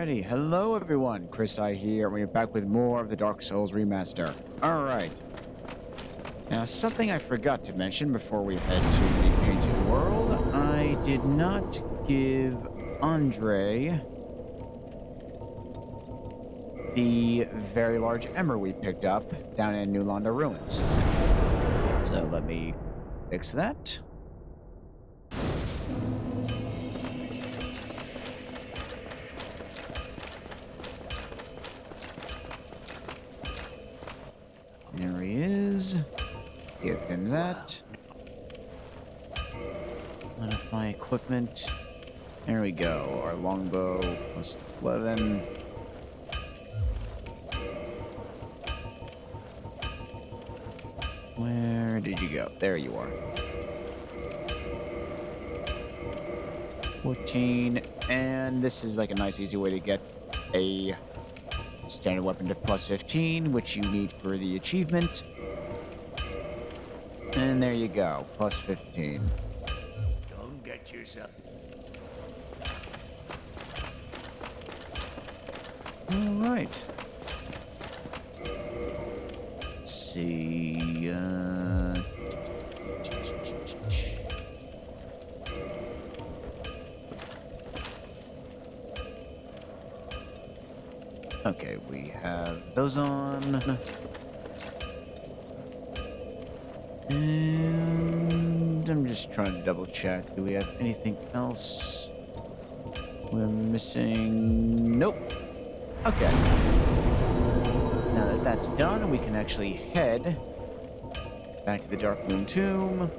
Alrighty, hello everyone, Chris I here, and we're back with more of the Dark Souls Remaster. Alright. Now, something I forgot to mention before we head to the Painted World, I did not give Andre the very large emmer we picked up down in New Londo Ruins. So let me fix that. There he is. Give him that. Modify equipment. There we go. Our longbow plus 11. Where did you go? There you are. 14. And this is like a nice easy way to get a standard weapon to plus 15, which you need for the achievement. And there you go, plus 15. Don't get yourself. All right. Let's see. Okay, we have those on. And I'm just trying to double check. Do we have anything else we're missing? Nope. Okay. Now that that's done, we can actually head back to the Dark Moon Tomb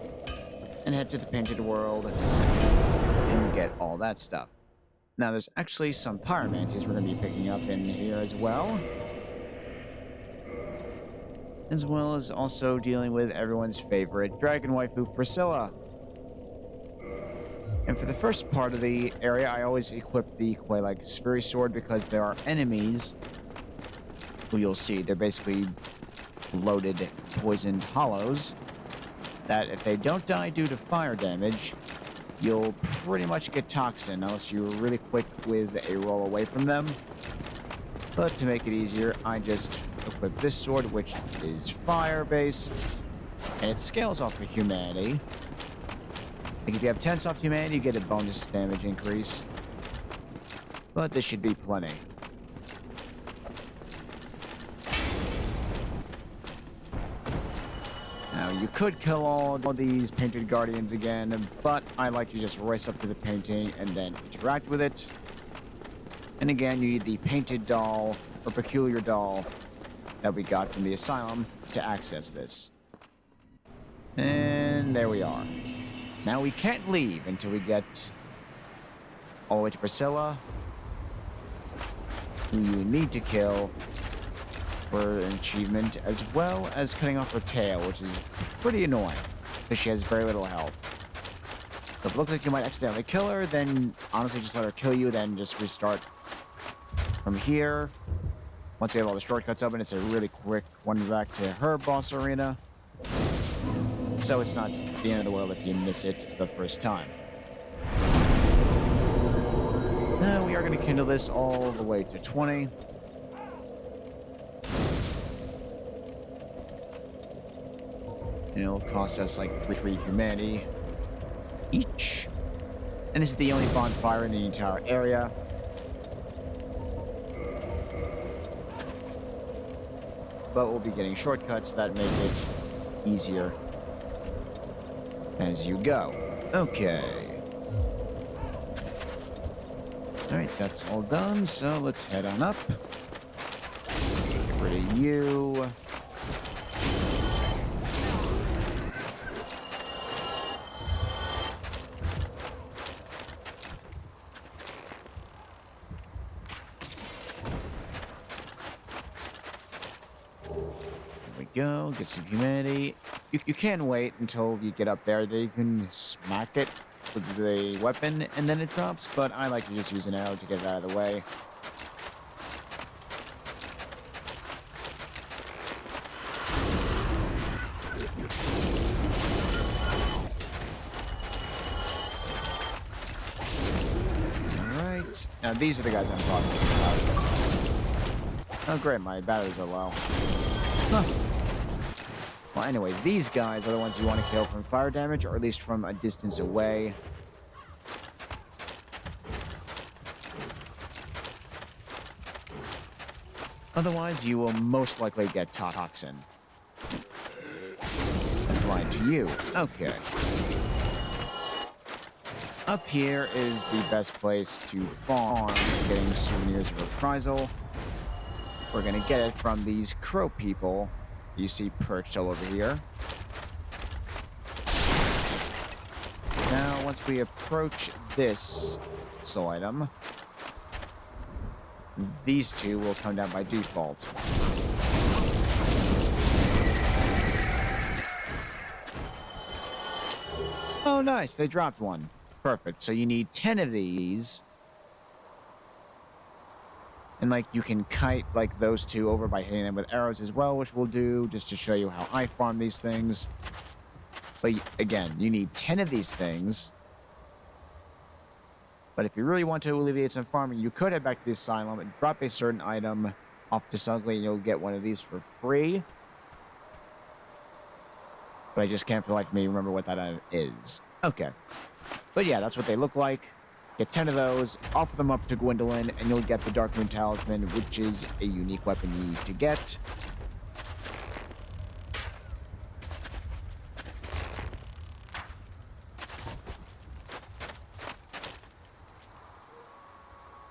and head to the Painted World and get all that stuff. Now, there's actually some pyromancies we're going to be picking up in here as well. As well as also dealing with everyone's favorite dragon waifu, Priscilla. And for the first part of the area, I always equip the Quay-like Sphery Sword because there are enemies who you'll see. They're basically loaded, poisoned hollows that if they don't die due to fire damage, you'll pretty much get toxin unless you're really quick with a roll away from them. But to make it easier, I just equip this sword, which is fire-based, and it scales off of humanity. Like if you have 10 soft humanity, you get a bonus damage increase. But this should be plenty. Now, you could kill all these painted guardians again, but I like to just race up to the painting and then interact with it. And again, you need the painted doll, or peculiar doll, that we got from the asylum to access this. And there we are. Now we can't leave until we get all the way to Priscilla, who you need to kill for an achievement, as well as cutting off her tail, which is pretty annoying because she has very little health. So if it looks like you might accidentally kill her, then honestly just let her kill you, then just restart from here. Once we have all the shortcuts open, it's a really quick one back to her boss arena. So it's not the end of the world if you miss it the first time. Now we are going to kindle this all the way to 20. And it'll cost us like 3 humanity each. And this is the only bonfire in the entire area. But we'll be getting shortcuts that make it easier as you go. Okay. Alright, that's all done, so let's head on up. Get rid of you. Go, get some humanity. You can wait until you get up there. They can smack it with the weapon and then it drops, but I like to just use an arrow to get it out of the way. right. Now, these are the guys I'm talking about. Oh, great. My batteries are low. Huh. Well, anyway, these guys are the ones you want to kill from fire damage, or at least from a distance away. Otherwise, you will most likely get toxin applied to you. Okay. Up here is the best place to farm getting souvenirs of reprisal. We're gonna get it from these crow people you see perched all over here. Now, once we approach this soul item, these two will come down by default. Oh, nice. They dropped one. Perfect. So you need 10 of these. And, like, you can kite, like, those two over by hitting them with arrows as well, which we'll do just to show you how I farm these things. But, again, you need 10 of these things. But if you really want to alleviate some farming, you could head back to the asylum and drop a certain item off to Sugly, and you'll get one of these for free. But I just can't for the life of me remember what that item is. Okay. But yeah, that's what they look like. Get 10 of those, offer them up to Gwendolyn, and you'll get the Dark Moon Talisman, which is a unique weapon you need to get.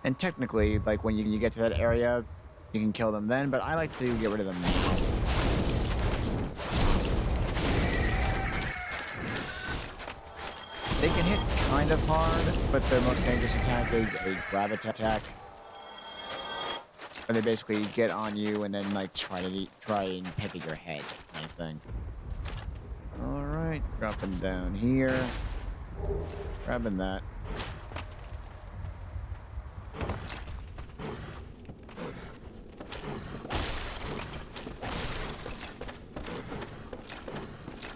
And technically, like, when you get to that area, you can kill them then, but I like to get rid of them now. They can hit kind of hard, but their most dangerous attack is a grab attack. And they basically get on you and then, like, try and pick at your head, kind of thing. Alright, dropping down here. Grabbing that.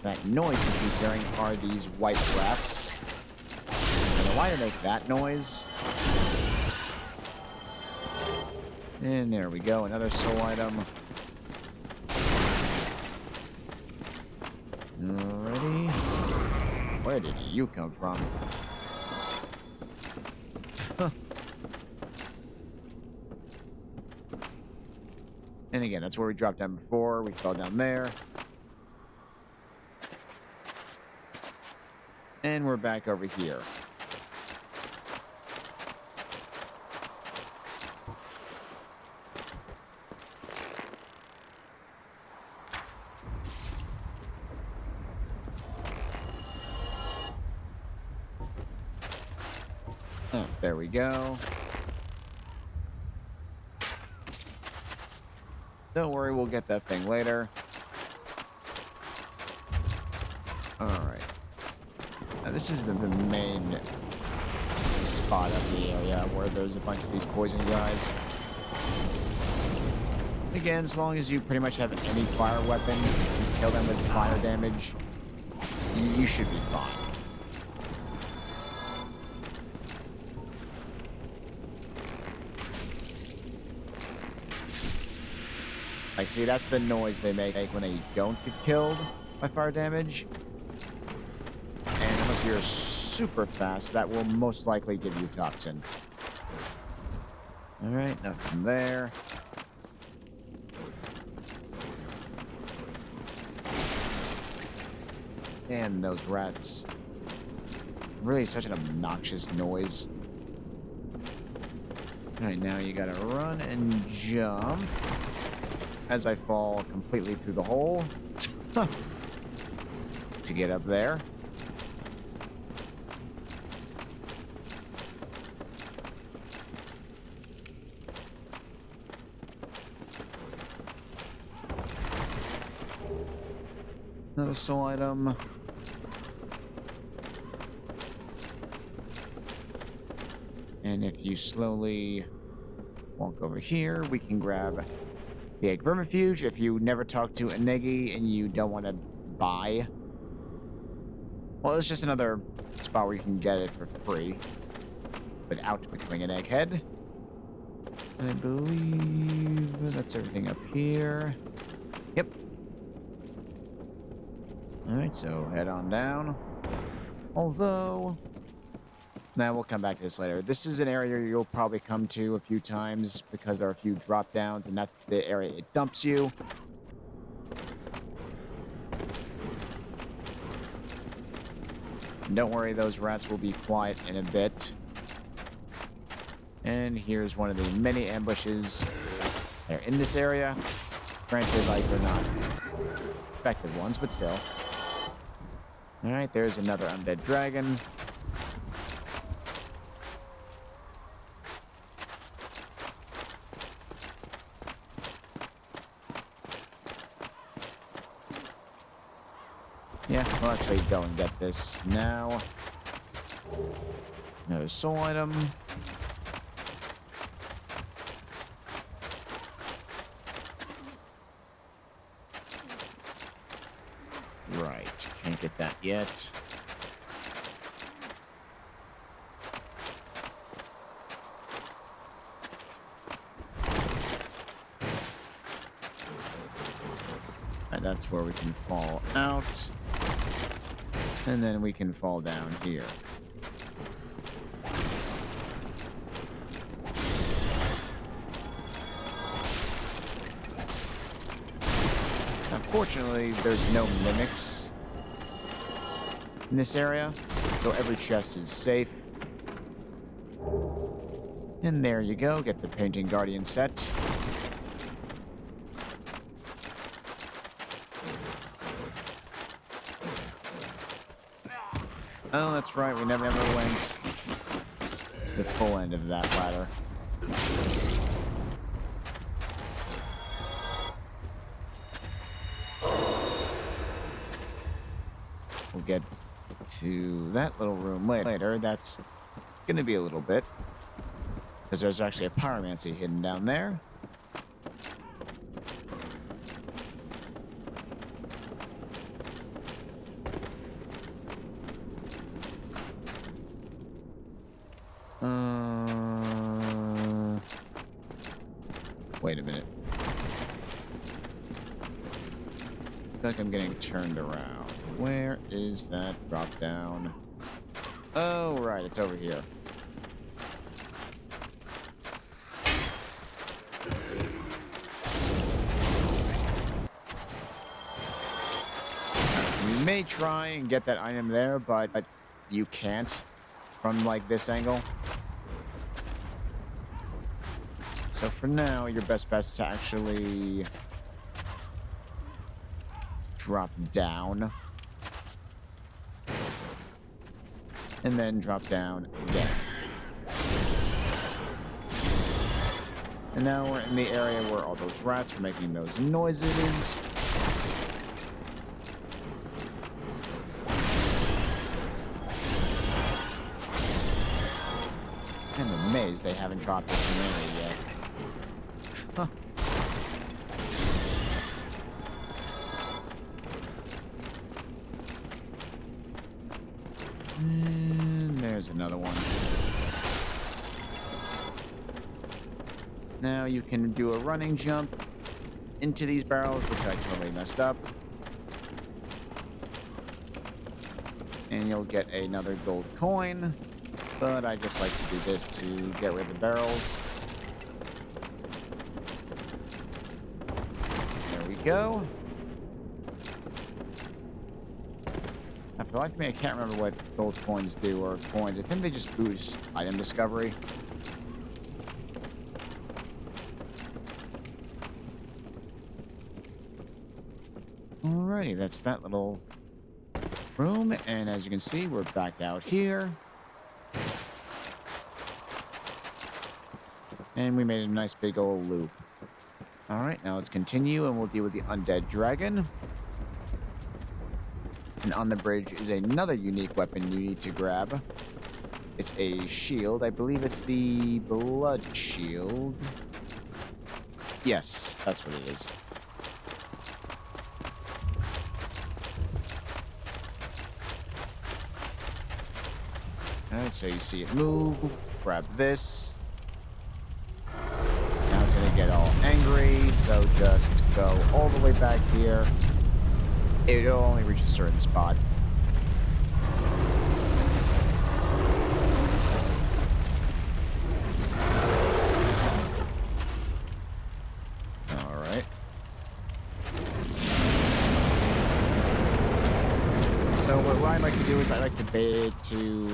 That noise you keep hearing are these white rats. I don't know why they make that noise. And there we go, another soul item. Alrighty. Where did you come from? Huh. And again, that's where we dropped down before. We fell down there. And we're back over here. Oh, there we go. Don't worry, we'll get that thing later. Alright. Now, this is the main spot of the area where there's a bunch of these poison guys. Again, as long as you pretty much have any fire weapon, you kill them with fire damage, you should be fine. Like, see, that's the noise they make when they don't get killed by fire damage. And unless you're super fast, that will most likely give you toxin. Alright, nothing there. And those rats. Really such an obnoxious noise. Alright, now you gotta run and jump. As I fall completely through the hole. To get up there. Another soul item. And if you slowly walk over here, we can grab the egg vermifuge. If you never talk to Inegi and you don't want to buy, well, it's just another spot where you can get it for free. without becoming an egghead. I believe that's everything up here. Yep. Alright, so head on down. Although, now we'll come back to this later. This is an area you'll probably come to a few times because there are a few drop downs, and that's the area it dumps you. And don't worry, those rats will be quiet in a bit. And here's one of the many ambushes. They're in this area. Granted, like, they're not effective ones, but still. Alright, there's another undead dragon. Yeah, we'll actually go and get this now. Another soul item. Right, can't get that yet. And that's where we can fall out. And then we can fall down here. Unfortunately, there's no mimics in this area, so every chest is safe. And there you go, get the Painting Guardian set. Oh, that's right, we never went to the full end of that ladder. We'll get to that little room later. That's gonna be a little bit, because there's actually a pyromancy hidden down there. Wait a minute. I feel like I'm getting turned around. Where is that drop down? Oh, right, it's over here. You may try and get that item there, but you can't from, like, this angle. So for now, your best bet is to actually drop down. And then drop down again. And now we're in the area where all those rats are making those noises. I'm amazed they haven't dropped it in there yet. Huh. And there's another one. Now you can do a running jump into these barrels, which I totally messed up. And you'll get another gold coin. But I just like to do this to get rid of the barrels. There we go. Now, for the life of me, I can't remember what gold coins do, or coins. I think they just boost item discovery. Alrighty, that's that little room. And as you can see, we're back out here. And we made a nice big old loop. Alright, now let's continue and we'll deal with the undead dragon. And on the bridge is another unique weapon you need to grab. It's a shield. I believe it's the blood shield. Yes, that's what it is. Alright, so you see it move. Grab this. Now it's gonna get all angry, so just go all the way back here. It'll only reach a certain spot. Alright. So what I like to do is I like to bait it to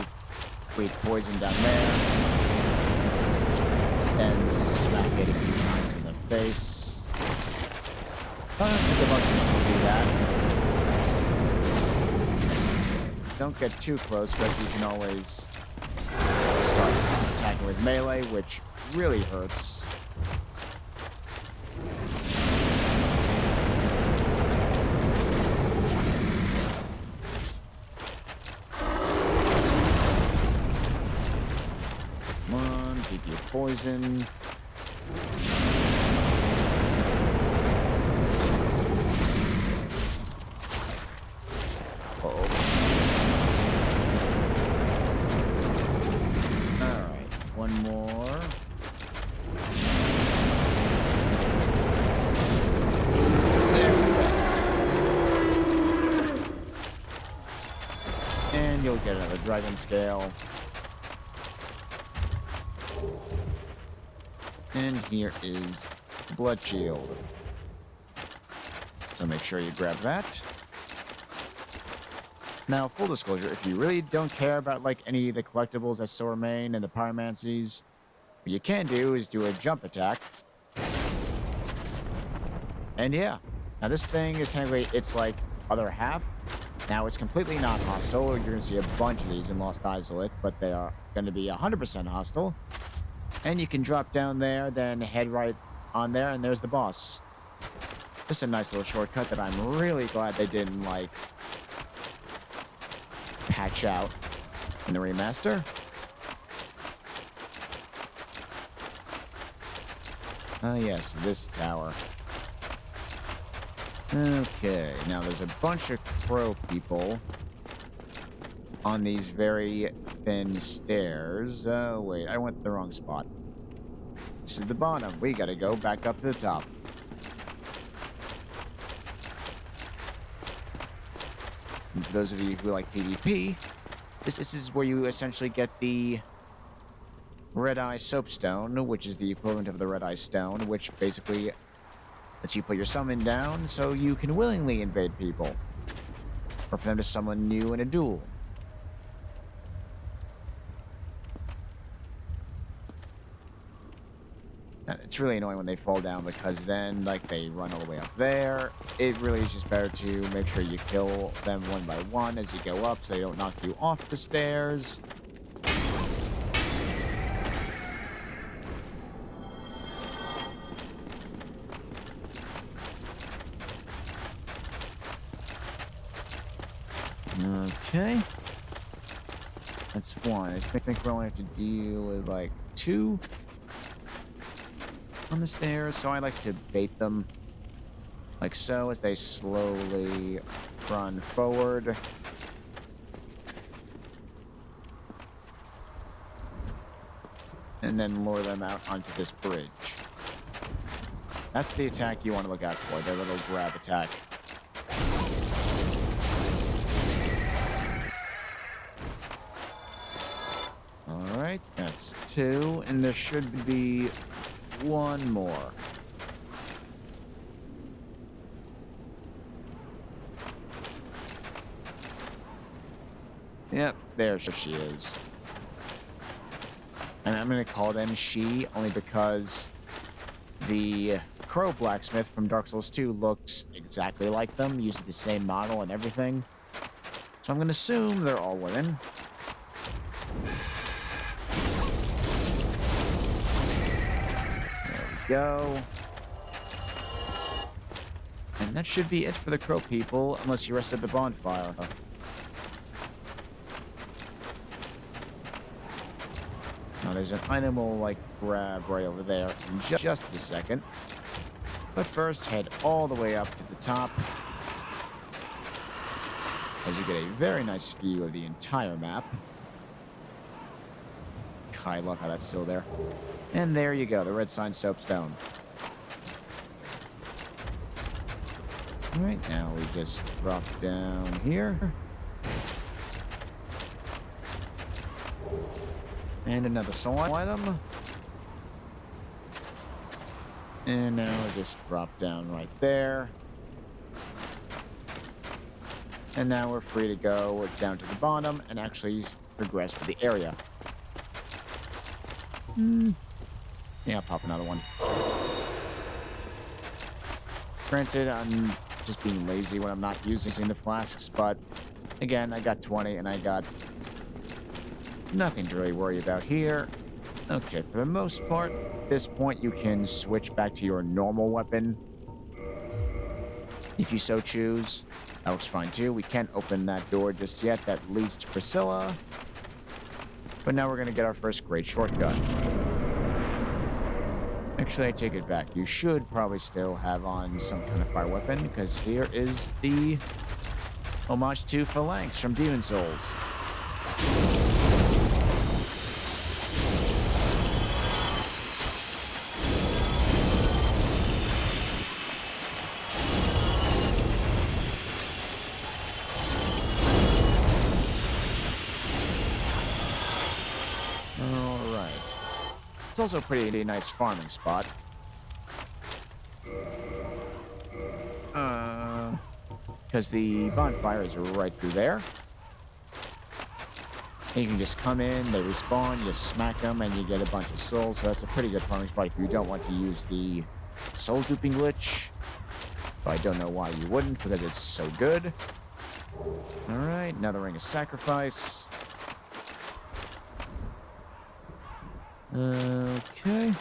create poison down there. And smack it a few times in the face. Oh, that's a good luck to do that. Don't get too close because you can always start attacking with melee, which really hurts. Come on, keep your poison. One more. There we go. And you'll get another dragon scale. And here is blood shield. So make sure you grab that. Now, full disclosure, if you really don't care about, like, any of the collectibles that still remain and the pyromancies, what you can do is do a jump attack. And yeah. Now, this thing is technically, it's like other half. Now, it's completely not hostile. You're going to see a bunch of these in Lost Izalith, but they are going to be 100% hostile. And you can drop down there, then head right on there, and there's the boss. Just a nice little shortcut that I'm really glad they didn't, like, patch out in the remaster. Ah, yes, this tower. Okay, now there's a bunch of crow people on these very thin stairs. Oh, wait, I went to the wrong spot. This is the bottom. We gotta go back up to the top. And for those of you who like PvP, this is where you essentially get the Red Eye Soapstone, which is the equivalent of the Red Eye Stone, which basically lets you put your summon down so you can willingly invade people. Or for them to summon you in a duel. It's really annoying when they fall down because then, like, they run all the way up there. It really is just better to make sure you kill them one by one as you go up so they don't knock you off the stairs. Okay. That's one. I think we only have to deal with, like, two on the stairs, so I like to bait them like so as they slowly run forward. And then lure them out onto this bridge. That's the attack you want to look out for, their little grab attack. Alright, that's two, and there should be one more. Yep, there she is. And I'm going to call them she only because the Crow Blacksmith from Dark Souls 2 looks exactly like them, uses the same model and everything. So I'm going to assume they're all women. Go. And that should be it for the crow people, unless you rest at the bonfire. Now there's an item we'll, like, grab right over there in just a second. But first, head all the way up to the top, as you get a very nice view of the entire map. I love how that's still there. And there you go, the red sign soapstone. All right, now we just drop down here. And another soul item. And now we just drop down right there. And now we're free to go down to the bottom and actually progress with the area. Yeah, I'll pop another one. Granted, I'm just being lazy when I'm not using the flasks, but again, I got 20 and I got nothing to really worry about here. Okay, for the most part, at this point, you can switch back to your normal weapon if you so choose. That looks fine too. We can't open that door just yet. That leads to Priscilla. But now we're going to get our first great shortcut. Actually, I take it back. You should probably still have on some kind of fire weapon, because here is the homage to Phalanx from Demon Souls. It's also a pretty nice farming spot. Because the bonfire is right through there. And you can just come in, they respawn, you smack them, and you get a bunch of souls. So that's a pretty good farming spot if you don't want to use the soul duping glitch. But I don't know why you wouldn't, because it's so good. Alright, another ring of sacrifice. Okay.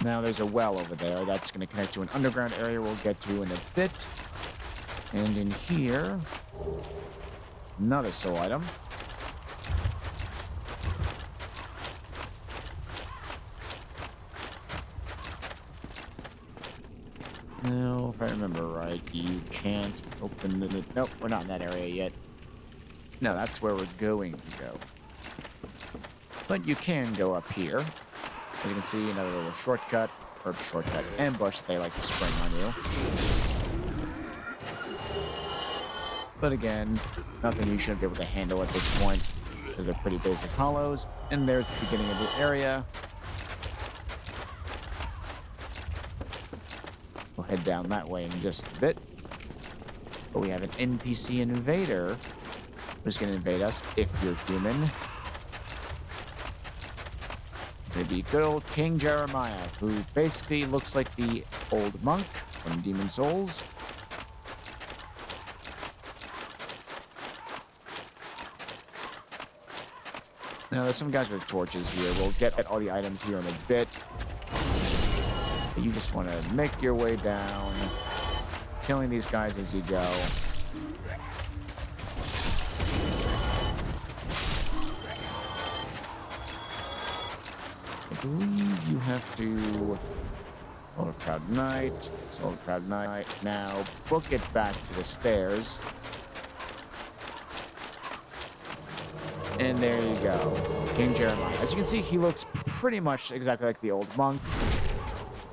Now there's a well over there that's going to connect to an underground area we'll get to in a bit. And in here, another soul item. Now, if I remember right, you can't open the... Nope, we're not in that area yet. No, that's where we're going to go. But you can go up here. As you can see, another little shortcut, herb shortcut, ambush they like to spring on you. But again, nothing you shouldn't be able to handle at this point, because they're pretty basic hollows. And there's the beginning of the area. We'll head down that way in just a bit. But we have an NPC invader who's going to invade us if you're human. It'd be good old King Jeremiah, who basically looks like the old monk from Demon Souls. Now, there's some guys with torches here. We'll get all the items here in a bit. But you just want to make your way down, killing these guys as you go. I believe you have to... Soul of Proud Knight, Soul of Proud Knight. Now, book it back to the stairs. And there you go. King Jeremiah. As you can see, he looks pretty much exactly like the old monk.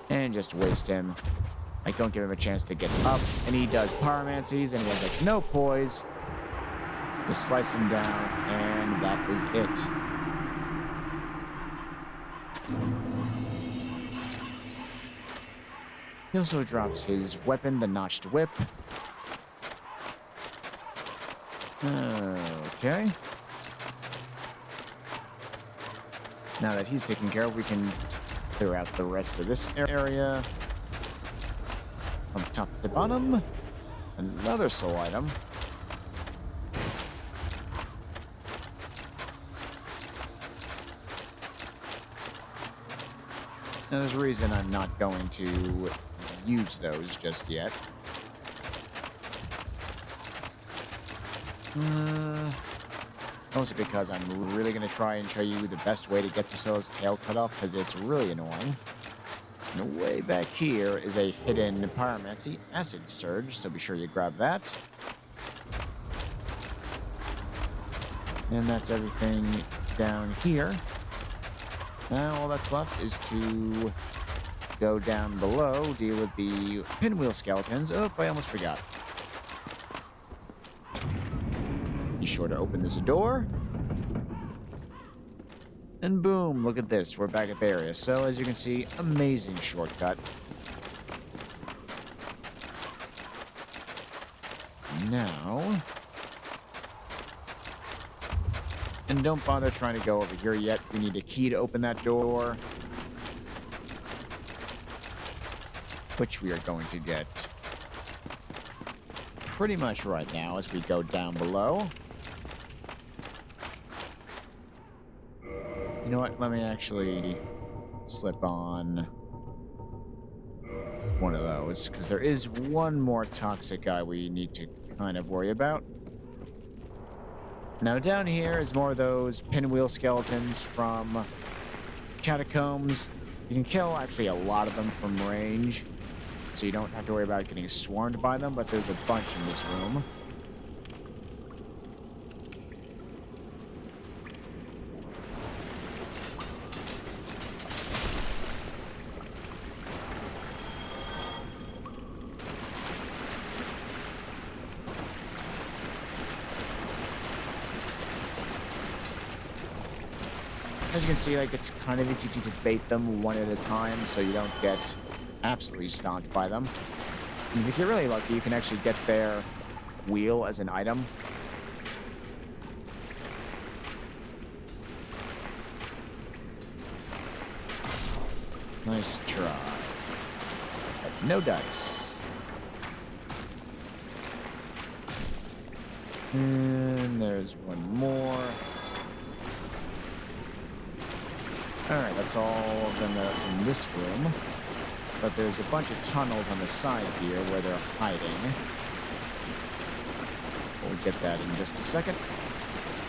And just waste him. Like, don't give him a chance to get up. And he does pyromancies, and he has, like, no poise. Just slice him down, and that is it. He also drops his weapon, the Notched Whip. Okay. Now that he's taken care of, we can clear out the rest of this area. From top to bottom, another soul item. Now, there's a reason I'm not going to use those just yet. Mostly because I'm really going to try and show you the best way to get Priscilla's tail cut off, because it's really annoying. And way back here is a hidden pyromancy acid surge, so be sure you grab that. And that's everything down here. Now all that's left is to go down below, deal with the pinwheel skeletons. Oh, I almost forgot. Be sure to open this door. And boom, look at this. We're back at the area. So as you can see, amazing shortcut. Now... And don't bother trying to go over here yet. We need a key to open that door. Which we are going to get pretty much right now as we go down below. You know what? Let me actually slip on one of those, because there is one more toxic guy we need to kind of worry about. Now down here is more of those pinwheel skeletons from catacombs. You can kill actually a lot of them from range, so you don't have to worry about getting swarmed by them, but there's a bunch in this room. As you can see, like, it's kind of easy to bait them one at a time so you don't get absolutely stomped by them. And if you're really lucky, you can actually get their wheel as an item. Nice try. But no dice. And there's one more. Alright, that's all of them in this room. But there's a bunch of tunnels on the side here where they're hiding. We'll get that in just a second.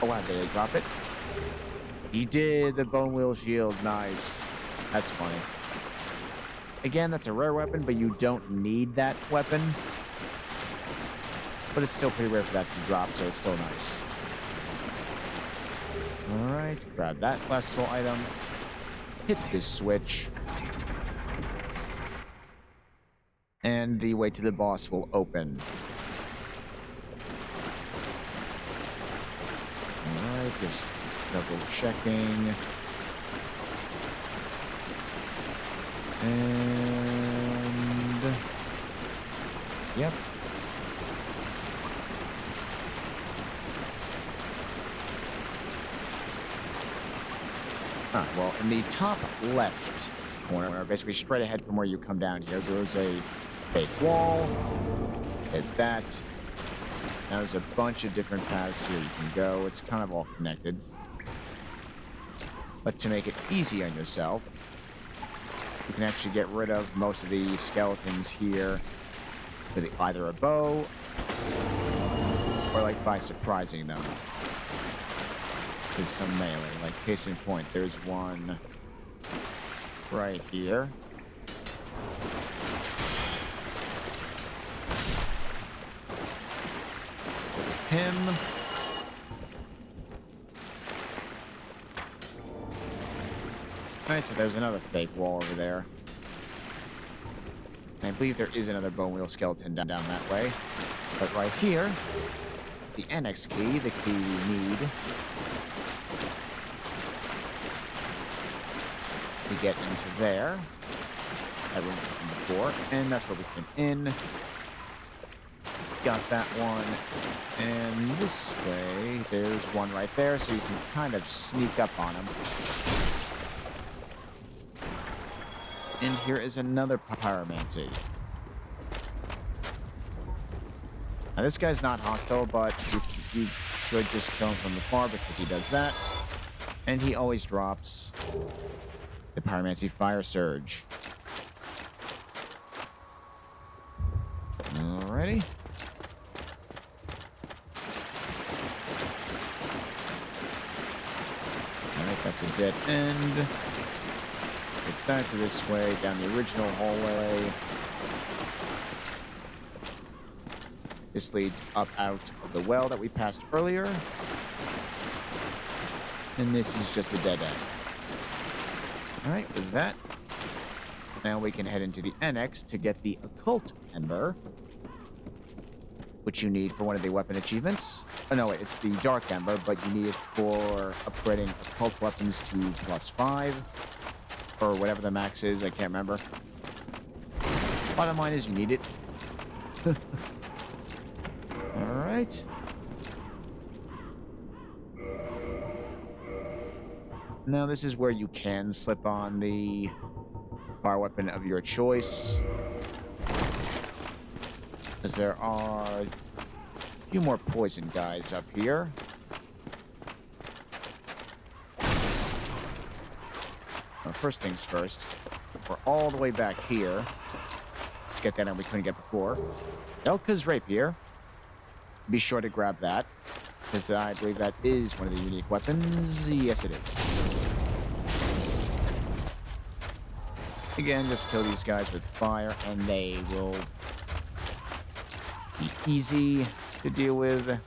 Oh, wow, did they drop it? He did! The bone wheel shield. Nice. That's funny. Again, that's a rare weapon, but you don't need that weapon. But it's still pretty rare for that to drop, so it's still nice. Alright, grab that last soul item. Hit this switch. And the way to the boss will open. Alright, just double checking. And... Yep. Well, in the top left corner, basically straight ahead from where you come down here, there's a fake wall. Hit that. Now there's a bunch of different paths here you can go. It's kind of all connected. But to make it easy on yourself, you can actually get rid of most of the skeletons here with either a bow or like by surprising them with some melee. Like, case in point, there's one right here. Him. Alright, so there's another fake wall over there. And I believe there is another bone wheel skeleton down that way. But right here, it's the annex key, the key we need to get into there. That room from before, and that's where we came in. Got that one. And this way, there's one right there, so you can kind of sneak up on him. And here is another pyromancy. Now this guy's not hostile, but you should just kill him from afar because he does that. And he always drops the pyromancy fire surge. Alrighty. Alright, that's a dead end. Get back to this way, down the original hallway. This leads up out of the well that we passed earlier. And this is just a dead end. Alright, with that, now we can head into the annex to get the occult ember, which you need for one of the weapon achievements. Oh no, wait, it's the dark ember, but you need it for upgrading occult weapons to +5, or whatever the max is, I can't remember. Bottom line is you need it. Alright. Now this is where you can slip on the fire weapon of your choice. Because there are a few more poison guys up here. Well, first things first, we're all the way back here. Let's get that and we couldn't get before. Elka's rapier. Be sure to grab that, because I believe that is one of the unique weapons. Yes, it is. Again, just kill these guys with fire, and they will be easy to deal with.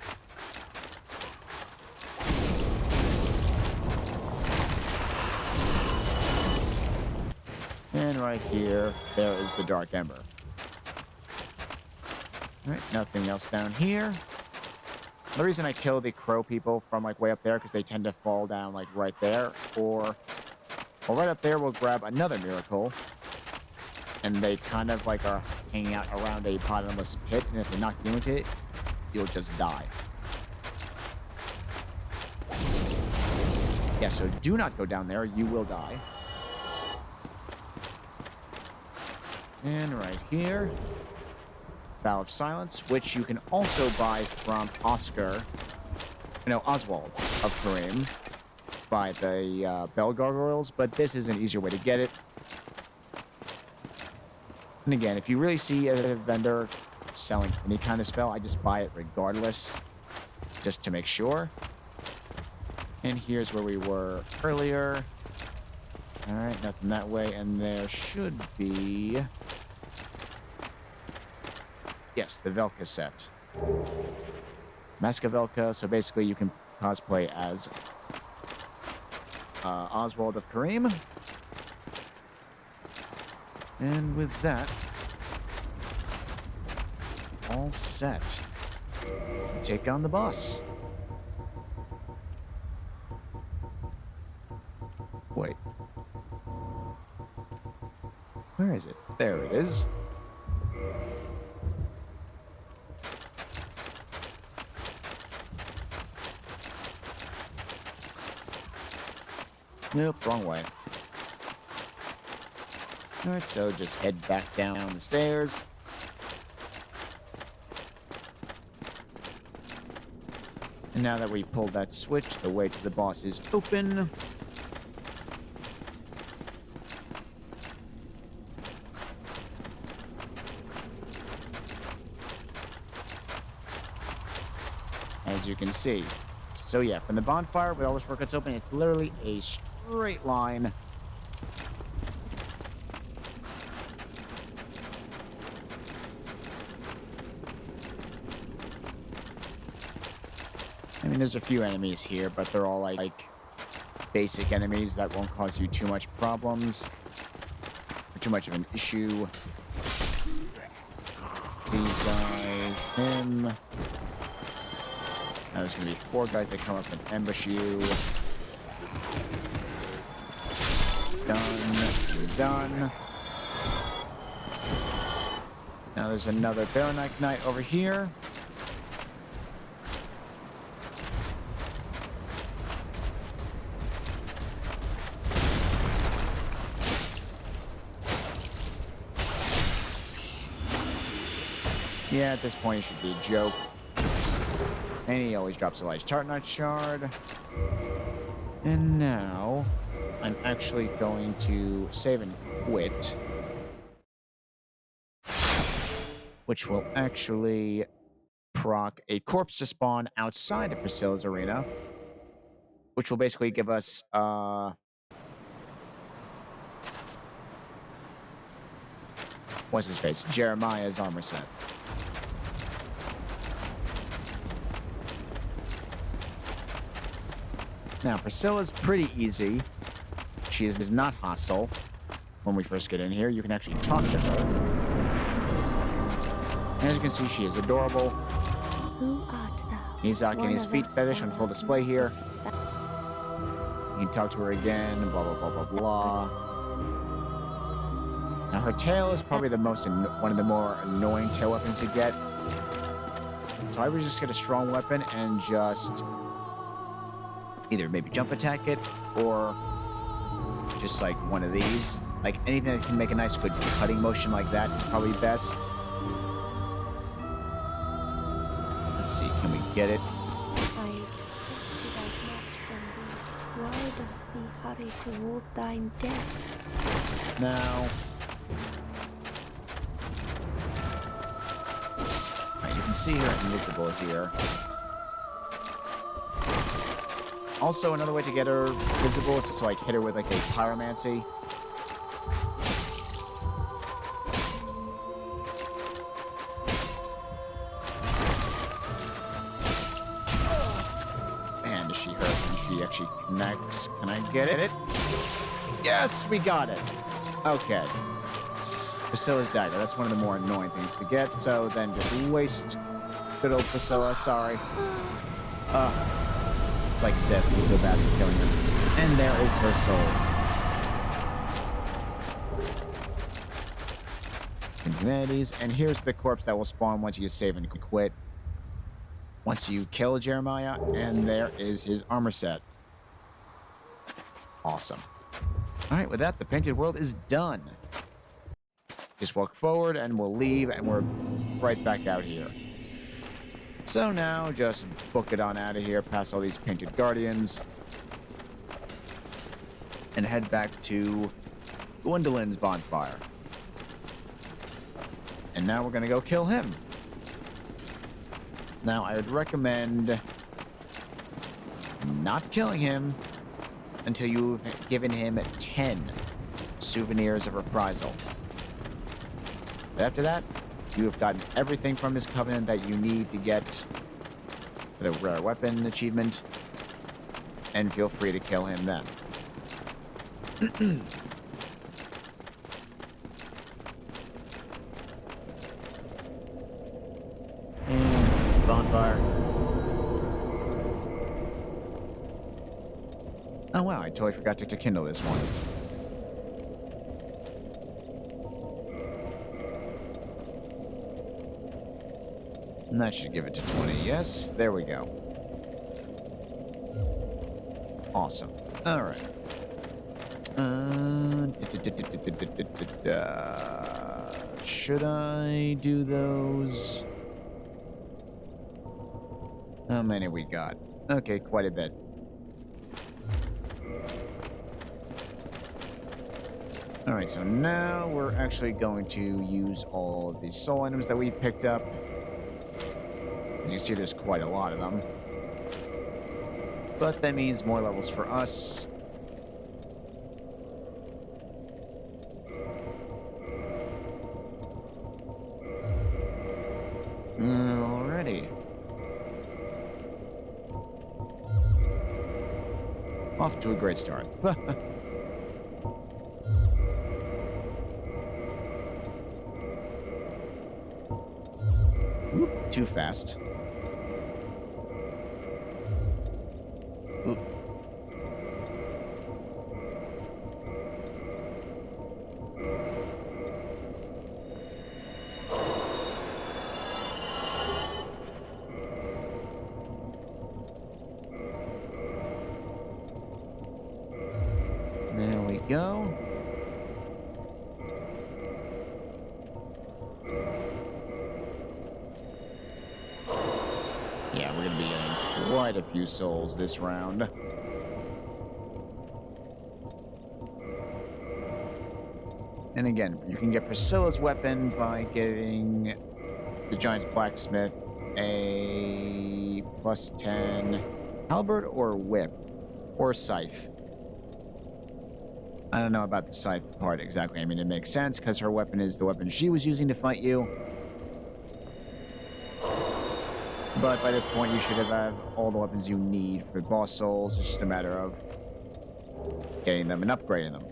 And right here, there is the Dark Ember. Alright, nothing else down here. The reason I kill the crow people from, like, way up there, because they tend to fall down, like, right there. Or right up there, we'll grab another miracle. And they kind of, like, are hanging out around a bottomless pit. And if they knock you into it, you'll just die. Yeah, so do not go down there. You will die. And right here, Vow of Silence, which you can also buy from Oswald of Kareem, by the Bell Gargoyles, but this is an easier way to get it. And again, if you really see a vendor selling any kind of spell, I just buy it regardless, just to make sure. And here's where we were earlier. Alright, nothing that way, and there should be... Yes, the Velka set. Mask of Velka, so basically you can cosplay as Oswald of Kareem. And with that, all set. Take on the boss. Wait. Where is it? There it is. Nope, wrong way. Alright, so just head back down the stairs. And now that we pulled that switch, the way to the boss is open. As you can see. So yeah, from the bonfire with all the shortcuts open, it's literally a straight line. I mean, there's a few enemies here, but they're all like basic enemies that won't cause you too much problems or too much of an issue. These guys, him. Now there's gonna be 4 guys that come up and ambush you. Done. You're done. Now there's another Baronite Knight over here. Yeah, at this point, it should be a joke. And he always drops a large Tartnut shard. And now, I'm actually going to save and quit. Which will actually proc a corpse to spawn outside of Priscilla's arena. Which will basically give us, what's his face? Jeremiah's armor set. Now, Priscilla's pretty easy. She is not hostile. When we first get in here, you can actually talk to her. As you can see, she is adorable. Who art thou? Mizaki and his feet fetish on full display here. You can talk to her again, blah, blah, blah, blah, blah. Now, her tail is probably one of the more annoying tail weapons to get. So I would just get a strong weapon and just either maybe jump attack it or just like one of these. Like anything that can make a nice good cutting motion like that is probably best. Let's see, can we get it? I expected as much from thee. Why dost thee hurry toward thine death? Now. Alright, you can see her invisible here. Also, another way to get her visible is just to like hit her with like a pyromancy. Man, does she hurt when she actually connects? Can I get it? Yes, we got it. Okay. Priscilla's dagger. That's one of the more annoying things to get. So then just waste good old Priscilla. Sorry. It's like Seth. We feel bad for killing her. And there is her soul. Humanities. And here's the corpse that will spawn once you save and quit. Once you kill Jeremiah. And there is his armor set. Awesome. Alright, with that, the painted world is done. Just walk forward and we'll leave and we're right back out here. So now, just book it on out of here, past all these painted guardians. And head back to Gwendolyn's bonfire. And now we're gonna go kill him. Now, I would recommend not killing him until you've given him 10 souvenirs of reprisal. But after that, you have gotten everything from his covenant that you need to get the rare weapon achievement, and feel free to kill him then. And just the bonfire. Oh wow, I totally forgot to kindle this one. And that should give it to 20. Yes, there we go. Awesome. All right. Should I do those? How many we got? Okay, quite a bit. All right, so now we're actually going to use all of these soul items that we picked up. As you see, there's quite a lot of them. But that means more levels for us. Alrighty. Off to a great start. Whoop, too fast. Oop. There we go. Yeah, we're gonna be getting quite a few souls this round. And again, you can get Priscilla's weapon by getting the Giant's Blacksmith a +10 halberd or whip or scythe. I don't know about the scythe part exactly. I mean, it makes sense because her weapon is the weapon she was using to fight you. But by this point, you should have all the weapons you need for boss souls. It's just a matter of getting them and upgrading them.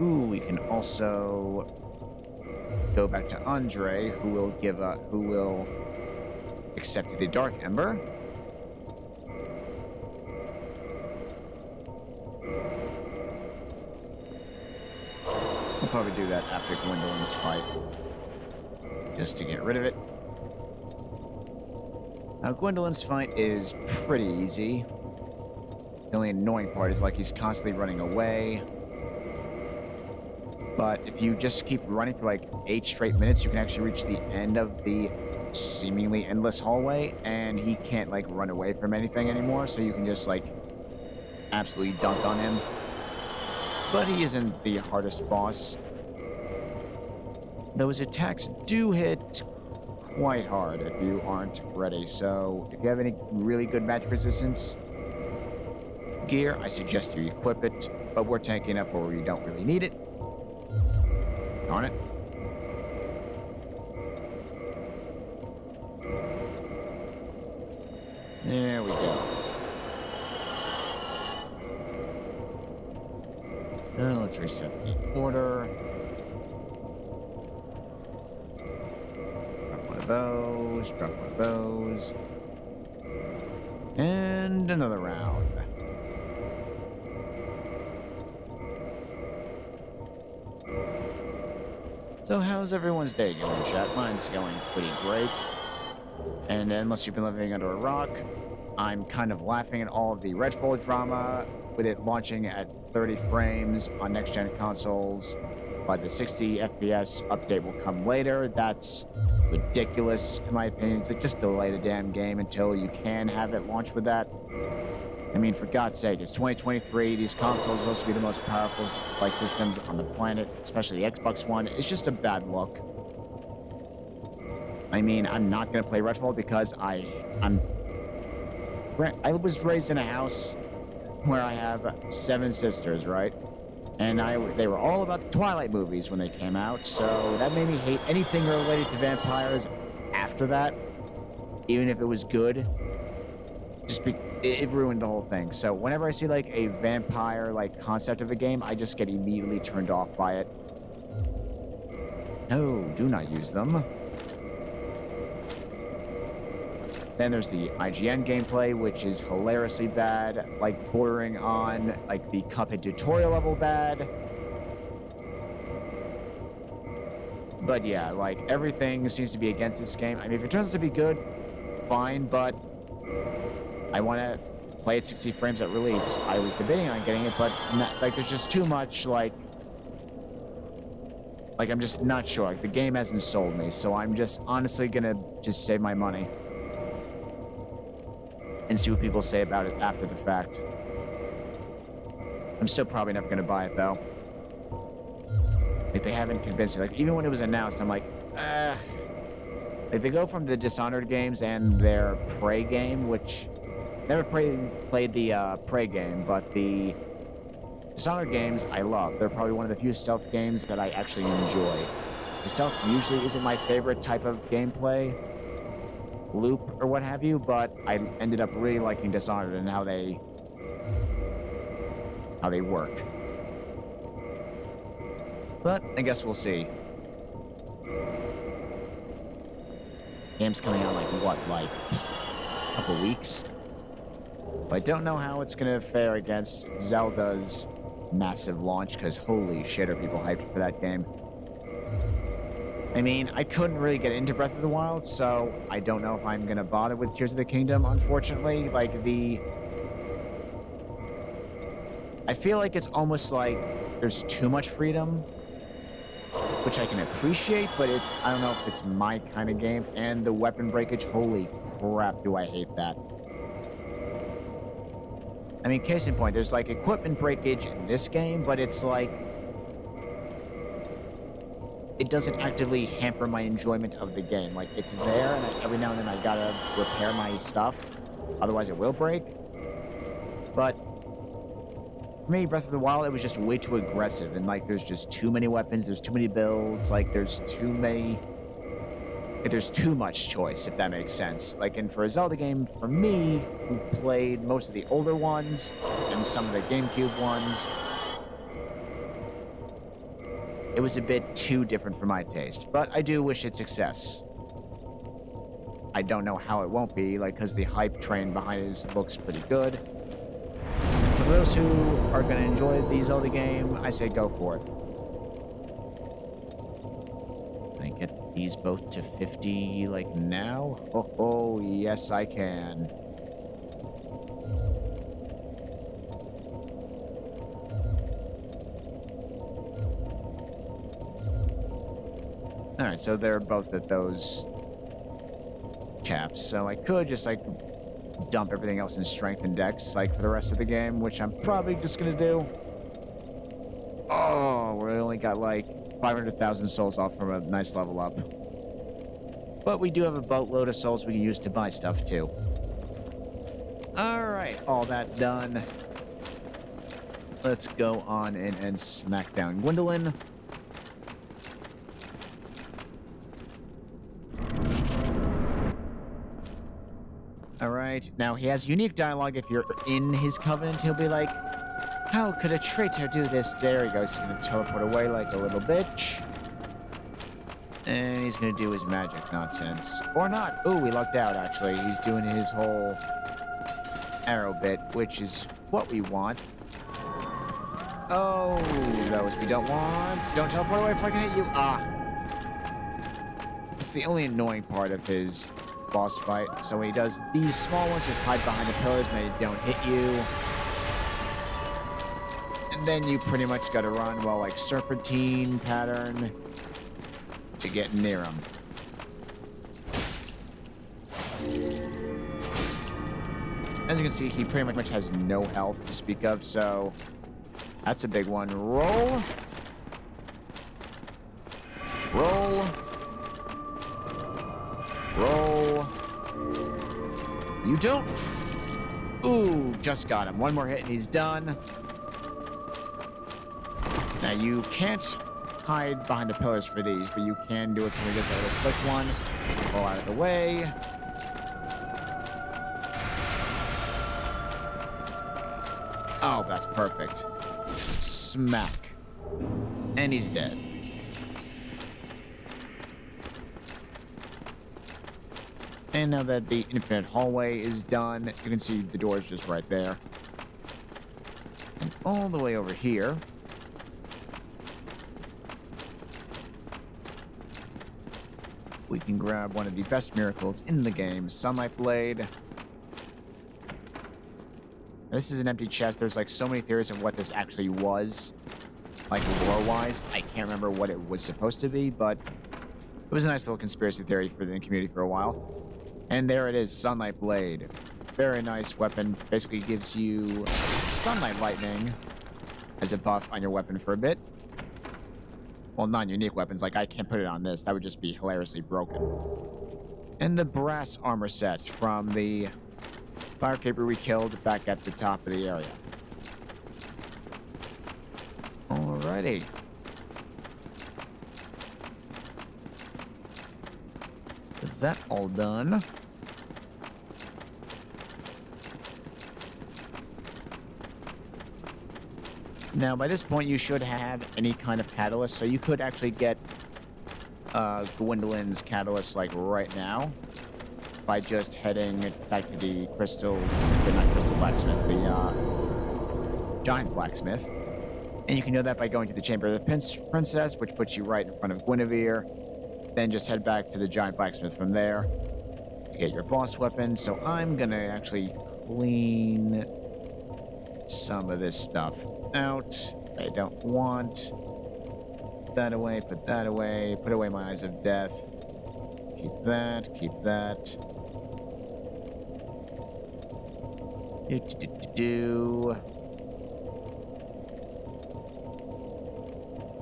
Ooh, we can also go back to Andre, who will accept the Dark Ember. We'll probably do that after Gwendolyn's fight, just to get rid of it. Now, Gwendolyn's fight is pretty easy. The only annoying part is, like, he's constantly running away. But if you just keep running for, like, 8 straight minutes, you can actually reach the end of the seemingly endless hallway, and he can't, like, run away from anything anymore, so you can just, like, absolutely dunk on him. But he isn't the hardest boss. Those attacks do hit quite hard if you aren't ready, so if you have any really good magic resistance gear, I suggest you equip it, but we're tanking up where we don't really need it. Darn it. There we go. Now let's reset the order. Drop one of those, drop one of those. And another round. So how's everyone's day going, chat? Mine's going pretty great. And unless you've been living under a rock, I'm kind of laughing at all of the Redfall drama with it launching at 30 frames on next-gen consoles, but the 60 FPS update will come later. That's ridiculous, in my opinion. It's like, just delay the damn game until you can have it launch with that. I mean, for God's sake, it's 2023. These consoles are supposed to be the most powerful like systems on the planet, especially the Xbox One. It's just a bad look. I mean, I'm not going to play Redfall because I was raised in a house where I have 7 sisters, right? And they were all about the Twilight movies when they came out, so that made me hate anything related to vampires after that, even if it was good. It ruined the whole thing. So whenever I see like a vampire like concept of a game, I just get immediately turned off by it. No, do not use them. Then there's the IGN gameplay, which is hilariously bad, like bordering on like the Cuphead tutorial level bad. But yeah, like everything seems to be against this game. I mean, if it turns out to be good, fine, but I want to play at 60 frames at release. I was debating on getting it, but like there's just too much like I'm just not sure. Like, the game hasn't sold me, so I'm just honestly gonna just save my money and see what people say about it after the fact. I'm still probably never gonna buy it though. Like, they haven't convinced me. Like, even when it was announced, I'm like, like, they go from the Dishonored games and their Prey game, which never played the Prey game, but the Dishonored games I love. They're probably one of the few stealth games that I actually enjoy. The stealth usually isn't my favorite type of gameplay loop or what have you, but I ended up really liking Dishonored and how they work. But I guess we'll see. Game's coming out like what, like a couple weeks? But I don't know how it's gonna fare against Zelda's massive launch, because holy shit are people hyped for that game. I mean, I couldn't really get into Breath of the Wild, so I don't know if I'm gonna bother with Tears of the Kingdom, unfortunately. Like, I feel like it's almost like there's too much freedom, which I can appreciate, but I don't know if it's my kind of game. And the weapon breakage, holy crap, do I hate that. I mean, case in point, there's like equipment breakage in this game, but it's like, it doesn't actively hamper my enjoyment of the game. Like, it's there, and every now and then I gotta repair my stuff, otherwise it will break. But for me, Breath of the Wild, it was just way too aggressive, and like, there's just too many weapons, there's too many builds, like, there's too many Like, there's too much choice, if that makes sense. Like, and for a Zelda game, for me, who played most of the older ones and some of the GameCube ones, it was a bit too different for my taste. But I do wish it success. I don't know how it won't be, like, because the hype train behind it looks pretty good. So for those who are going to enjoy the Zelda game, I say go for it. Can I get these both to 50, like, now? Oh, yes, I can. Alright, so they're both at those caps, so I could just, like, dump everything else in strength and dex, like, for the rest of the game, which I'm probably just gonna do. Oh, we only got, like, 500,000 souls off from a nice level up. But we do have a boatload of souls we can use to buy stuff, too. Alright, all that done. Let's go on in and smack down Gwendolyn. Alright, now he has unique dialogue. If you're in his covenant, he'll be like, how could a traitor do this? There he goes. He's gonna teleport away like a little bitch. And he's gonna do his magic nonsense. Or not. Ooh, he lucked out, actually. He's doing his whole arrow bit, which is what we want. Oh, those we don't want. Don't teleport away if I can hit you. Ah. It's the only annoying part of his boss fight. So when he does these small ones, just hide behind the pillars and they don't hit you. And then you pretty much gotta run, well, like serpentine pattern to get near him. As you can see, he pretty much has no health to speak of, so that's a big one. Roll. Roll. Roll. You don't. Ooh, just got him. One more hit and he's done. Now you can't hide behind the pillars for these, but you can do it when he does that little flick one. Pull out of the way. Oh, that's perfect. Smack. And he's dead. And now that the infinite hallway is done, you can see the door's just right there. And all the way over here, we can grab one of the best miracles in the game, Sunlight Blade. This is an empty chest. There's like so many theories of what this actually was, like lore-wise. I can't remember what it was supposed to be, but it was a nice little conspiracy theory for the community for a while. And there it is, Sunlight Blade. Very nice weapon. Basically gives you sunlight lightning as a buff on your weapon for a bit. Well, non-unique weapons, like I can't put it on this. That would just be hilariously broken. And the brass armor set from the fire caper we killed back at the top of the area. Alrighty. With that all done, now by this point you should have any kind of catalyst, so you could actually get Gwendolyn's catalyst like right now by just heading back to the not crystal blacksmith, the giant blacksmith. And you can know that by going to the Chamber of the Princess, which puts you right in front of Guinevere. Then just head back to the giant blacksmith from there to get your boss weapon. So I'm gonna actually clean some of this stuff out. I don't want. Put that away, put that away, put away my Eyes of Death. Keep that, keep that.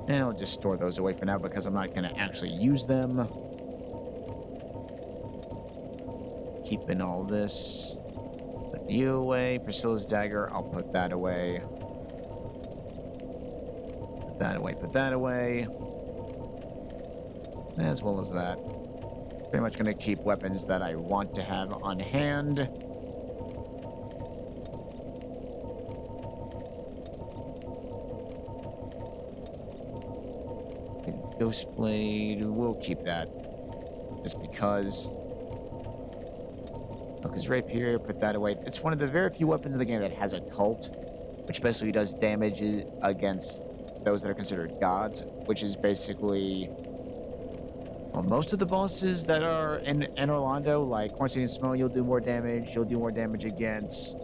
And I'll just store those away for now because I'm not going to actually use them. Keeping all this. Put you away. Priscilla's dagger, I'll put that away. Put that away, put that away. As well as that. Pretty much going to keep weapons that I want to have on hand. Ghost Blade, we'll keep that. Just because. Because rapier, put that away. It's one of the very few weapons in the game that has a cult, which basically does damage against those that are considered gods, which is basically, well, most of the bosses that are in Orlando, like Quarantine and Smoke, you'll do more damage. You'll do more damage against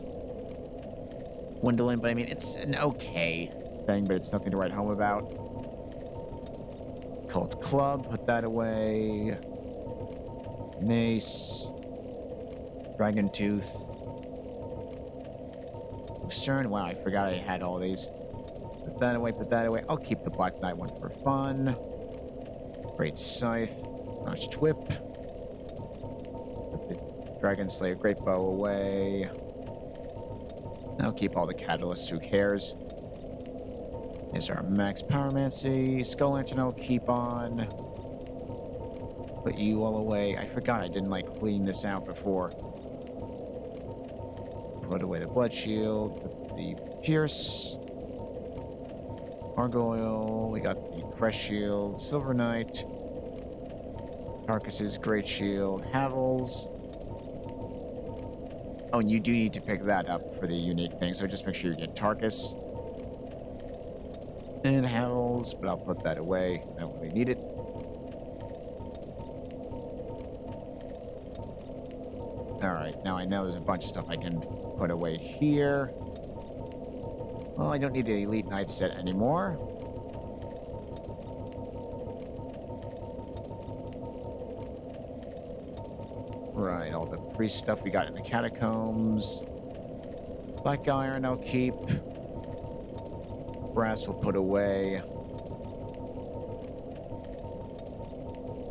Gwendolyn, but I mean, it's an okay thing, but it's nothing to write home about. Cult Club, put that away. Mace. Dragon Tooth. Lucerne. Wow, I forgot I had all these. Put that away, put that away. I'll keep the Black Knight one for fun. Great Scythe. Notched Whip. Put the Dragon Slayer Great Bow away. I'll keep all the catalysts, who cares? Here's our Max Pyromancy. Skull Lantern I'll keep on. Put you all away. I forgot I didn't, like, clean this out before. Put away the Blood Shield. Put the Pierce. Gargoyle. We got the Crest Shield. Silver Knight. Carcass's Great Shield. Havel's. Oh, and you do need to pick that up for the unique thing, so just make sure you get Tarkus. And Havel's, but I'll put that away. I don't really need it. Alright, now I know there's a bunch of stuff I can put away here. Well, I don't need the Elite Knight set anymore. Right, all the priest stuff we got in the catacombs. Black Iron I'll keep. Brass we'll put away.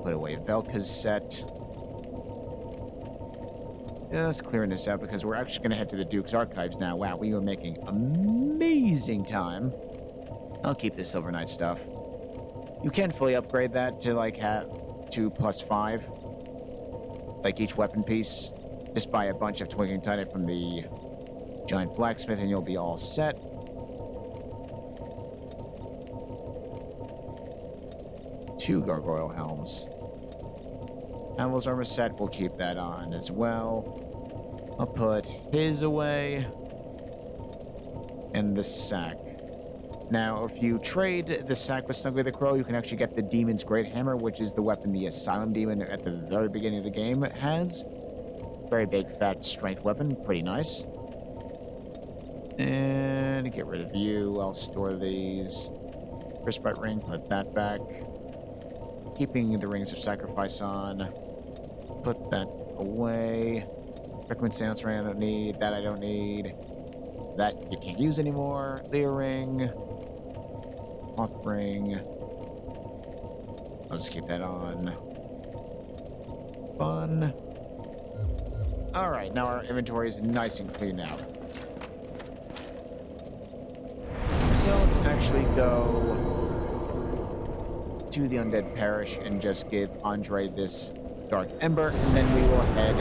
Put away Velka's set. Just clearing this out because we're actually going to head to the Duke's Archives now. Wow, we were making amazing time. I'll keep the Silver Knight stuff. You can fully upgrade that to like have 2+5. Like each weapon piece. Just buy a bunch of Twinkling Titan from the Giant Blacksmith and you'll be all set. Two Gargoyle Helms. Havel's armor set, we'll keep that on as well. I'll put his away. And the sack. Now, if you trade the sack with Snugly the Crow, you can actually get the Demon's Great Hammer, which is the weapon the Asylum Demon at the very beginning of the game has. Very big, fat strength weapon. Pretty nice. And get rid of you. I'll store these. Frostbite Ring, put that back. Keeping the Rings of Sacrifice on. Put that away. Recommend Seance Ring I don't need. That I don't need. That you can't use anymore. Leo Ring. Hawk Ring. I'll just keep that on. Fun. Alright, now our inventory is nice and clean now. So let's actually go to the Undead Parish and just give Andre this Dark Ember, and then we will head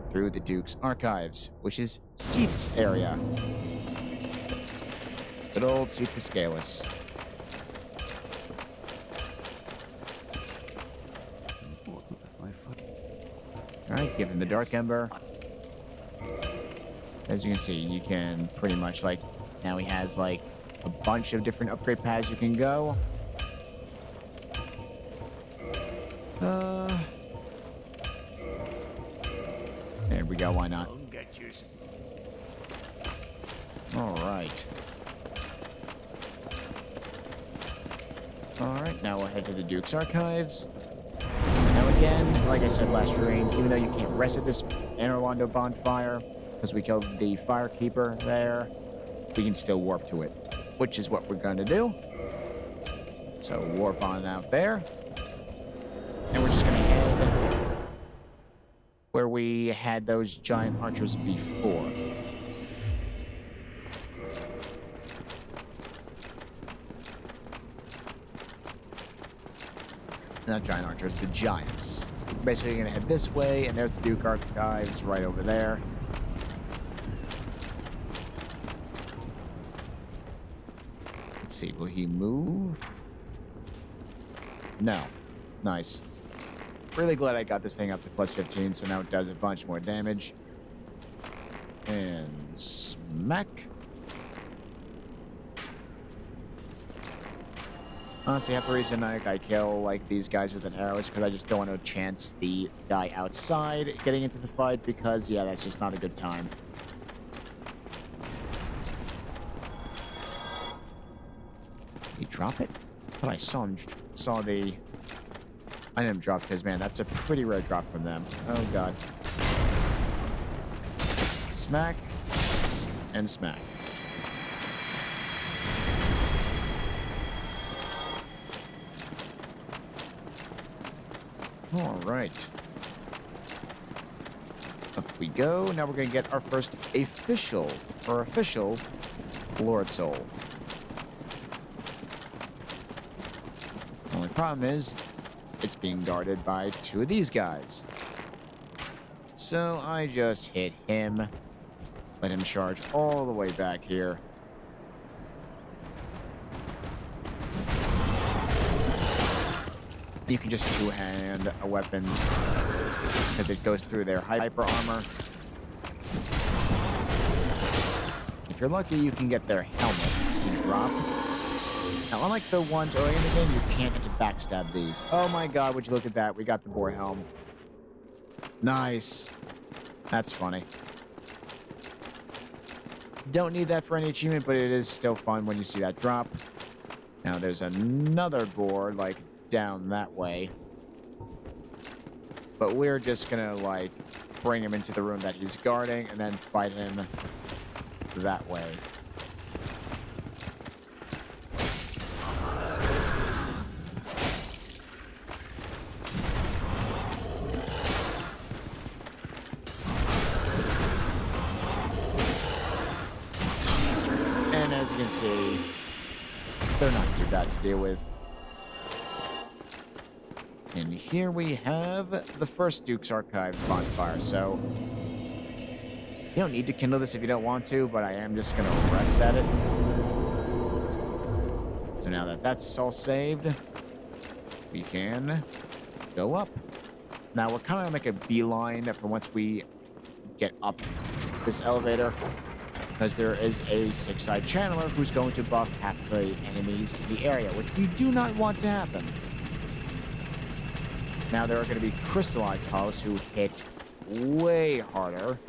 through the Duke's Archives, which is Seath's area. Good old Seath the Scaleless. Alright, give him the Dark Ember. As you can see, you can pretty much, like, now he has, like, a bunch of different upgrade paths you can go. There we go, why not? Alright. Alright, now we'll head to the Duke's Archives. Now again, like I said last stream, even though you can't rest at this Anor Londo bonfire, because we killed the Firekeeper there, we can still warp to it, which is what we're going to do. So warp on out there. And we're just going to head where we had those giant archers before. Not giant archers, the giants. basically you're gonna head this way, and there's the Duke Archives right over there. Let's see, will he move? No. Nice. Really glad I got this thing up to plus 15, so now it does a bunch more damage. And smack. Honestly, half the reason I kill like these guys with an arrow is because I just don't want to chance the guy outside getting into the fight, because yeah, that's just not a good time. Did he drop it? I thought I saw the item drop, because man, that's a pretty rare drop from them. Oh god. Smack and smack. All right. Up we go. Now we're going to get our first official Lord Soul. The only problem is it's being guarded by two of these guys. So I just hit him. Let him charge all the way back here. You can just two-hand a weapon because it goes through their hyper armor. If you're lucky, you can get their helmet to drop. Now, unlike the ones early in the game, you can't get to backstab these. Oh my god, would you look at that? We got the boar helm. Nice. That's funny. Don't need that for any achievement, but it is still fun when you see that drop. Now, there's another boar, like, down that way. But we're just gonna, like, bring him into the room that he's guarding and then fight him that way. And as you can see, they're not too bad to deal with. And here we have the first Duke's Archives bonfire. So you don't need to kindle this if you don't want to, but I am just going to rest at it. So now that that's all saved, we can go up. Now we're kind of make a beeline for once we get up this elevator, because there is a 6-side channeler who's going to buff half the enemies in the area, which we do not want to happen. Now there are going to be crystallized hollows who hit way harder.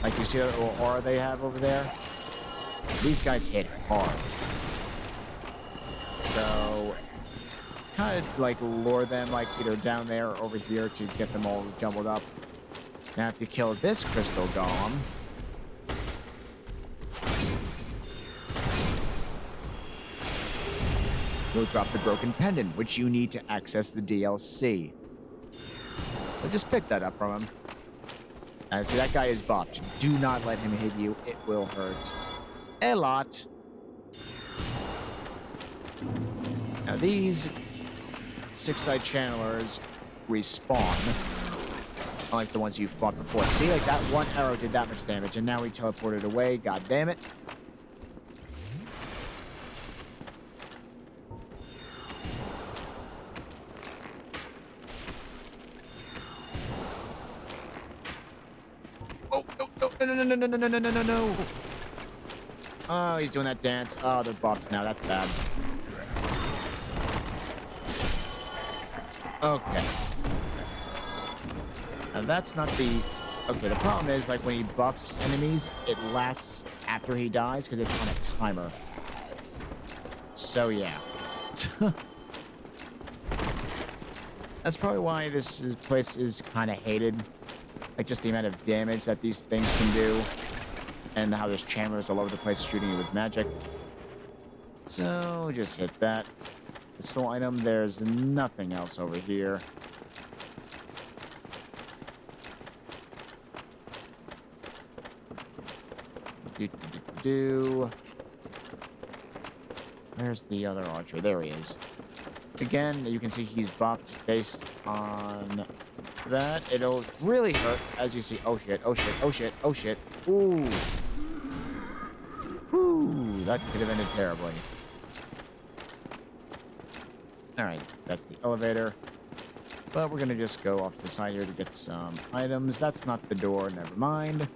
Like you see that little aura they have over there? These guys hit hard. So kind of like lure them like either down there or over here to get them all jumbled up. Now if you kill this crystal golem, you'll drop the broken pendant, which you need to access the DLC. So just pick that up from him. And see, that guy is buffed. Do not let him hit you. It will hurt a lot. Now these 6-side channelers respawn, unlike the ones you fought before. See, like that one arrow did that much damage, and now we teleported away. God damn it. Oh, no. Oh, he's doing that dance. Oh, they're buffed now. That's bad. Okay. Now, that's not the... Okay, the problem is, like, when he buffs enemies, it lasts after he dies because it's on a timer. So, yeah. That's probably why this place is kind of hated. Like, just the amount of damage that these things can do. And how there's channelers all over the place shooting you with magic. So, just hit that. The soul item, there's nothing else over here. Do. Where's the other archer? There he is. Again, you can see he's buffed based on that. It'll really hurt as you see. Oh shit, oh shit, oh shit, oh shit. Ooh. Whew, that could have ended terribly. Alright, that's the elevator. But we're gonna just go off to the side here to get some items. That's not the door, never mind.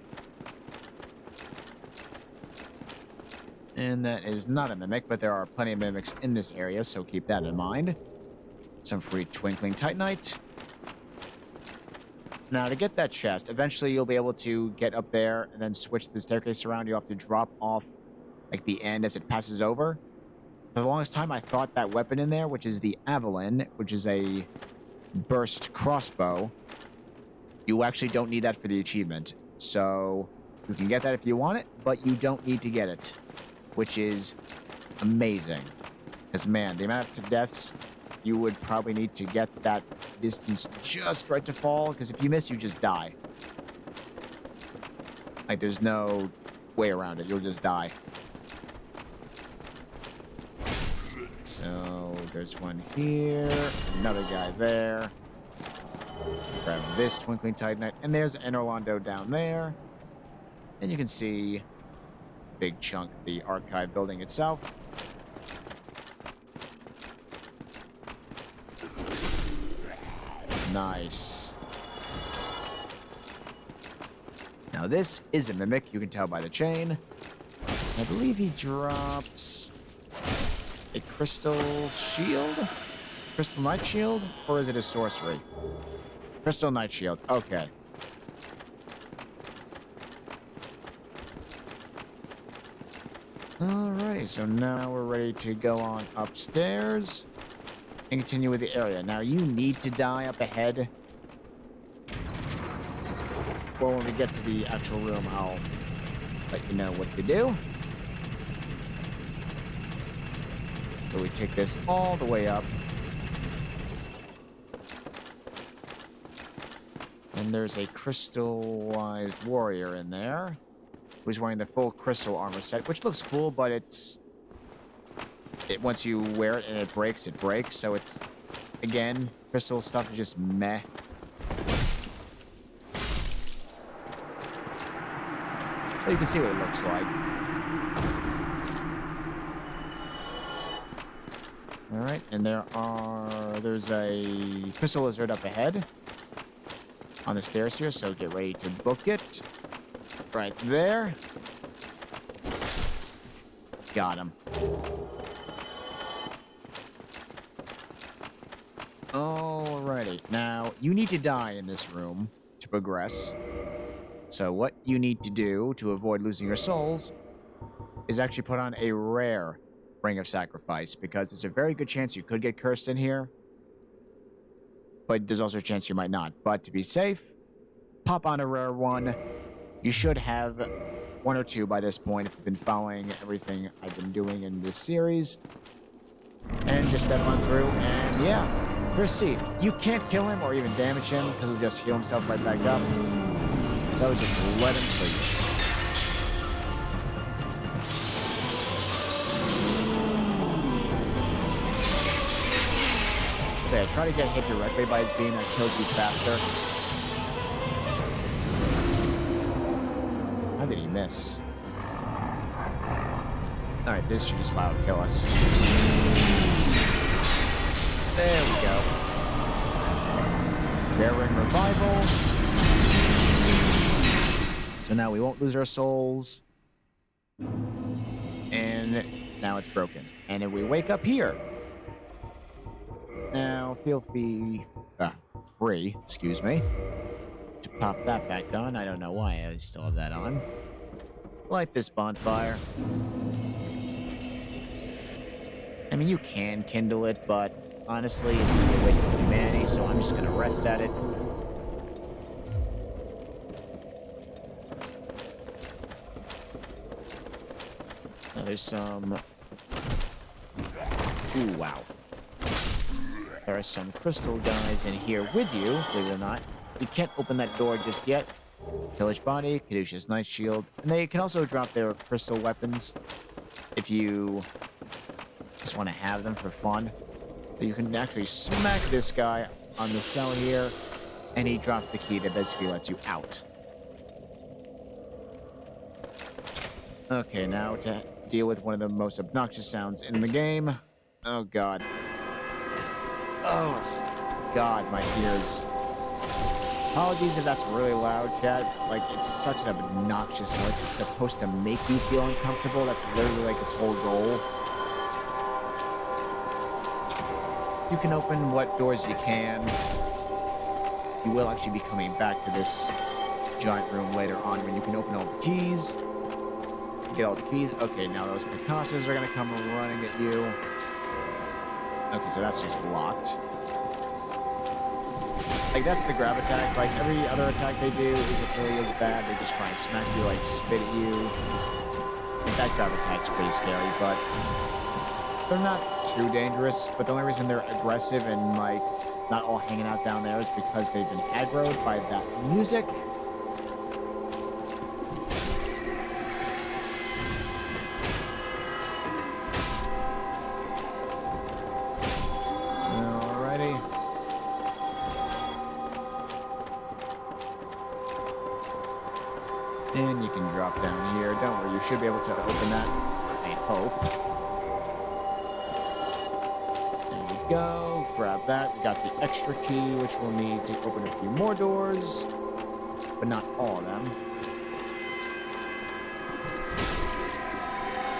And that is not a mimic, but there are plenty of mimics in this area, so keep that in mind. Some free twinkling titanite. Now, to get that chest, eventually you'll be able to get up there and then switch the staircase around. You'll have to drop off, like, the end as it passes over. For the longest time, I thought that weapon in there, which is the Avalon, which is a burst crossbow, you actually don't need that for the achievement. So, you can get that if you want it, but you don't need to get it, which is amazing. Because, man, the amount of deaths you would probably need to get that distance just right to fall, because if you miss, you just die. Like, there's no way around it. You'll just die. So, there's one here, another guy there. Grab this twinkling titanite, and there's an Orlando down there. And you can see a big chunk of the archive building itself. Nice. Now this is a mimic, you can tell by the chain. I believe he drops a crystal shield? Crystal knight shield? Or is it a sorcery? Crystal knight shield, okay. Alrighty, so now we're ready to go on upstairs and continue with the area. Now, you need to die up ahead. Well, when we get to the actual room, I'll let you know what to do. So we take this all the way up. And there's a crystallized warrior in there who's wearing the full crystal armor set, which looks cool, but once you wear it and it breaks, so it's, again, crystal stuff is just meh. But you can see what it looks like. Alright, and there's a crystal lizard up ahead on the stairs here, so get ready to book it. Right there. Got him. Alrighty, now you need to die in this room to progress. So what you need to do to avoid losing your souls is actually put on a rare Ring of Sacrifice, because there's a very good chance you could get cursed in here, but there's also a chance you might not. But to be safe, pop on a rare one. You should have one or two by this point if you've been following everything I've been doing in this series. And just step on through, and yeah, here's Seath. You can't kill him or even damage him, because he'll just heal himself right back up. So just let him sleep. So yeah, try to get hit directly by his beam, that kills you faster. How did he miss? Alright, this should just flat out kill us. There we go. Bearing revival. So now we won't lose our souls. And now it's broken. And then we wake up here. Now, feel free, excuse me, to pop that back on. I don't know why I still have that on. Light this bonfire. I mean, you can kindle it, but honestly, it'd be a waste of humanity, so I'm just gonna rest at it. Now there's some... Ooh, wow. There are some crystal guys in here with you, believe it or not. You can't open that door just yet. Hellish Body, Caduceus Knight Shield, and they can also drop their crystal weapons if you want to have them for fun. So you can actually smack this guy on the cell here, and he drops the key that basically lets you out. Okay, now to deal with one of the most obnoxious sounds in the game. Oh, God. Oh, God, my ears. Apologies if that's really loud, chat. Like, it's such an obnoxious noise. It's supposed to make you feel uncomfortable. That's literally, like, its whole goal. You can open what doors you can. You will actually be coming back to this giant room later on when you can open all the keys. Get all the keys. Okay, now those Picassos are going to come running at you. Okay, so that's just locked. Like, that's the grab attack. Like, every other attack they do isn't really as bad. They just try and smack you, like, spit at you. Like, that grab attack's pretty scary, but they're not too dangerous. But the only reason they're aggressive and, like, not all hanging out down there is because they've been aggroed by that music. And you can drop down here. Don't worry, you should be able to open that, I hope. There you go. Grab that. We got the extra key, which we'll need to open a few more doors, but not all of them.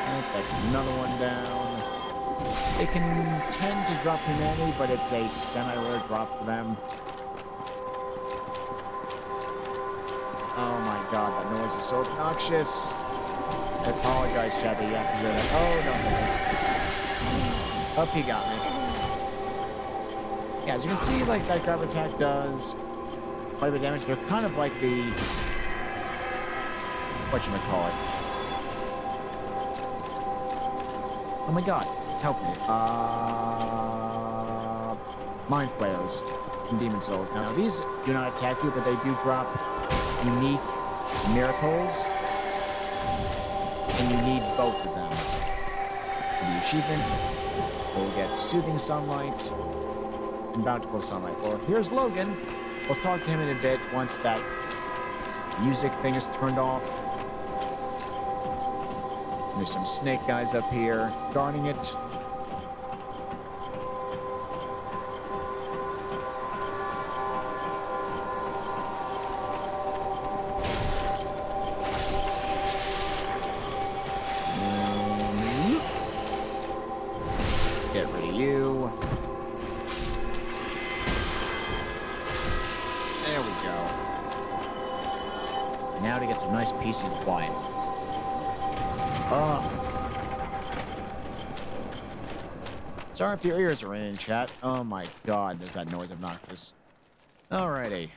Right, that's another one down. They can tend to drop humanity, but it's a semi-rare drop for them. Oh my god, that noise is so obnoxious. I apologize, chat, that you have to hear that. Oh, no. Oh, he got me. Yeah, as you can see, like, that grab attack does quite a bit of damage. They're kind of like the... whatchamacallit. Oh my god, help me. Mind flares and demon souls. Now, these do not attack you, but they do drop unique miracles, and you need both of them. The achievement, so we'll get Soothing Sunlight and Bountiful Sunlight. Well, here's Logan. We'll talk to him in a bit once that music thing is turned off. And there's some snake guys up here guarding it. Get rid of you. There we go. Now to get some nice peace and quiet. Oh. Sorry if your ears are in, chat. Oh my god, is that noise obnoxious. Alrighty.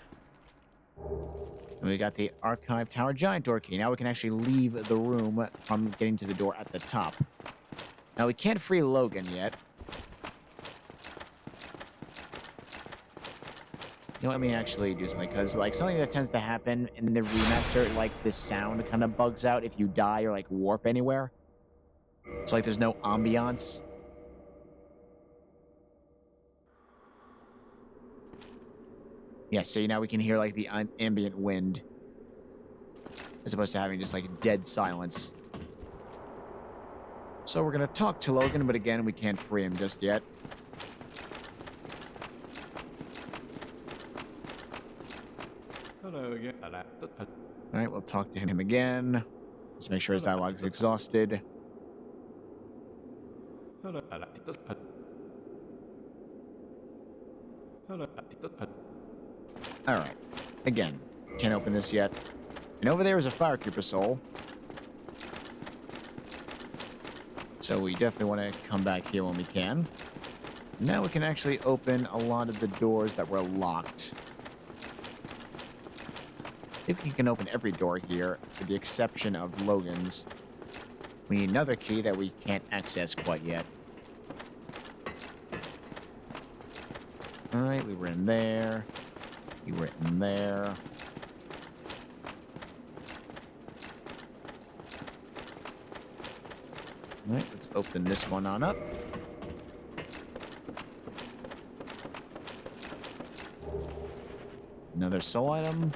And we got the Archive Tower Giant Door key. Now we can actually leave the room from getting to the door at the top. Now, we can't free Logan yet. You know, let me actually do something, because, like, something that tends to happen in the remaster, like, this sound kind of bugs out if you die or, like, warp anywhere. So, like, there's no ambiance. Yeah, so now we can hear, like, the ambient wind. As opposed to having just, like, dead silence. So we're going to talk to Logan, but again, we can't free him just yet. Hello again. Alright, we'll talk to him again. Let's make sure his dialogue's exhausted. Alright. Again, can't open this yet. And over there is a Firecreeper soul. So we definitely want to come back here when we can. Now we can actually open a lot of the doors that were locked. I think we can open every door here, with the exception of Logan's. We need another key that we can't access quite yet. Alright, we were in there. We were in there. Alright, let's open this one on up. Another soul item.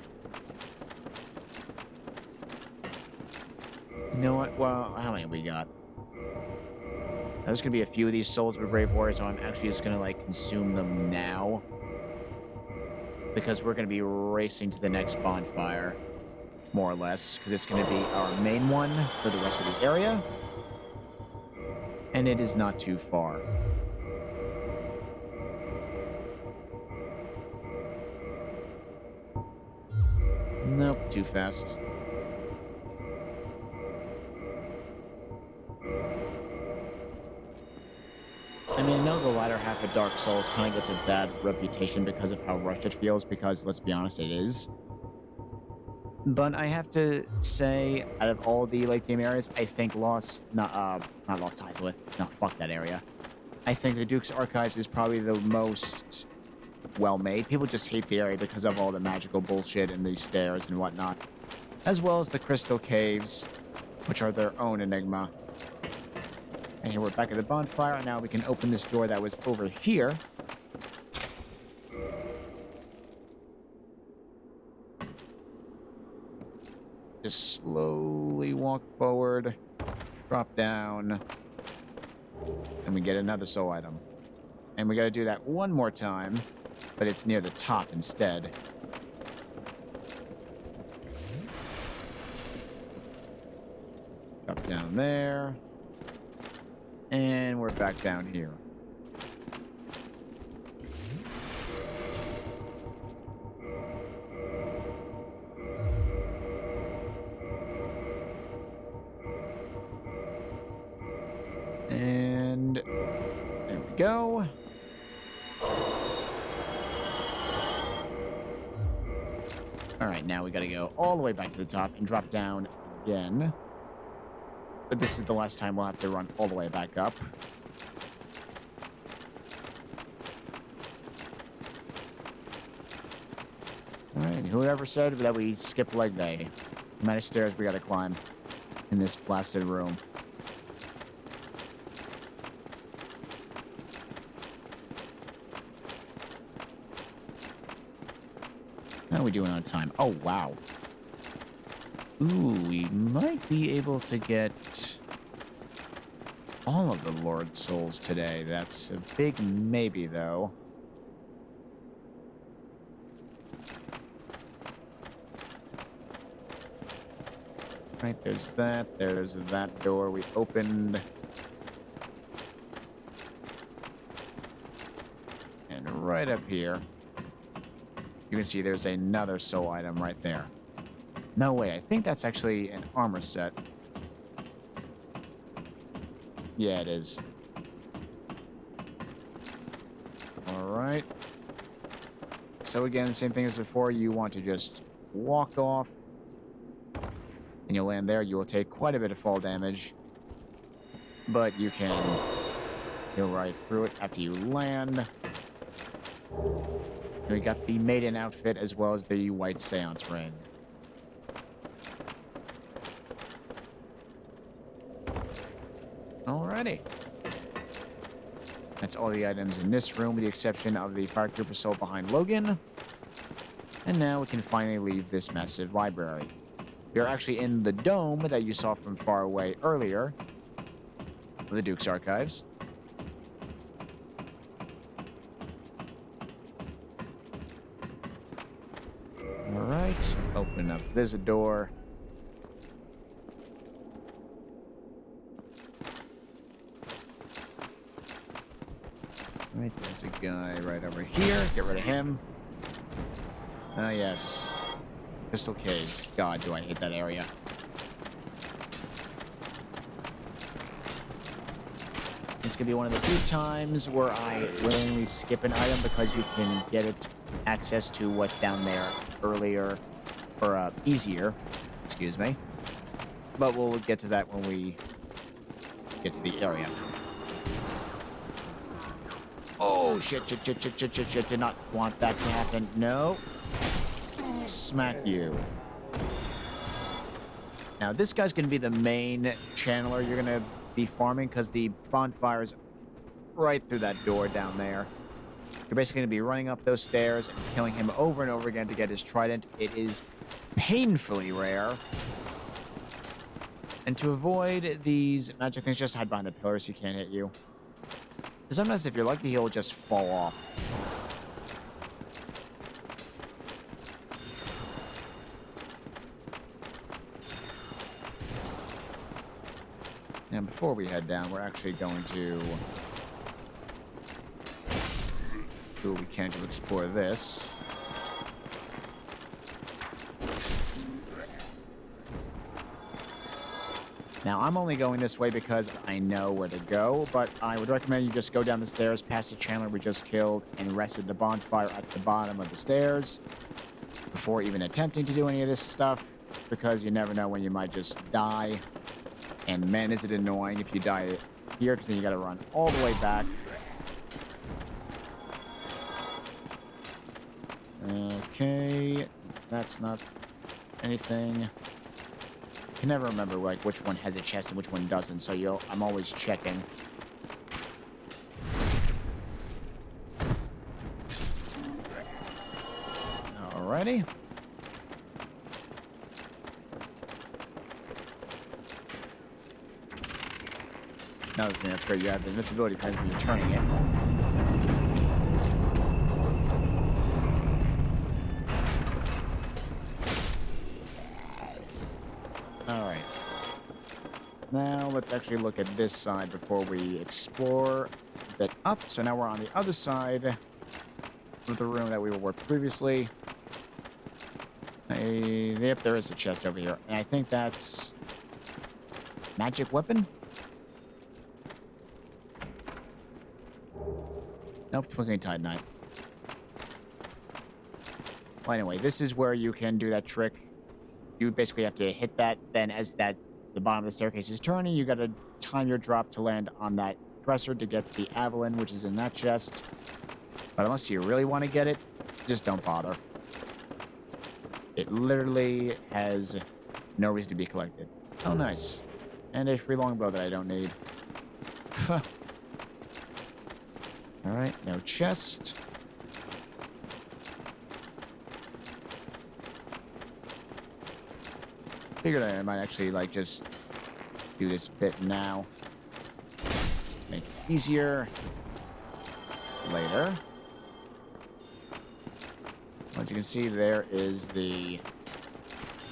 You know what? Well, how many we got? Now, there's gonna be a few of these souls with Brave Warriors, so I'm actually just gonna like consume them now. Because we're gonna be racing to the next bonfire, more or less, because it's gonna be our main one for the rest of the area. And it is not too far. Nope, too fast. I mean, I know the latter half of Dark Souls kind of gets a bad reputation because of how rushed it feels, because, let's be honest, it is. But I have to say, out of all the late game areas, I think not Lost Highsmith. No, fuck that area. I think the Duke's Archives is probably the most well-made. People just hate the area because of all the magical bullshit and the stairs and whatnot. As well as the Crystal Caves, which are their own enigma. And here we're back at the bonfire. Now we can open this door that was over here. Just slowly walk forward, drop down, and we get another soul item. And we gotta do that one more time, but it's near the top instead. Drop down there. And we're back down here. And there we go. All right, now we gotta go all the way back to the top and drop down again. But this is the last time we'll have to run all the way back up. Alright, whoever said that we skip leg day? The amount of stairs we gotta climb in this blasted room. How are we doing on time? Oh, wow. Ooh, we might be able to get all of the Lord's souls today. That's a big maybe, though. Right, there's that door we opened. And right up here, you can see there's another soul item right there. No way, I think that's actually an armor set. Yeah, it is. Alright. So again, same thing as before, you want to just walk off. And you'll land there, you will take quite a bit of fall damage. But you can go right through it after you land. And we got the maiden outfit as well as the white seance ring. Alrighty. That's all the items in this room, with the exception of the fire trooper soul behind Logan. And now we can finally leave this massive library. We are actually in the dome that you saw from far away earlier. The Duke's Archives. Alright, open up. There's a door. Right, there's a guy right over here. Get rid of him. Ah, yes. Crystal Caves. God, do I hate that area. It's gonna be one of the few times where I willingly skip an item because you can get it access to what's down there earlier, or easier, excuse me. But we'll get to that when we get to the area. Oh, shit. Did not want that to happen. No. Smack you. Now, this guy's going to be the main channeler you're going to be farming, because the bonfire is right through that door down there. You're basically going to be running up those stairs and killing him over and over again to get his trident. It is painfully rare. And to avoid these magic things, just hide behind the pillars. He can't hit you. Sometimes if you're lucky, he'll just fall off. And before we head down, we're actually going to do what we can to explore this. Now, I'm only going this way because I know where to go, but I would recommend you just go down the stairs past the Chandler we just killed and rested the bonfire at the bottom of the stairs before even attempting to do any of this stuff, because you never know when you might just die. And man, is it annoying if you die here, because then you gotta run all the way back. Okay, that's not anything. I can never remember like which one has a chest and which one doesn't, so I'm always checking. Alrighty. Another thing that's great, you have the invincibility prize when you're turning it. Alright. Now let's actually look at this side before we explore a bit up. So now we're on the other side of the room that we were previously. Yep, there is a chest over here. And I think that's magic weapon? Nope, Twinkling Tide Knight. Well, anyway, this is where you can do that trick. You basically have to hit that, then as the bottom of the staircase is turning, you gotta time your drop to land on that dresser to get the Avalon, which is in that chest. But unless you really want to get it, just don't bother. It literally has no reason to be collected. Oh, nice. And a free longbow that I don't need. Alright, no chest. Figured I might actually, like, just do this bit now. To make it easier. Later. As you can see, there is the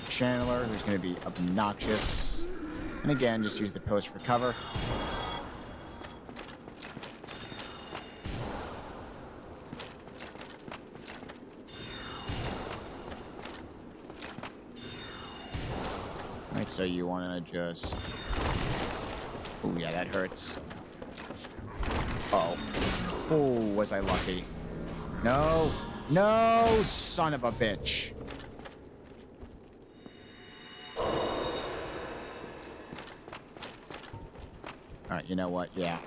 channeler, who's going to be obnoxious. And again, just use the post for cover. Right, so you want to just... Oh, yeah, that hurts. Uh-oh. Oh, was I lucky? No! No, son of a bitch. Alright, you know what? Yeah.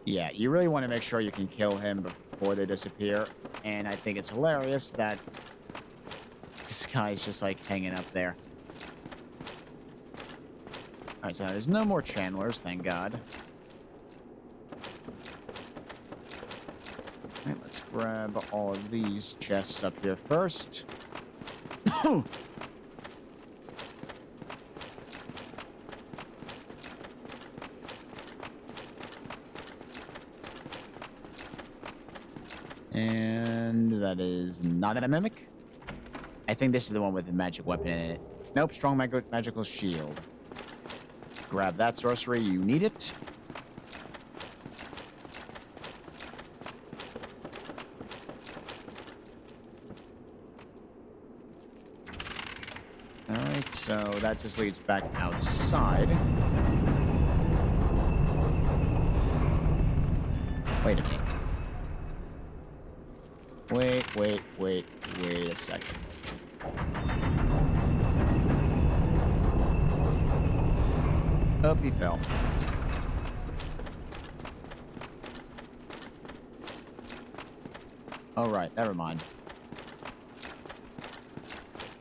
Yeah, you really want to make sure you can kill him before they disappear. And I think it's hilarious that this guy's just, like, hanging up there. Alright, so there's no more channelers, thank God. Alright, let's grab all of these chests up here first. And that is not a mimic. I think this is the one with the magic weapon in it. Nope, strong magical shield. Grab that sorcery, you need it. Alright, so that just leads back outside. Wait a minute. Wait a second. Up he fell. Alright, never mind.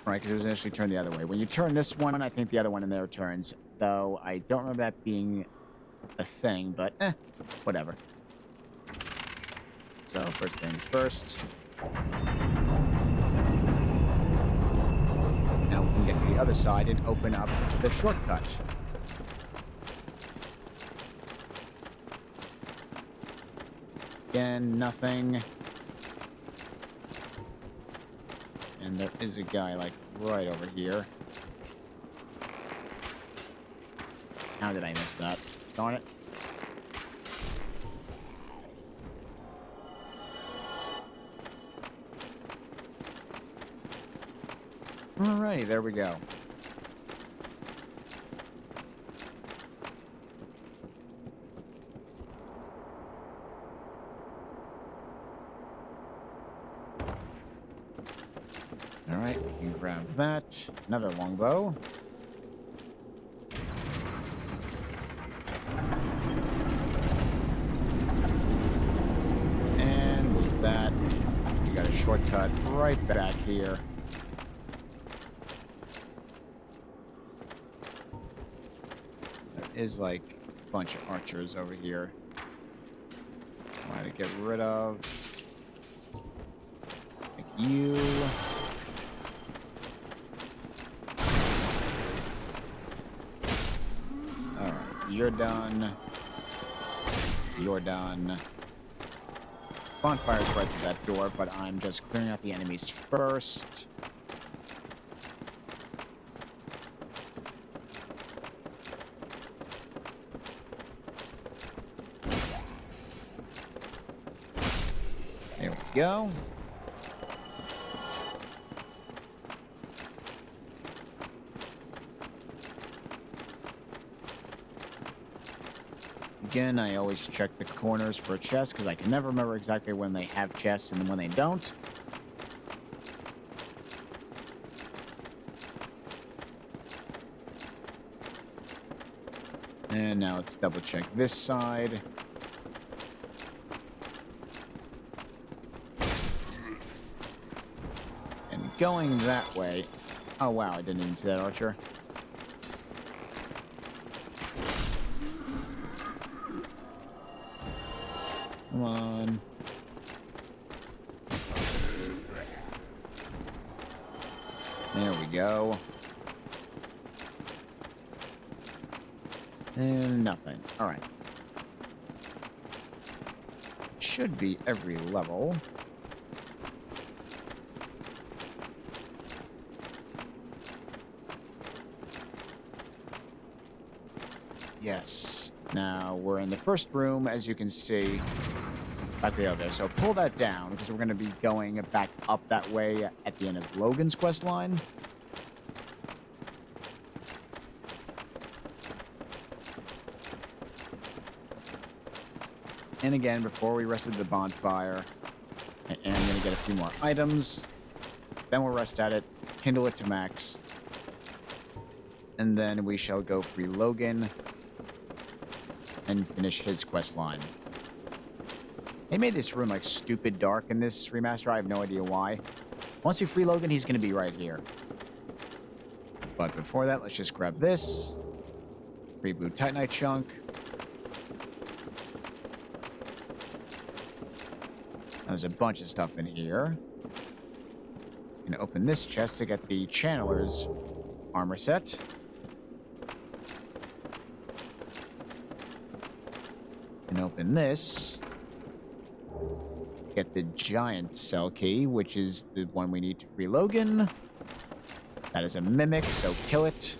Right, because it was initially turned the other way. When you turn this one, I think the other one in there turns though. I don't remember that being a thing, but whatever. So, first things first. Now we can get to the other side and open up the shortcut. Again, nothing. And there is a guy, like, right over here. How did I miss that? Darn it. Alrighty, there we go. Alright, we can grab that. Another longbow. And with that, you got a shortcut right back here. Is like a bunch of archers over here. Trying to get rid of. Like you. Alright, you're done. You're done. Bonfire's right through that door, but I'm just clearing out the enemies first. There we go. Again, I always check the corners for a chest because I can never remember exactly when they have chests and when they don't. And now let's double check this side. And going that way. Oh wow, I didn't even see that archer. Come on. There we go. And nothing. Alright. Should be every level. Yes. Now, we're in the first room, as you can see. Back the other. So pull that down, because we're going to be going back up that way at the end of Logan's quest line. And again, before we rested the bonfire, I am going to get a few more items. Then we'll rest at it, kindle it to max. And then we shall go free Logan and finish his quest line. They made this room like stupid dark in this remaster. I have no idea why. Once you free Logan, he's going to be right here. But before that, let's just grab this. Free blue Titanite chunk. There's a bunch of stuff in here. I'm going to open this chest to get the Channeler's armor set. And open this. Get the giant cell key, which is the one we need to free Logan. That is a mimic, so kill it.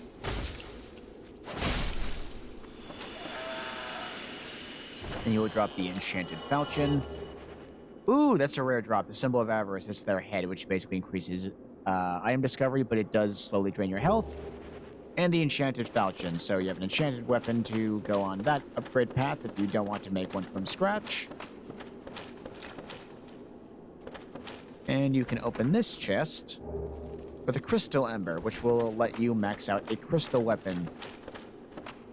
And you will drop the enchanted falchion. Ooh, that's a rare drop. The symbol of avarice. It's their head, which basically increases item discovery, but it does slowly drain your health. And the enchanted falchion. So you have an enchanted weapon to go on that upgrade path if you don't want to make one from scratch. And you can open this chest with a crystal ember, which will let you max out a crystal weapon.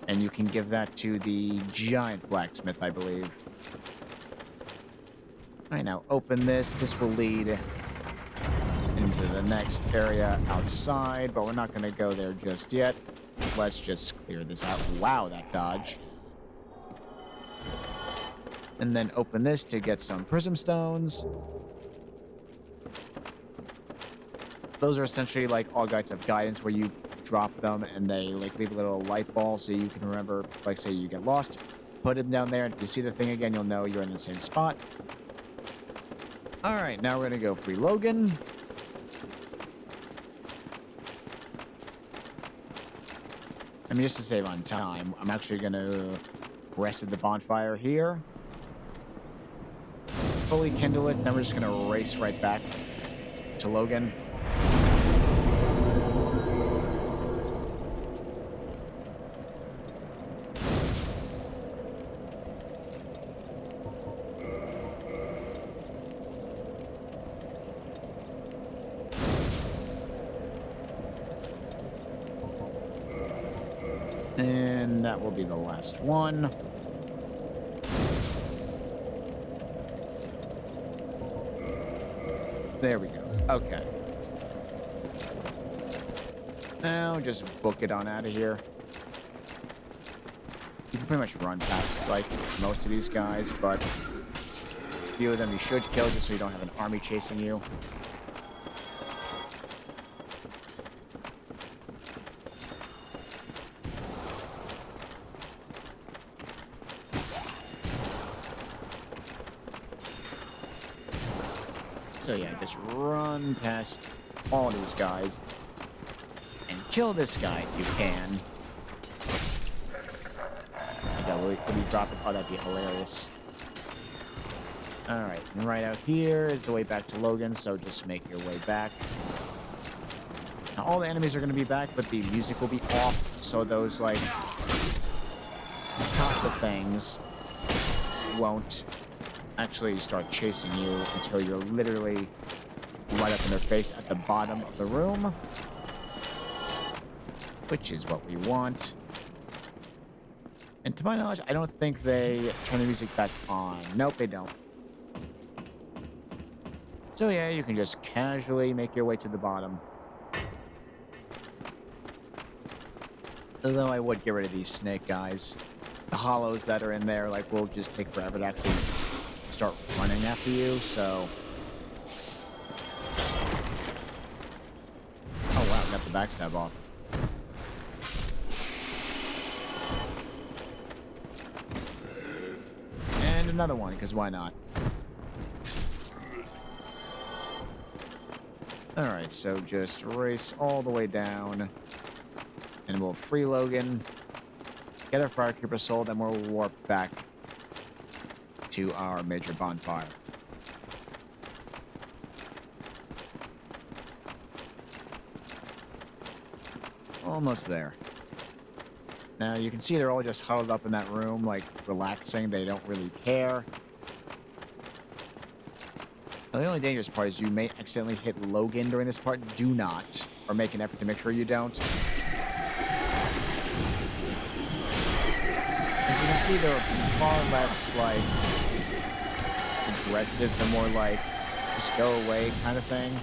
And you can give that to the giant blacksmith, I believe. Alright, now open this. This will lead into the next area outside, but we're not going to go there just yet. let's just clear this out. Wow, that dodge. And then open this to get some prism stones. Those are essentially like all guides of guidance where you drop them and they like leave a little light ball so you can remember, like say you get lost, put them down there, and if you see the thing again, you'll know you're in the same spot. Alright, now we're gonna go free Logan. I mean, just to save on time, I'm actually gonna rest at the bonfire here. Fully kindle it, and then we're just gonna race right back to Logan. And that will be the last one. There we go. Okay. Now just book it on out of here. You can pretty much run past like most of these guys, but a few of them you should kill just so you don't have an army chasing you. So yeah, just run past all these guys and kill this guy if you can. What do you drop it? Oh, that'd be hilarious. Alright, and right out here is the way back to Logan, so just make your way back. Now, all the enemies are going to be back, but the music will be off, so those, like, Casa things won't actually start chasing you until you're literally right up in their face at the bottom of the room, which is what we want. And to my knowledge, I don't think they turn the music back on. Nope, they don't. So yeah, you can just casually make your way to the bottom. Although I would get rid of these snake guys. The hollows that are in there, like, will just take forever to actually start running after you, so... Oh wow, got the backstab off. And another one, because why not? Alright, so just race all the way down. And we'll free Logan. Get our Firekeeper soul, then we'll warp back to our major bonfire. Almost there. Now, you can see they're all just huddled up in that room, like, relaxing. They don't really care. Now, the only dangerous part is you may accidentally hit Logan during this part. Do not. Or make an effort to make sure you don't. As you can see, they're far less, like, aggressive. They're more like, just go away kind of thing.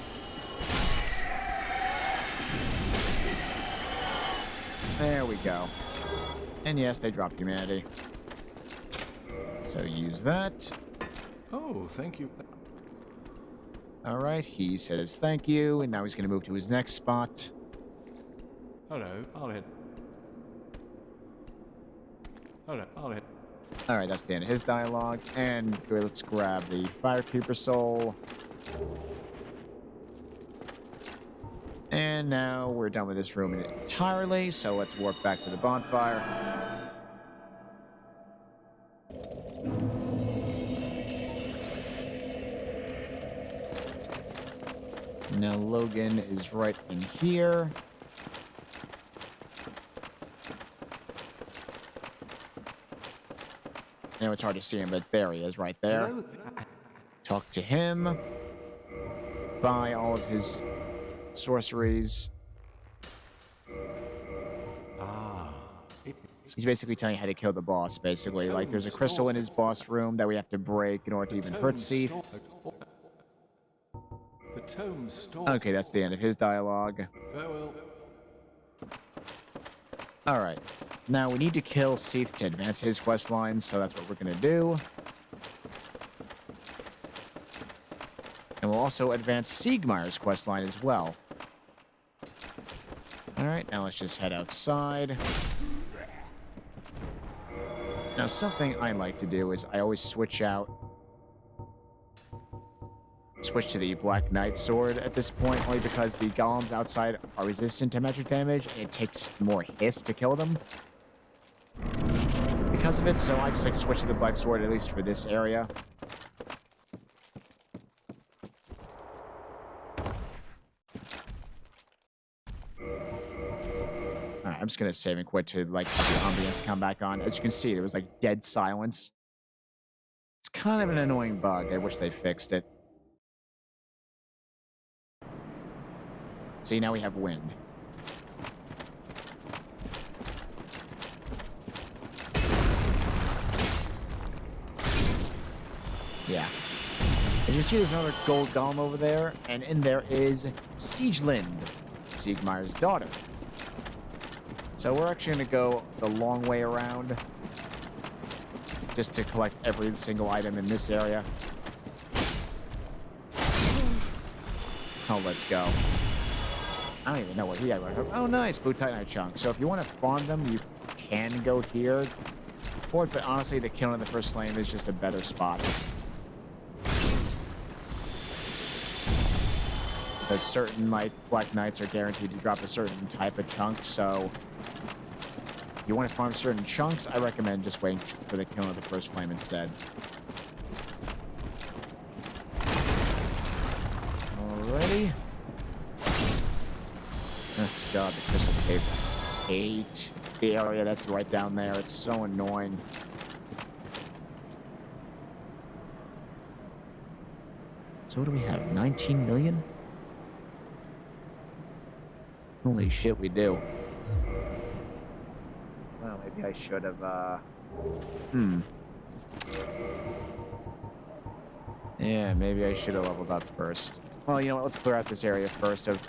There we go. And yes, they dropped humanity. So use that. Oh, thank you. Alright, he says thank you, and now he's going to move to his next spot. Hello, I'll hit. Hello, I'll hit. Alright, that's the end of his dialogue. And let's grab the Firekeeper soul. And now we're done with this room entirely, so let's warp back to the bonfire. Now Logan is right in here. I know it's hard to see him, but there he is right there. Talk to him. Buy all of his sorceries. He's basically telling you how to kill the boss, basically. Like, there's a crystal in his boss room that we have to break in order to even hurt Seath. The Okay, that's the end of his dialogue. Farewell. All right. Now we need to kill Seath to advance his quest line, so that's what we're going to do. And we'll also advance Siegmeyer's quest line as well. All right, now let's just head outside. Now, something I like to do is I always switch to the Black Knight sword at this point, only because the golems outside are resistant to magic damage, and it takes more hits to kill them. Because of it, so I just like to switch to the Black Sword, at least for this area. Alright, I'm just gonna save and quit to, like, have the ambience come back on. As you can see, there was, like, dead silence. It's kind of an annoying bug. I wish they fixed it. See, now we have wind. Yeah. As you can see, there's another gold golem over there, and in there is Siegelind, Siegmeyer's daughter. So we're actually going to go the long way around, just to collect every single item in this area. Oh, let's go. I don't even know what he had. Oh, nice, Blue Titanite chunk. So if you want to farm them, you can go here for it, but honestly, the killing of the first flame is just a better spot. Because certain, like, Black Knights are guaranteed to drop a certain type of chunk, so if you want to farm certain chunks, I recommend just waiting for the killing of the first flame instead. Alrighty. Oh, God, the crystal caves. I hate the area that's right down there. It's so annoying. So what do we have? 19 million? Holy shit, we do. Well, maybe I should have, Yeah, maybe I should have leveled up first. Well, you know what? Let's clear out this area first of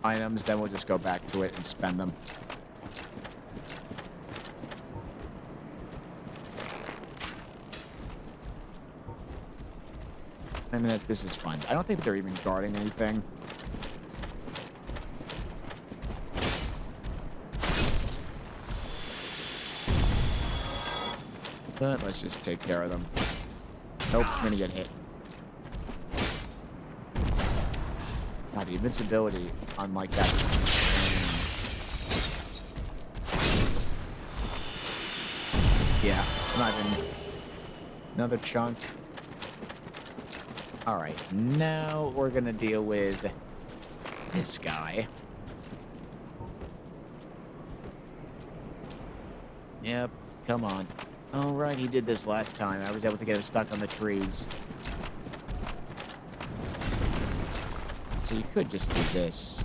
items, then we'll just go back to it and spend them. I mean, this is fun. I don't think they're even guarding anything. But let's just take care of them. Nope, I'm gonna get hit. God, the invincibility on like that. Yeah, not even another chunk. All right, now we're gonna deal with this guy. Yep, come on. All right, he did this last time. I was able to get him stuck on the trees. So you could just do this.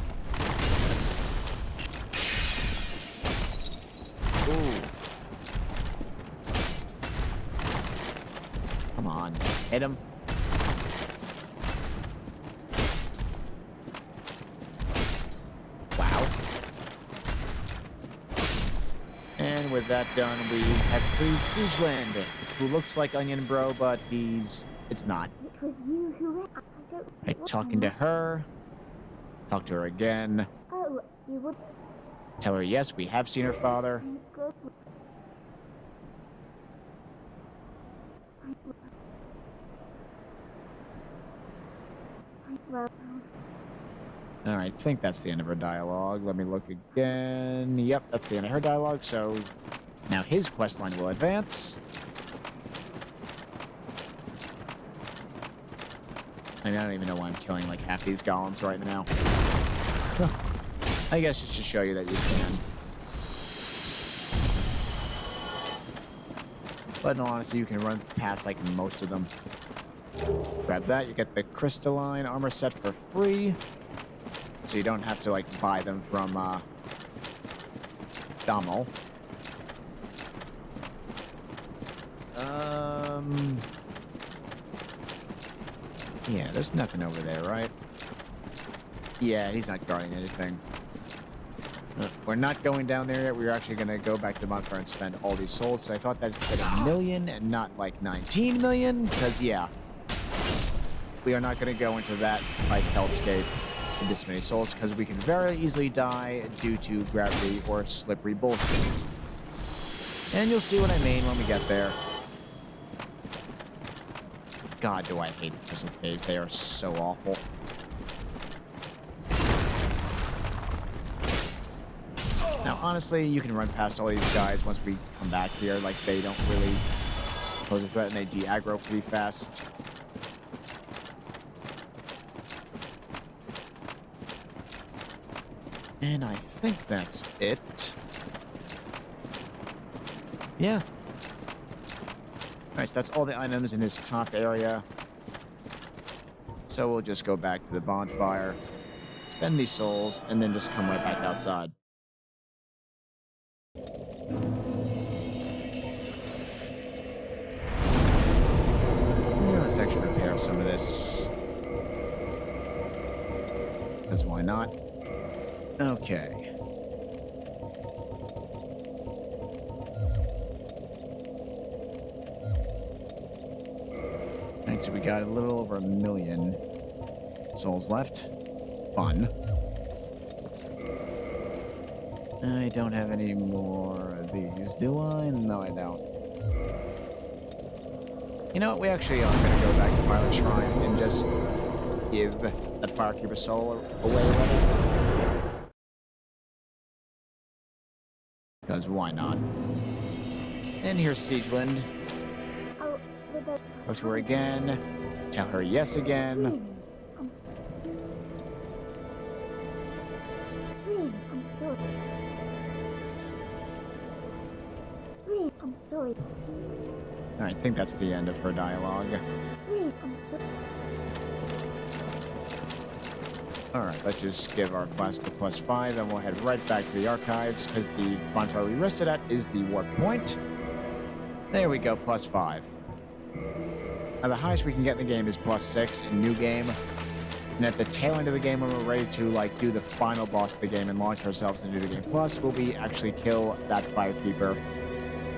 Ooh. Come on. Hit him. Wow. And with that done, we have freed Siegelind, who looks like Onion Bro, but it's not. It was you who went. Right, talking to her. Talk to her again. Oh, you would. Tell her, yes, we have seen her father. Good. Well, Alright, I think that's the end of her dialogue. Let me look again. Yep, that's the end of her dialogue, so now his questline will advance. I mean, I don't even know why I'm killing like half these golems right now. I guess just to show you that you can. But in all honesty, you can run past like most of them. Grab that, you get the crystalline armor set for free. So you don't have to like buy them from Dommel. Yeah, there's nothing over there, right? Yeah, he's not guarding anything. We're not going down there yet. We're actually going to go back to the bonfire and spend all these souls. So I thought that it said 1 million and not like 19 million. Because, yeah, we are not going to go into that like hellscape with this many souls. Because we can very easily die due to gravity or slippery bullshit. And you'll see what I mean when we get there. God, do I hate the crystal caves. They are so awful. Now, honestly, you can run past all these guys once we come back here. Like, they don't really pose a threat, and they de-aggro pretty fast. And I think that's it. Yeah. Alright, so that's all the items in this top area. So we'll just go back to the bonfire, spend these souls, and then just come right back outside. Yeah, let's actually repair some of this. Because why not? Okay. Alright, so we got a little over 1 million souls left. Fun. I don't have any more of these, do I? No, I don't. You know what? We actually are going to go back to Violet Shrine and just give that Firekeeper soul away already. Because why not? And here's Siegeland. Talk to her again. Tell her yes again. I'm sorry. I think that's the end of her dialogue. Alright, let's just give our class to +5, and we'll head right back to the archives, because the bonfire we rested at is the warp point. There we go, +5. Now, the highest we can get in the game is +6 in New Game. And at the tail end of the game, when we're ready to, like, do the final boss of the game and launch ourselves into the game plus, will we actually kill that Firekeeper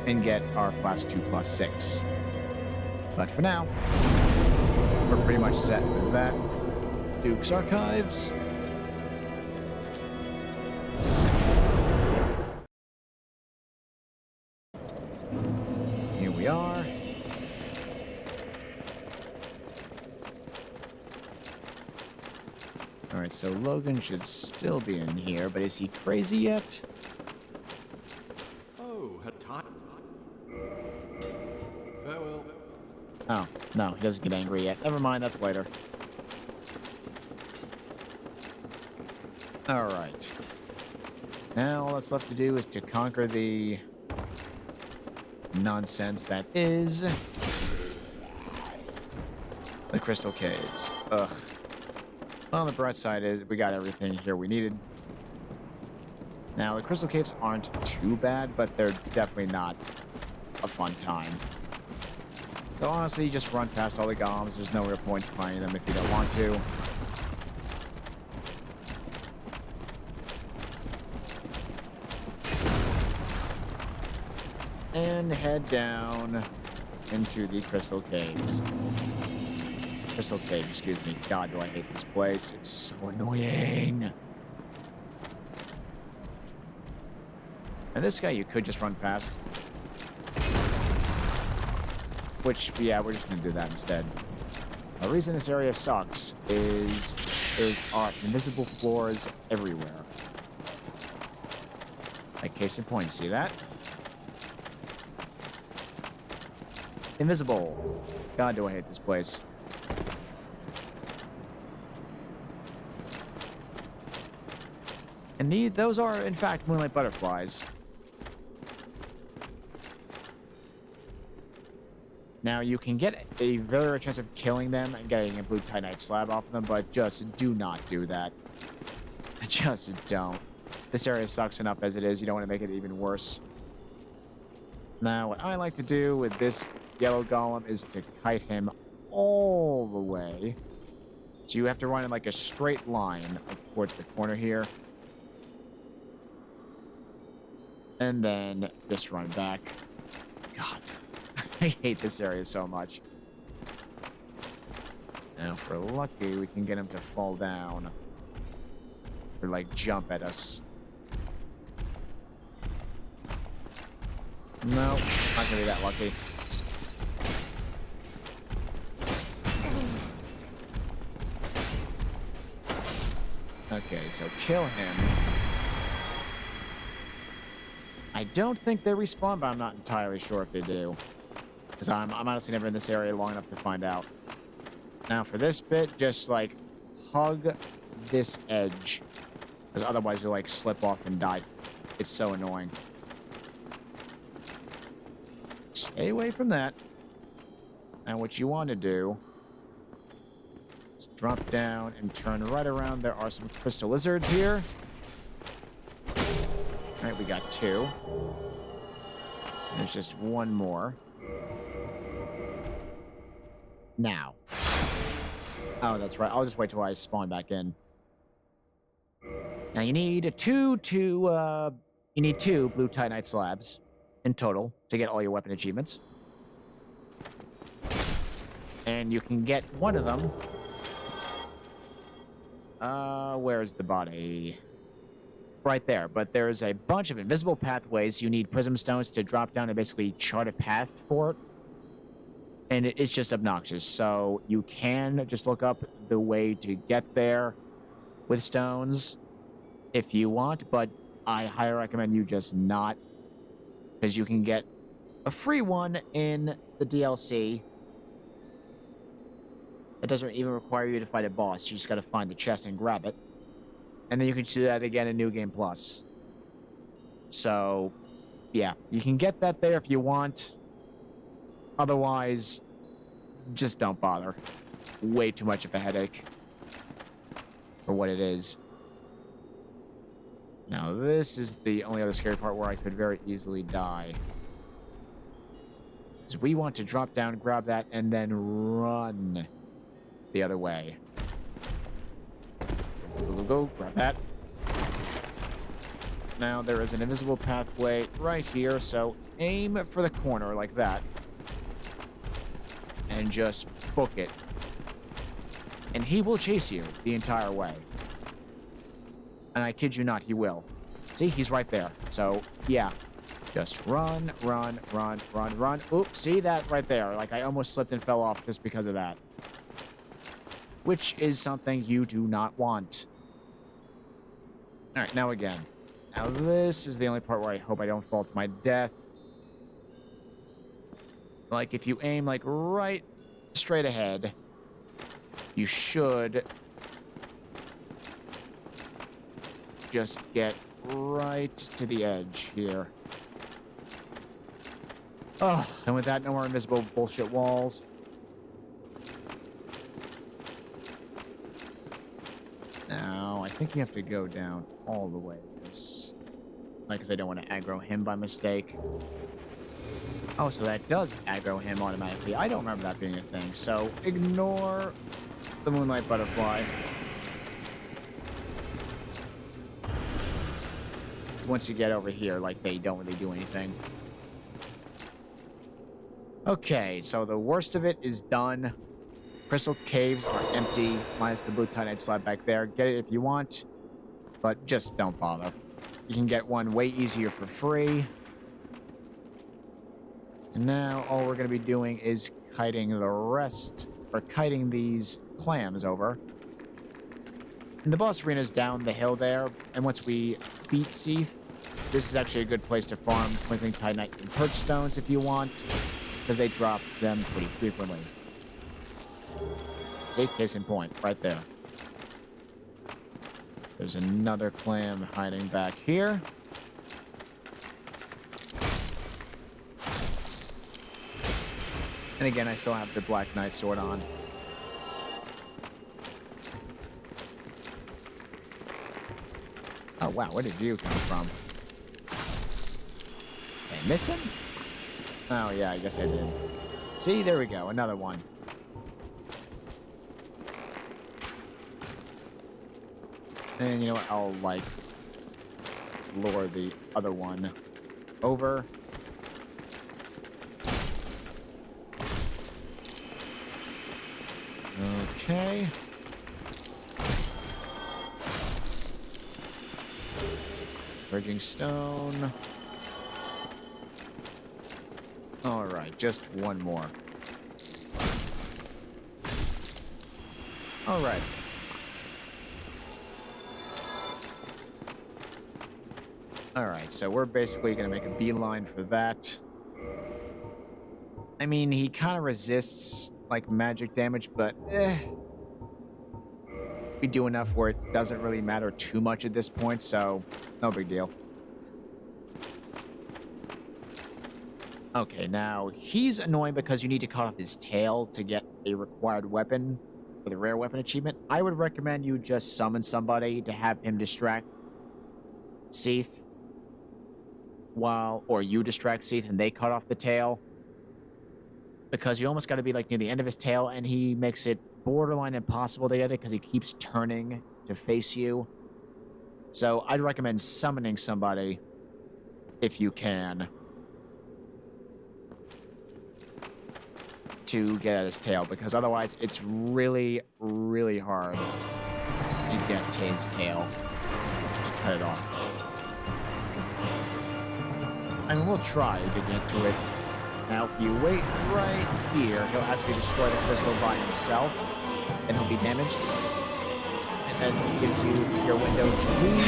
and get our class 2 +6. But for now, we're pretty much set with that. Duke's Archives. Here we are. Alright, so Logan should still be in here, but is he crazy yet? Oh, had time. Farewell. Oh, no, he doesn't get angry yet. Never mind, that's later. Alright. Now all that's left to do is to conquer the nonsense that is the Crystal Caves. Ugh. Well, on the bright side is we got everything here we needed. Now, the Crystal Caves aren't too bad, but they're definitely not a fun time. So honestly, just run past all the golems. There's no real point to finding them if you don't want to. And head down into the Crystal Caves. Crystal Cave, excuse me. God, do I hate this place. It's so annoying. And this guy you could just run past. Which, yeah, we're just going to do that instead. The reason this area sucks is there are invisible floors everywhere. Like case in point, see that? Invisible. God, do I hate this place. And those are, in fact, moonlight butterflies. Now, you can get a very rare chance of killing them and getting a blue titanite slab off of them, but just do not do that. Just don't. This area sucks enough as it is. You don't want to make it even worse. Now, what I like to do with this yellow golem is to kite him all the way. So you have to run in like a straight line towards the corner here. And then just run back. God, I hate this area so much. Now, if we're lucky, we can get him to fall down. Or, like, jump at us. No, not gonna be that lucky. Okay, so kill him. I don't think they respawn, but I'm not entirely sure if they do. Because I'm honestly never in this area long enough to find out. Now, for this bit, just, like, hug this edge. Because otherwise you'll, like, slip off and die. It's so annoying. Stay away from that. And what you want to do is drop down and turn right around. There are some crystal lizards here. Alright, we got 2. There's just 1 more. Now. Oh, that's right. I'll just wait till I spawn back in. Now you need 2 blue titanite slabs in total to get all your weapon achievements. And you can get one of them. Where's the body? Right there. But there's a bunch of invisible pathways. You need prism stones to drop down and basically chart a path for it. And it's just obnoxious. So you can just look up the way to get there with stones if you want, but I highly recommend you just not, because you can get a free one in the DLC. It doesn't even require you to fight a boss. You just gotta find the chest and grab it. And then you can do that again in New Game Plus. So, yeah, you can get that there if you want. Otherwise, just don't bother. Way too much of a headache for what it is. Now, this is the only other scary part where I could very easily die. Because we want to drop down, grab that, and then run the other way. Go, grab that. Now, there is an invisible pathway right here, so aim for the corner like that. And just book it. And he will chase you the entire way. And I kid you not, he will. See, he's right there. So, yeah. Just run, run, run, run, run. Oops, see that right there? Like, I almost slipped and fell off just because of that. Which is something you do not want. Alright, now again. Now this is the only part where I hope I don't fall to my death. Like, if you aim, like, right straight ahead, you should just get right to the edge here. Oh, and with that, no more invisible bullshit walls. Now, I think you have to go down all the way. This, like, because I don't want to aggro him by mistake. Oh, so that does aggro him automatically. I don't remember that being a thing, so ignore the Moonlight Butterfly. Once you get over here, like, they don't really do anything. Okay, so the worst of it is done. Crystal caves are empty, minus the blue titanite slab back there. Get it if you want, but just don't bother. You can get one way easier for free. And now all we're going to be doing is kiting the rest, or kiting these clams over. And the boss arena is down the hill there, and once we beat Seath, this is actually a good place to farm Twinkling Titanite and Perch Stones if you want, because they drop them pretty frequently. See, case in point, right there. There's another clam hiding back here. And again, I still have the Black Knight sword on. Oh, wow, where did you come from? Did I miss him? Oh, yeah, I guess I did. See, there we go, another one. And you know what, I'll, like, lure the other one over. Okay. Bridging stone. All right, just one more. All right. All right, so we're basically going to make a beeline for that. I mean, he kind of resists, like, magic damage, but we do enough where it doesn't really matter too much at this point, so no big deal. Okay, now, he's annoying because you need to cut off his tail to get a required weapon for the rare weapon achievement. I would recommend you just summon somebody to have him distract Seath or you distract Seath and they cut off the tail. Because you almost got to be like near the end of his tail, and he makes it borderline impossible to get it because he keeps turning to face you. So I'd recommend summoning somebody if you can to get at his tail, because otherwise it's really, really hard to get to his tail to cut it off. I mean, we'll try to get to it. Now, if you wait right here, he'll actually destroy the crystal by himself, and he'll be damaged. And then it gives you your window to leave.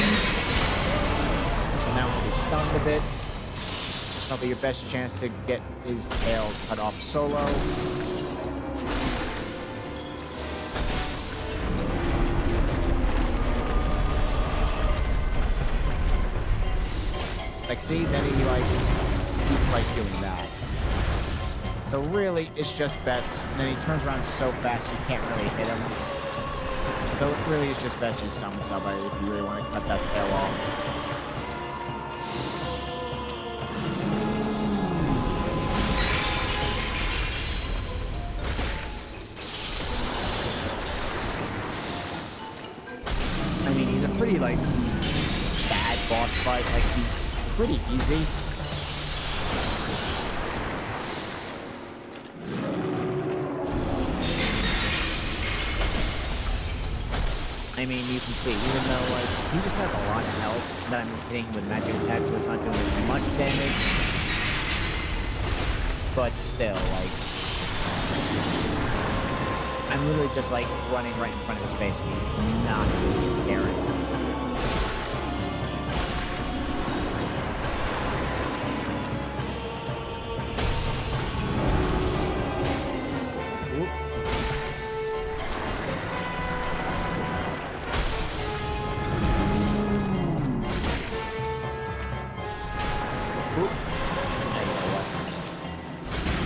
So now he'll be stunned a bit. It's probably your best chance to get his tail cut off solo. Like, see? Then he, like, keeps, like, doing that. So really, it's just best. And then he turns around so fast you can't really hit him. So it really is just best you summon somebody if you really want to cut that tail off. I mean, he's a pretty, like, bad boss fight. Like, he's pretty easy. I mean, you can see, even though, like, he just has a lot of health that I'm hitting him with magic attacks, so it's not doing as much damage. But still, like, I'm literally just, like, running right in front of his face, and he's not caring.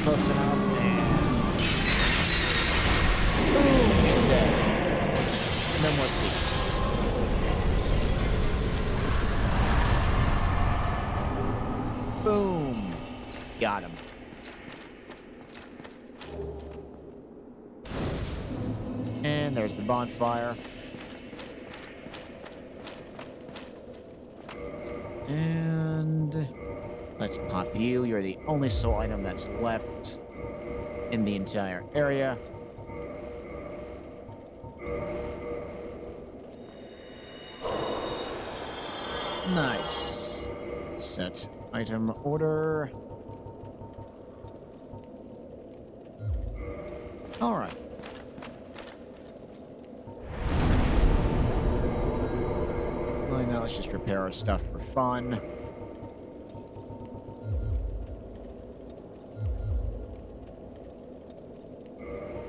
Close enough, and boom, he's dead. And then what's he? Boom. Got him. And there's the bonfire. And let's pop you. You're the only soul item that's left in the entire area. Nice. Set item order. All right. Well, now let's just repair our stuff for fun.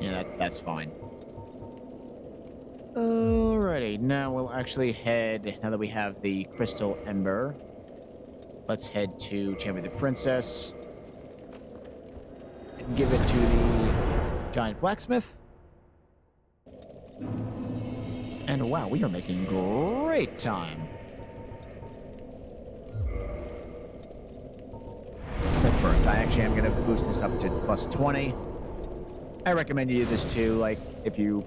Yeah, that's fine. Alrighty, now we'll actually head, now that we have the Crystal Ember, let's head to Chamber of the Princess and give it to the Giant Blacksmith. And wow, we are making great time. But first, I actually am going to boost this up to plus 20. I recommend you do this too, like, if you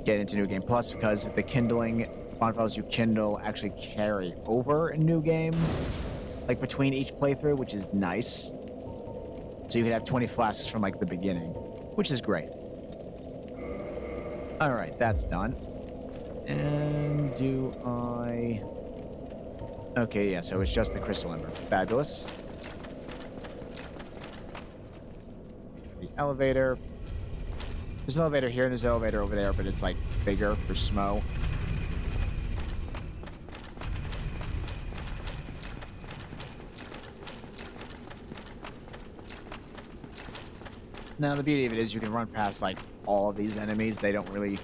get into New Game Plus, because the kindling bonfires you kindle actually carry over in New Game. like between each playthrough, which is nice. So you could have 20 flasks from like the beginning, which is great. All right, that's done. And do I... Okay, yeah, so it's just the crystal ember. Fabulous. The elevator. There's an elevator here, and there's an elevator over there, but it's like bigger for Smo. Now, the beauty of it is you can run past, like, all of these enemies. They don't really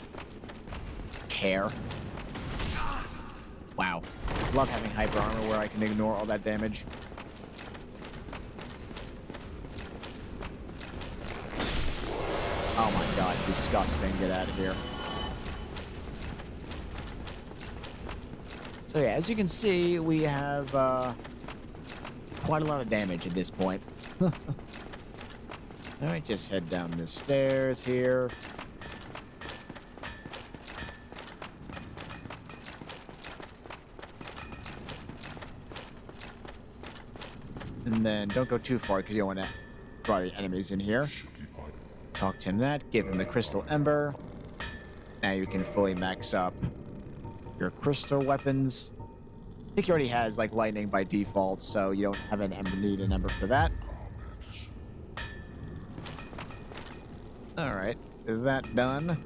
care. Wow. Love having hyper armor where I can ignore all that damage. Oh my god, disgusting. Get out of here. So yeah, as you can see, we have quite a lot of damage at this point. Alright, just head down the stairs here. And then don't go too far because you don't want to draw the enemies in here. Talk to him that, give him the crystal ember. Now you can fully max up your crystal weapons. I think he already has like lightning by default, so you don't have need an ember for that. Alright, that done.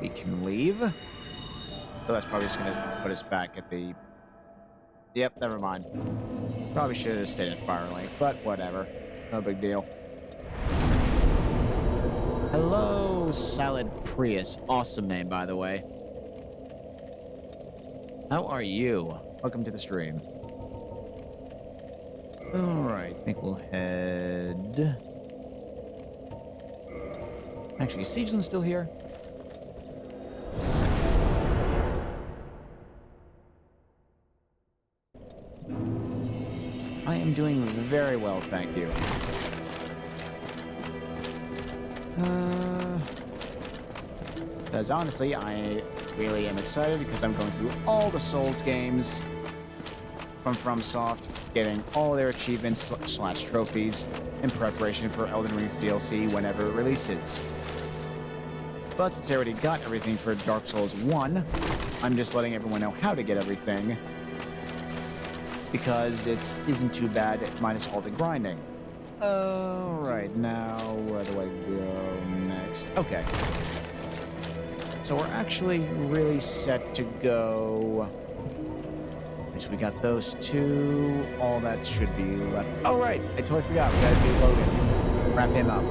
We can leave. So that's probably just gonna put us back at the... Yep, never mind. Probably should have stayed at Firelink, but whatever. No big deal. Hello, Salad Prius. Awesome name, by the way. How are you? Welcome to the stream. Alright, I think we'll head... Actually, is Siegelin's still here? I am doing very well, thank you. Because honestly, I really am excited because I'm going through all the Souls games from FromSoft, getting all their achievements / trophies in preparation for Elden Ring's DLC whenever it releases. But since I already got everything for Dark Souls 1, I'm just letting everyone know how to get everything, because it isn't too bad minus all the grinding. Alright, now where do I go next? Okay. So we're actually really set to go... So we got those two. All that should be left. Oh, right. I totally forgot. We gotta do Logan. Wrap him up.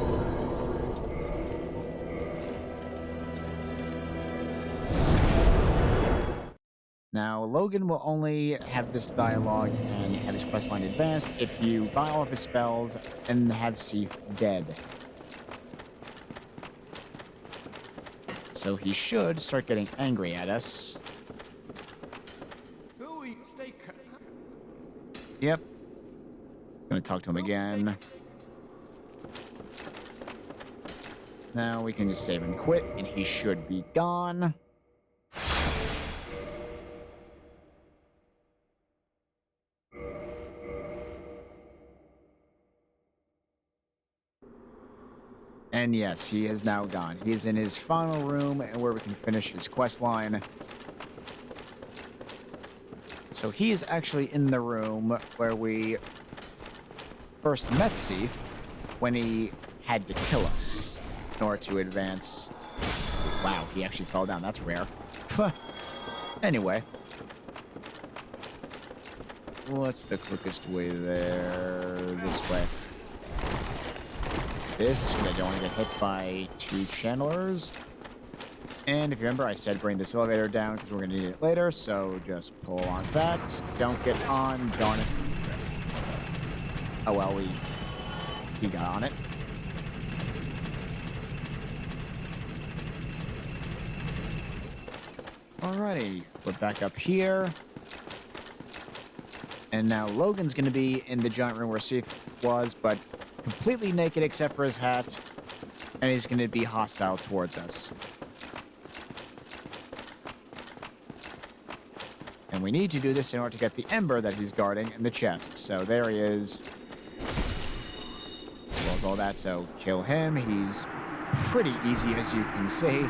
Now, Logan will only have this dialogue and have his questline advanced if you buy all of his spells and have Seath dead. So he should start getting angry at us. Yep. Gonna talk to him again. Now we can just save and quit, and he should be gone. And yes, he is now gone. He is in his final room and where we can finish his quest line. So he is actually in the room where we first met Seath when he had to kill us in order to advance. Wow, he actually fell down. That's rare. Anyway. What's the quickest way there? This way. This, because I don't want to get hit by two channelers. And if you remember, I said bring this elevator down because we're going to need it later, so just pull on that. Don't get on. Darn it. Oh, well, he got on it. Alrighty, we're back up here. And now Logan's going to be in the giant room where Seath was, but completely naked except for his hat. And he's going to be hostile towards us. And And we need to do this in order to get the ember that he's guarding in the chest. So there he is. As well as all that, so kill him. He's pretty easy, as you can see.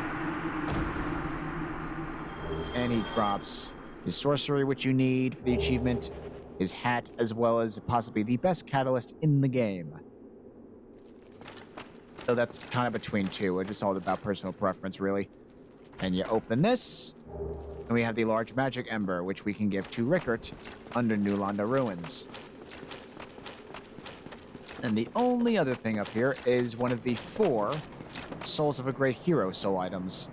And he drops his sorcery, which you need for the achievement, his hat, as well as possibly the best catalyst in the game. So that's kind of between two. It's just all about personal preference, really. And you open this, and we have the large magic ember, which we can give to Rickert under New Londo Ruins. And the only other thing up here is one of the 4 Souls of a Great Hero soul items.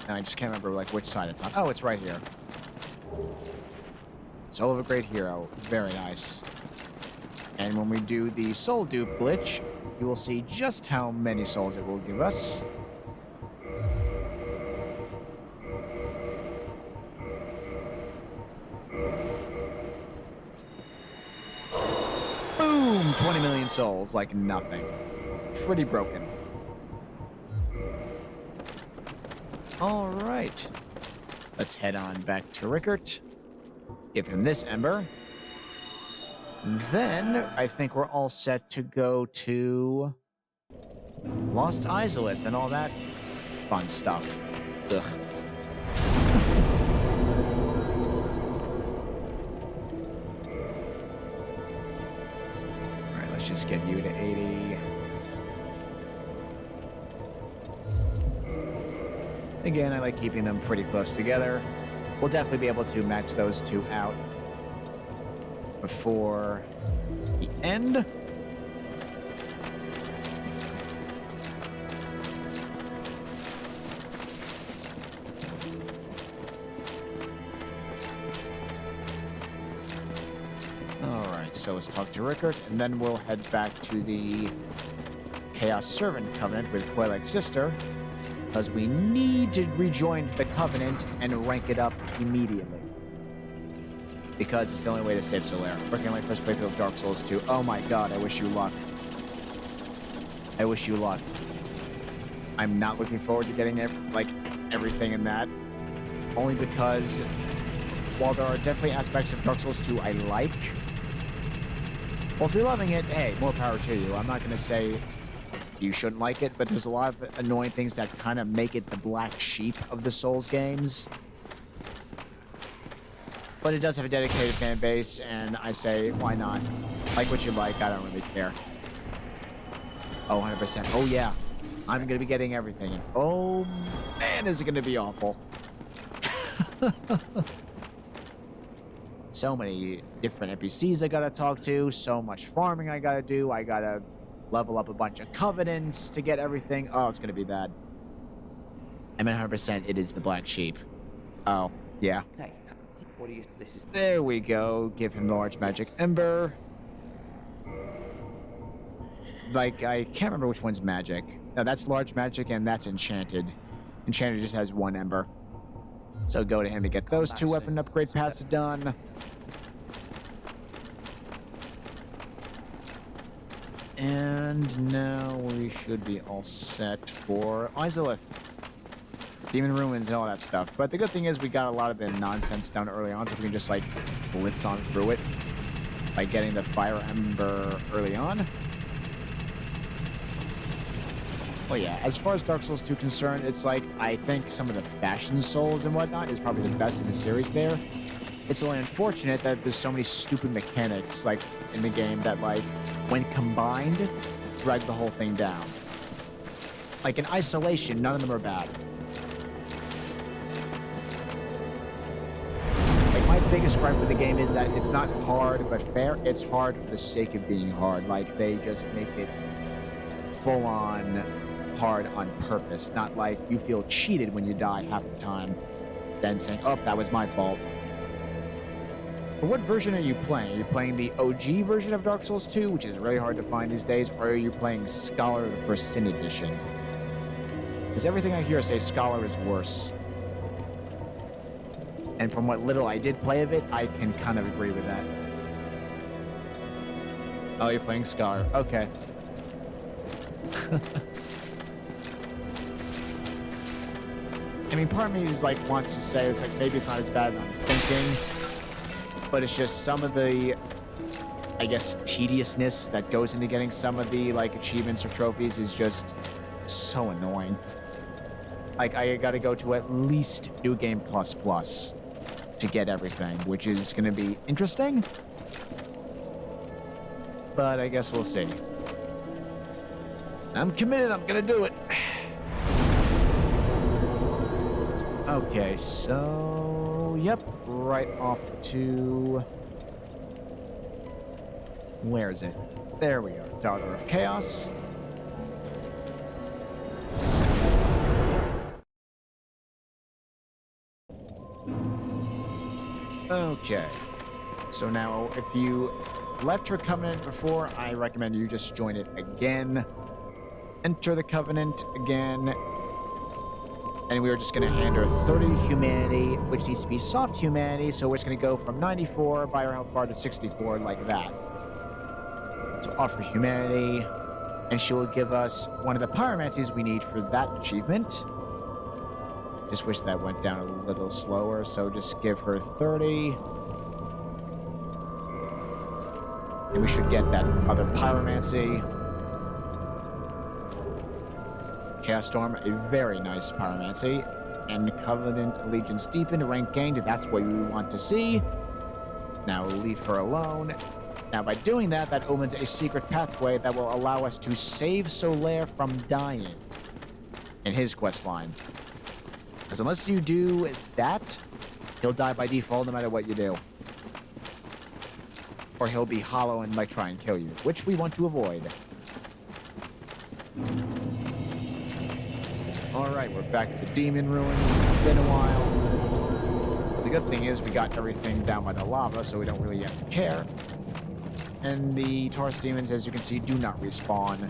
And I just can't remember like which side it's on. Oh, it's right here. Soul of a Great Hero. Very nice. And when we do the soul dupe glitch, you will see just how many souls it will give us. Boom! 20 million souls, like nothing. Pretty broken. All right. Let's head on back to Rickert. Give him this ember. Then, I think we're all set to go to Lost Izalith and all that fun stuff. Ugh. Alright, let's just get you to 80. Again, I like keeping them pretty close together. We'll definitely be able to match those two out before the end. Alright, so let's talk to Rickert, and then we'll head back to the Chaos Servant Covenant with Quelaag's sister, because we need to rejoin the Covenant and rank it up immediately. Because it's the only way to save Solaire. Working on my first playthrough of Dark Souls 2. Oh my god, I wish you luck. I wish you luck. I'm not looking forward to getting everything in that. Only because, while there are definitely aspects of Dark Souls 2 I like, well, if you're loving it, hey, more power to you. I'm not going to say you shouldn't like it, but there's a lot of annoying things that kind of make it the black sheep of the Souls games. But it does have a dedicated fan base, and I say, why not? Like what you like, I don't really care. Oh, 100%. Oh, yeah. I'm going to be getting everything. And oh, man, is it going to be awful. So many different NPCs I got to talk to. So much farming I got to do. I got to level up a bunch of covenants to get everything. Oh, it's going to be bad. I mean, 100%, it is the black sheep. Oh, yeah. Hey, what do you... This is... There we go. Give him the large magic ember. Like, I can't remember which one's magic. No, that's large magic and that's enchanted. Enchanted just has 1 ember. So go to him to get those 2 weapon upgrade paths done. And now we should be all set for Izalith. Demon Ruins and all that stuff. But the good thing is we got a lot of the nonsense done early on, so we can just, like, blitz on through it by getting the Fire Ember early on. Well, yeah, as far as Dark Souls 2 concerned, it's like, I think some of the fashion souls and whatnot is probably the best in the series there. It's only unfortunate that there's so many stupid mechanics, like, in the game that, like, when combined, drag the whole thing down. Like, in isolation, none of them are bad. Like, my biggest gripe with the game is that it's not hard but fair. It's hard for the sake of being hard. Like, they just make it full-on hard on purpose. Not like you feel cheated when you die half the time, then saying, oh, that was my fault. But what version are you playing? Are you playing the OG version of Dark Souls 2, which is really hard to find these days, or are you playing Scholar, the First Sin Edition? Because everything I hear say Scholar is worse. And from what little I did play of it, I can kind of agree with that. Oh, you're playing Scholar. Okay. I I mean, part of me is like wants to say it's like maybe it's not as bad as I'm thinking, but it's just some of the, I guess, tediousness that goes into getting some of the like achievements or trophies is just so annoying. Like I got to go to at least New Game Plus Plus to get everything, which is going to be interesting. But I guess we'll see. I'm committed. I'm going to do it. Okay, so... Yep, right off to... Where is it? There we are. Daughter of Chaos. Okay. So now, if you left her Covenant before, I recommend you just join it again. Enter the Covenant again. And we are just going to hand her 30 humanity, which needs to be soft humanity, so we're just going to go from 94 by our health bar to 64, like that. So offer humanity, and she will give us one of the pyromancies we need for that achievement. Just wish that went down a little slower, so just give her 30. And we should get that other pyromancy. Chaos Storm, a very nice pyromancy. And Covenant Allegiance Deepened, rank gained, that's what we want to see. Now leave her alone. Now by doing that, that opens a secret pathway that will allow us to save Solaire from dying in his quest line. Because unless you do that, he'll die by default no matter what you do. Or he'll be hollow and might try and kill you, which we want to avoid. Alright, we're back at the Demon Ruins. It's been a while. The good thing is we got everything down by the lava, so we don't really have to care. And the Taurus Demons, as you can see, do not respawn.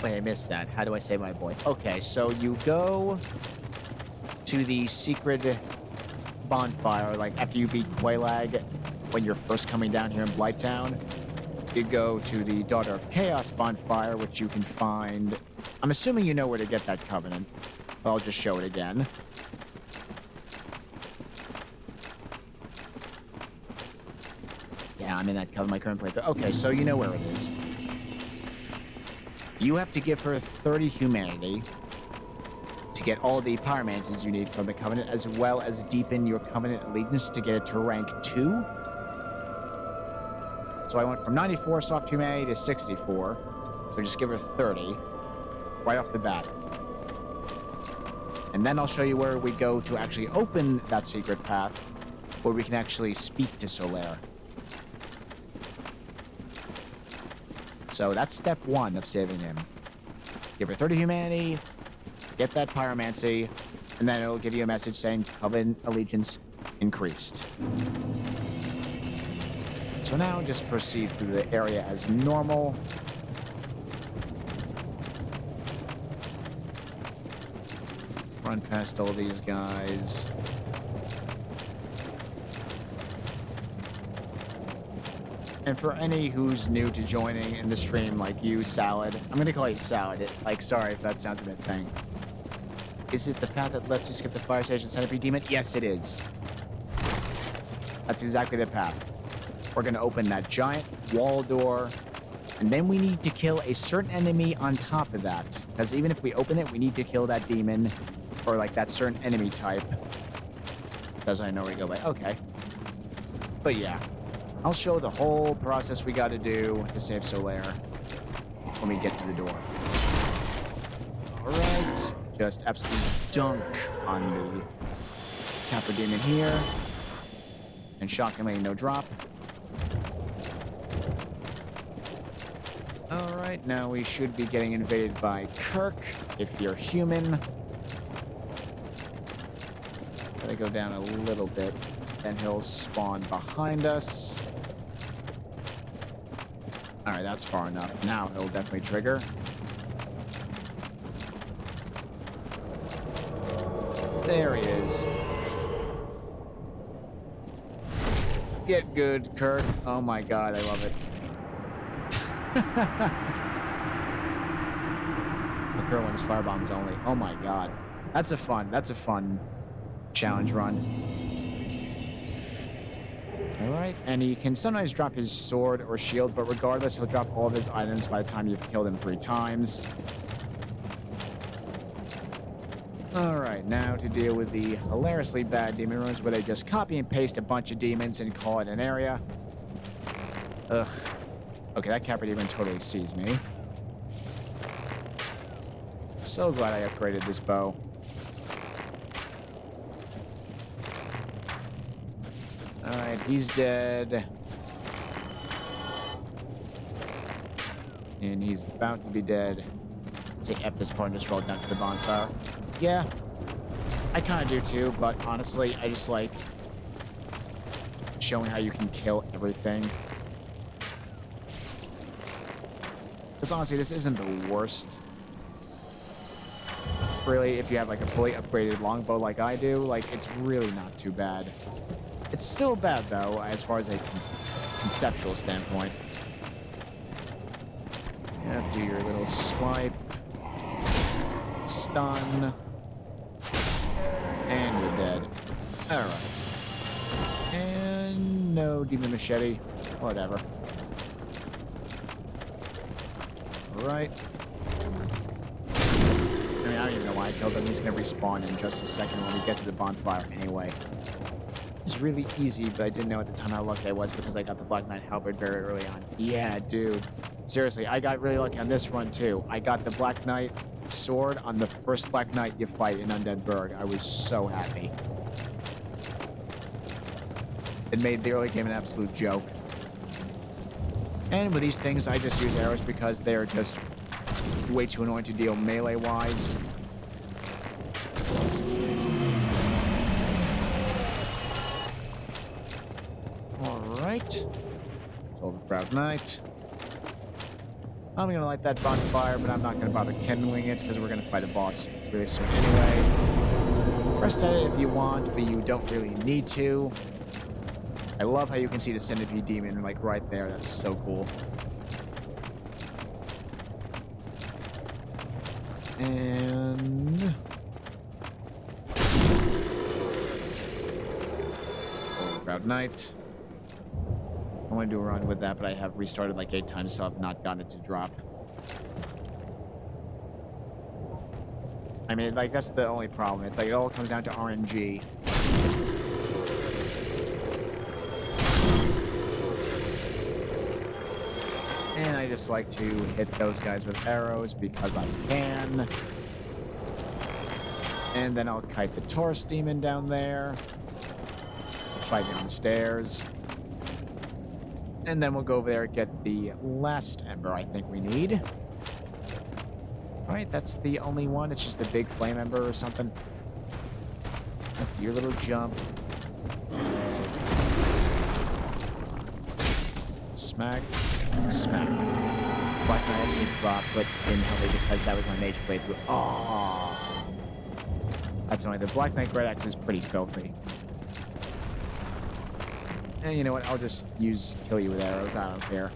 Wait, I missed that. How do I say my boy? Okay, so you go to the secret bonfire, like after you beat Quelaag, when you're first coming down here in Blighttown. You go to the Daughter of Chaos bonfire, which you can find... I'm assuming you know where to get that Covenant. But I'll just show it again. Yeah, I'm in that Covenant, my current playthrough. Okay, so you know where it is. You have to give her 30 humanity to get all the pyromancies you need from the Covenant, as well as deepen your Covenant allegiance to get it to rank 2. So I went from 94 soft humanity to 64. So just give her 30 right off the bat. And then I'll show you where we go to actually open that secret path where we can actually speak to Solaire. So that's step 1 of saving him. Give her 30 humanity, get that pyromancy, and then it'll give you a message saying Covenant allegiance increased. So now just proceed through the area as normal. Run past all these guys. And for any who's new to joining in the stream, like you, Salad, I'm gonna call you Salad. Like, sorry if that sounds a bit thing. Is it the path that lets you skip the fire station centipede demon? Yes, it is. That's exactly the path. We're going to open that giant wall door, and then we need to kill a certain enemy on top of that. Because even if we open it, we need to kill that demon, or like that certain enemy type. Doesn't I know where to go, but okay. But yeah, I'll show the whole process we got to do to save Solaire when we get to the door. Alright, just absolutely dunk on the Capra Demon here. And shockingly, no drop. Alright, now we should be getting invaded by Kirk, if you're human. Gotta go down a little bit, then he'll spawn behind us. Alright, that's far enough. Now he'll definitely trigger. There he is. Get good, Kirk. Oh my god, I love it. throw one is firebombs only. Oh my god. That's a fun challenge run. Alright, and he can sometimes drop his sword or shield, but regardless, he'll drop all of his items by the time you've killed him 3 times. Alright, now to deal with the hilariously bad demon runs where they just copy and paste a bunch of demons and call it an area. Ugh. Okay, that Capra demon totally sees me. So glad I upgraded this bow. Alright, he's dead. And he's about to be dead. Take F this point and just roll down to the bonfire. Yeah, I kind of do too, but honestly, I just like showing how you can kill everything. Because honestly, this isn't the worst. Really, if you have like a fully upgraded longbow like I do, like it's really not too bad. It's still bad though, as far as a conceptual standpoint. Yeah, do your little swipe, stun, and you're dead. All right, and no demon machete, whatever. All right. I mean, I don't even know why I killed him. He's gonna respawn in just a second when we get to the bonfire anyway. It's really easy, but I didn't know at the time how lucky I was because I got the Black Knight Halberd very early on. Yeah, dude. Seriously, I got really lucky on this run, too. I got the Black Knight sword on the first Black Knight you fight in Undead Burg. I was so happy. It made the early game an absolute joke. And with these things, I just use arrows because they're just way too annoying to deal melee-wise. Alright. Soul of Proud Knight. I'm gonna light that bonfire, but I'm not gonna bother kindling it because we're gonna fight a boss really soon anyway. Rest at it if you want, but you don't really need to. I love how you can see the centipede demon like right there. That's so cool. And Proud Knight. I want to do a run with that, but I have restarted like 8 times, so I've not gotten it to drop. I mean, like, that's the only problem. It's like it all comes down to RNG. And I just like to hit those guys with arrows because I can. And then I'll kite the Taurus demon down there. Fight me on the stairs. And then we'll go over there and get the last ember I think we need. Alright, that's the only one. It's just the big flame ember or something. Do your little jump. Smack. Smack. Black Knight actually dropped, but didn't help me because that was my mage blade through. Oh, that's only the Black Knight Great Axe is pretty filthy. And you know what? I'll just kill you with arrows. I don't care.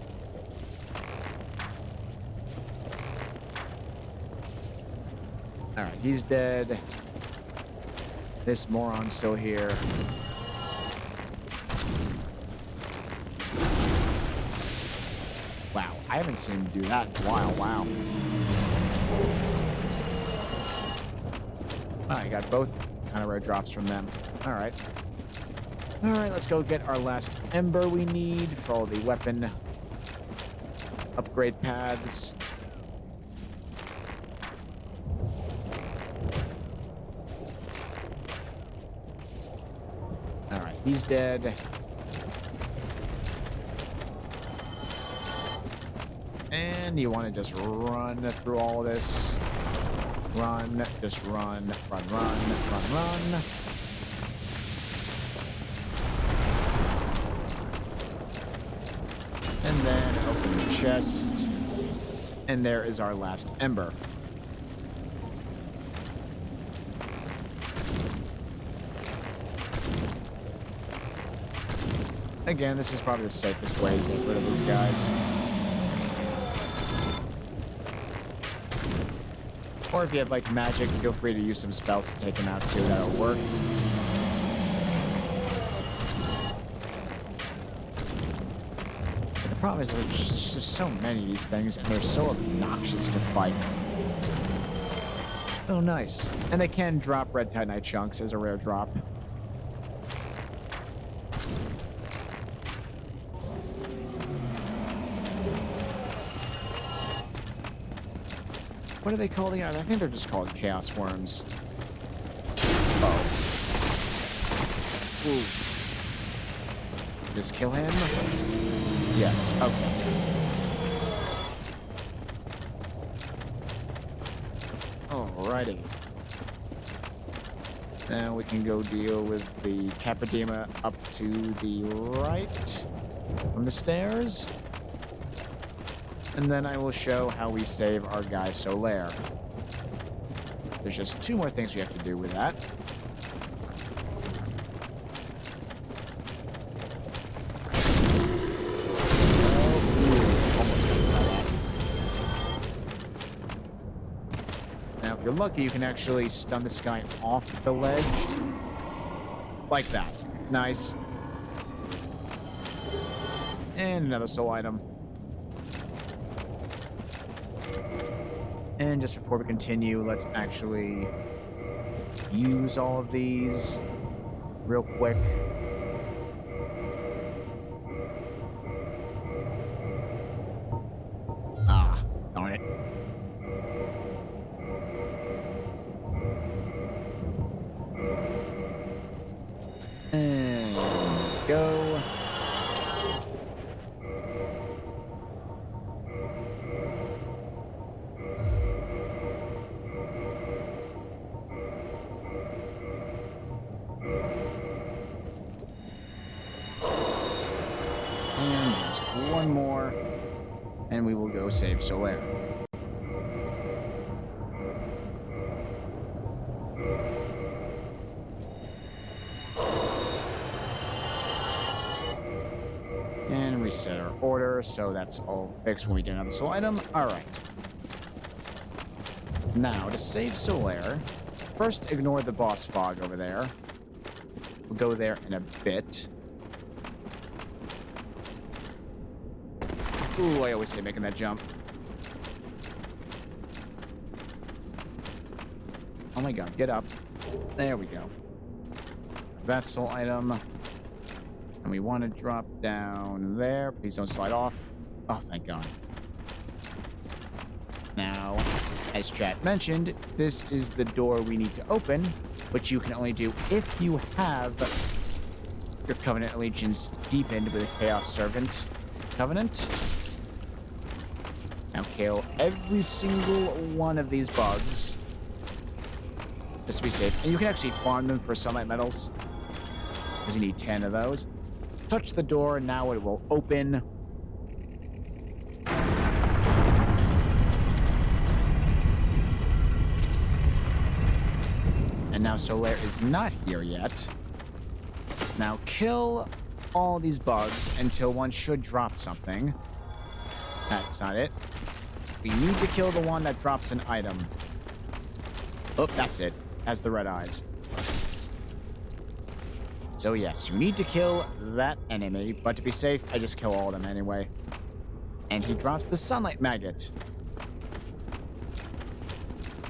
Alright, he's dead. This moron's still here. Wow, I haven't seen him do that in a while. Wow. I got both kind of rare drops from them. Alright. Alright, let's go get our last ember we need for all the weapon upgrade paths. Alright, he's dead. And you want to just run through all of this. Run, just run, run, run, run, run. And then open the chest. And there is our last ember. Again, this is probably the safest way to get rid of these guys. Or if you have like magic, feel free to use some spells to take them out too. That'll work. But the problem is there's just so many of these things, and they're so obnoxious to fight. Oh, nice. And they can drop red titanite chunks as a rare drop. What are they called again? I think they're just called chaos worms. Oh. Ooh. This kill him? Yes. Okay. Alrighty. Now we can go deal with the Capodema up to the right from the stairs. And then I will show how we save our guy Solaire. There's just 2 more things we have to do with that. Now, if you're lucky, you can actually stun this guy off the ledge. Like that. Nice. And another soul item. And just before we continue, let's actually use all of these real quick. Ah, darn it. And go. One more, and we will go save Solaire. And reset our order, so that's all fixed when we get another soul item. Alright. Now, to save Solaire, first ignore the boss fog over there. We'll go there in a bit. Ooh, I always hate making that jump. Oh my god, get up. There we go. That soul item. And we want to drop down there. Please don't slide off. Oh, thank god. Now, as chat mentioned, this is the door we need to open, which you can only do if you have your Covenant allegiance deepened with a Chaos Servant Covenant. Now kill every single one of these bugs. Just to be safe. And you can actually farm them for sunlight metals. Because you need 10 of those. Touch the door, and now it will open. And now Solaire is not here yet. Now kill all these bugs until one should drop something. That's not it. We need to kill the one that drops an item. Oh, that's it. Has the red eyes. So yes, you need to kill that enemy, but to be safe, I just kill all of them anyway. And he drops the sunlight maggot.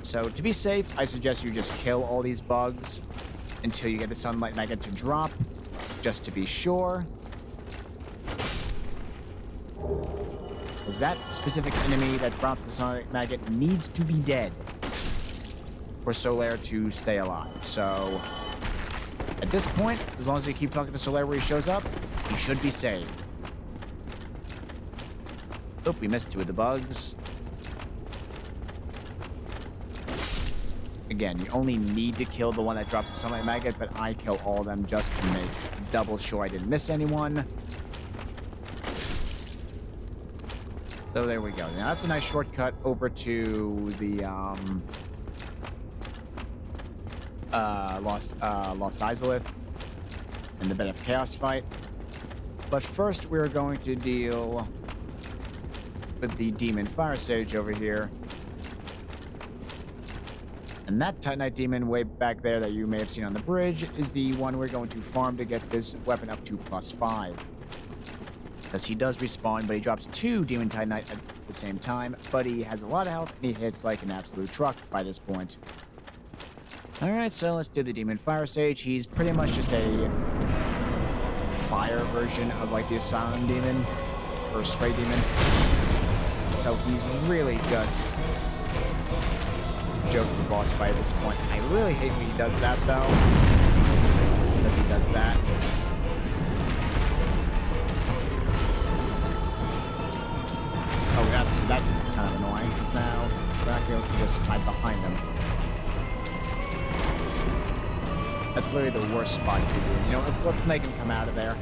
So to be safe, I suggest you just kill all these bugs until you get the sunlight maggot to drop, just to be sure. Because that specific enemy that drops the sunlight maggot needs to be dead for Solaire to stay alive. So at this point, as long as we keep talking to Solaire where he shows up, he should be saved. Oh, we missed 2 of the bugs. Again, you only need to kill the one that drops the sunlight maggot, but I kill all of them just to make double sure I didn't miss anyone. So there we go. Now that's a nice shortcut over to the Lost Izalith and the Bed of Chaos fight. But first we're going to deal with the Demon Fire Sage over here. And that Titanite demon way back there that you may have seen on the bridge is the one we're going to farm to get this weapon up to +5. Because he does respawn, but he drops 2 demon Titanite at the same time. But he has a lot of health, and he hits like an absolute truck by this point. Alright, so let's do the demon fire sage. He's pretty much just a fire version of like the asylum demon, or stray demon. So he's really just joking the boss fight at this point. I really hate when he does that, though. Because he does that. Oh, that's kind of annoying, because now we're not able to just hide behind him. That's literally the worst spot you can do. You know, let's make him come out of there.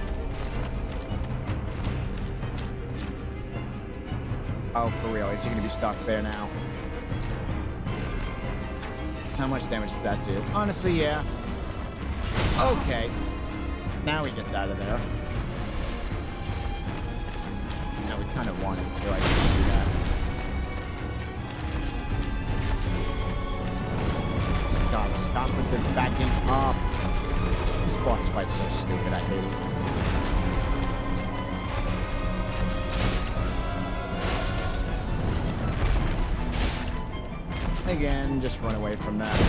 Oh, for real? Is he going to be stuck there now? How much damage does that do? Honestly, yeah. Okay. Now he gets out of there. Now we kind of want him to. I can do that. God, stop with the backing up. This boss fight's so stupid. I hate it. Again, just run away from that.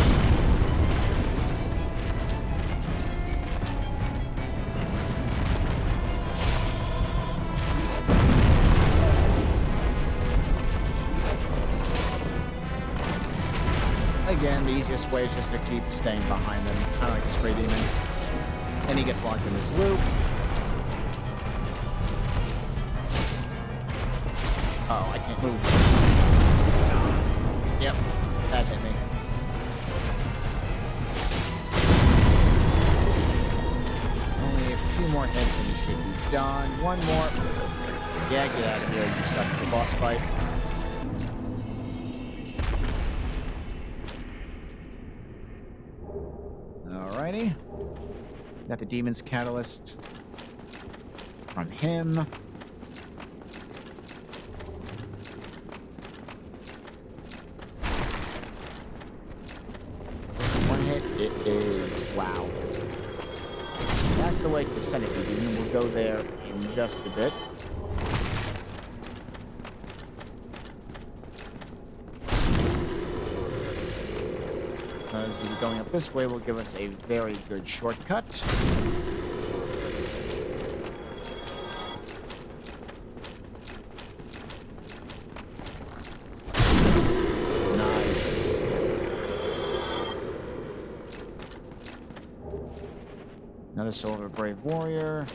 Again, the easiest way is just to keep staying behind them, kind of like a stray demon. Then he gets locked in this loop. Oh, I can't move. Yep, that hit me. Only a few more hits and you should be done. One more. Yeah, get out of here, you suck. It's a boss fight. Alrighty. Got the Demon's Catalyst from him. Is it one hit? It is. Wow. That's the way to the Centipede Demon. We'll go there in just a bit. Because going up this way will give us a very good shortcut. Nice. Another Soul of a Brave Warrior.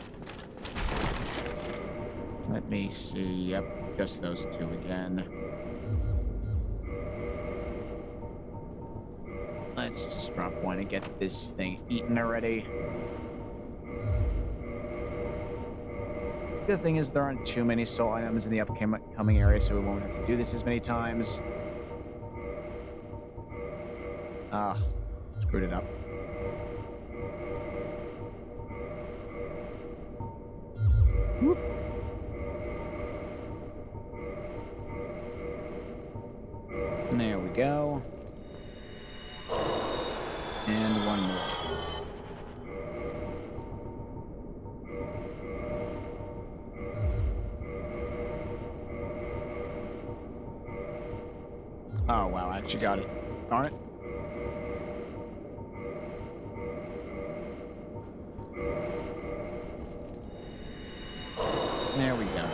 Let me see. Yep, just those two again. Let's just drop one and get this thing eaten already. Good thing is there aren't too many soul items in the upcoming area, so we won't have to do this as many times. Ah, screwed it up. Whoop. And there we go. And one more. Oh, wow, I actually got it. Darn it. There we go.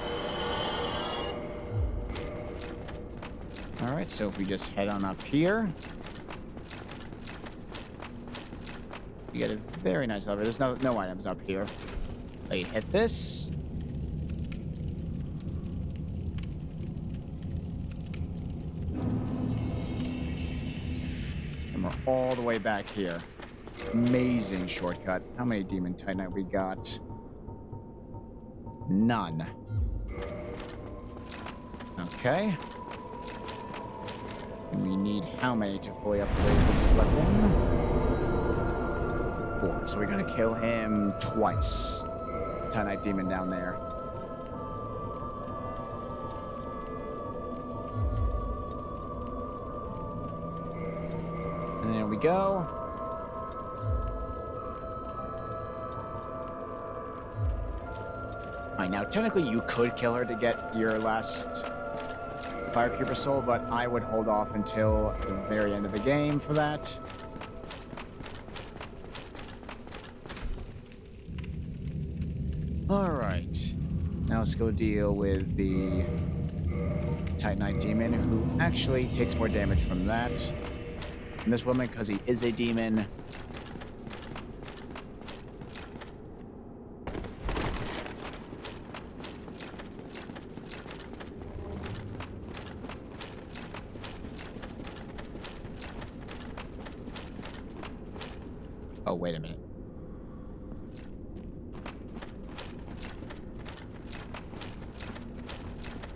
Alright, so if we just head on up here, you get a very nice elevator. There's no items up here. So you hit this. And we're all the way back here. Amazing shortcut. How many Demon Titanite we got? None. Okay. And we need how many to fully upgrade this weapon? 4. So we're gonna kill him twice. Titanite Demon down there. There we go. Alright, now technically you could kill her to get your last Firekeeper soul, but I would hold off until the very end of the game for that. Alright. Now let's go deal with the Titanite demon, who actually takes more damage from that. And this woman, because he is a demon. Oh, wait a minute.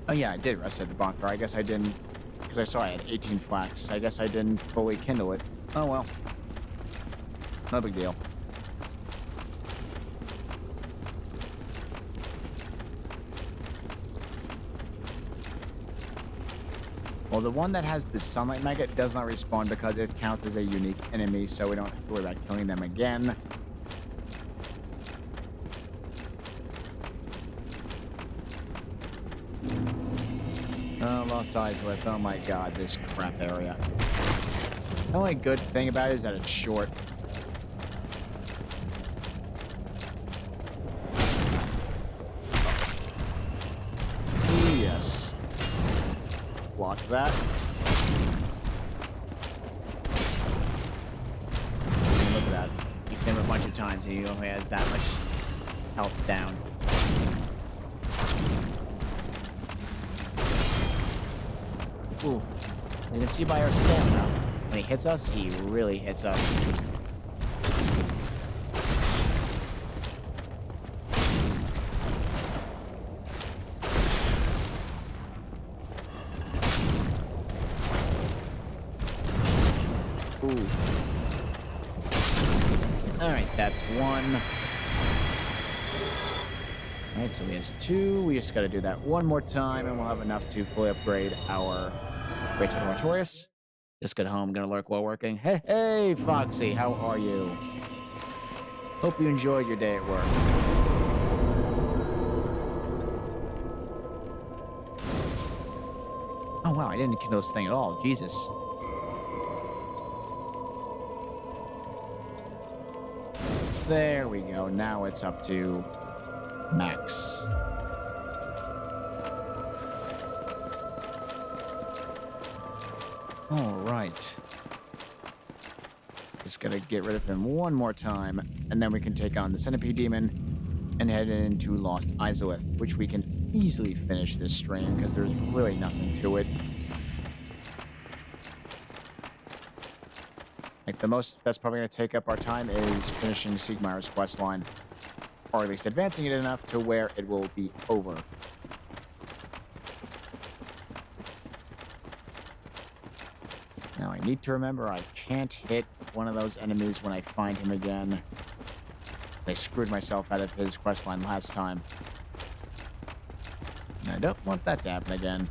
Oh yeah, I did reset the bonfire. I guess I didn't, because I saw I had 18 flax. I guess I didn't fully kindle it. Oh well. No big deal. Well, the one that has the sunlight maggot does not respawn because it counts as a unique enemy, so we don't have to worry about killing them again. Oh, Lost Islip. Oh my god, this crap area. The only good thing about it is that it's short. Yes. Block that. Look at that. You hit him a bunch of times and he only has that much health down. Ooh. You can see by our stamina. When he hits us, he really hits us. Ooh. Alright, that's one. Alright, so he has two. We just gotta do that one more time, and we'll have enough to fully upgrade our Great Sword of Artorias. Just got home, gonna lurk while working. Hey, hey, Foxy, how are you? Hope you enjoyed your day at work. Oh wow, I didn't kill this thing at all. Jesus. There we go. Now it's up to max. All right. Just gotta get rid of him one more time, and then we can take on the Centipede Demon and head into Lost Izalith, which we can easily finish this stream because there's really nothing to it. Like, the most that's probably gonna take up our time is finishing Siegmeyer's questline, or at least advancing it enough to where it will be over. Now, I need to remember I can't hit one of those enemies when I find him again. I screwed myself out of his questline last time. And I don't want that to happen again.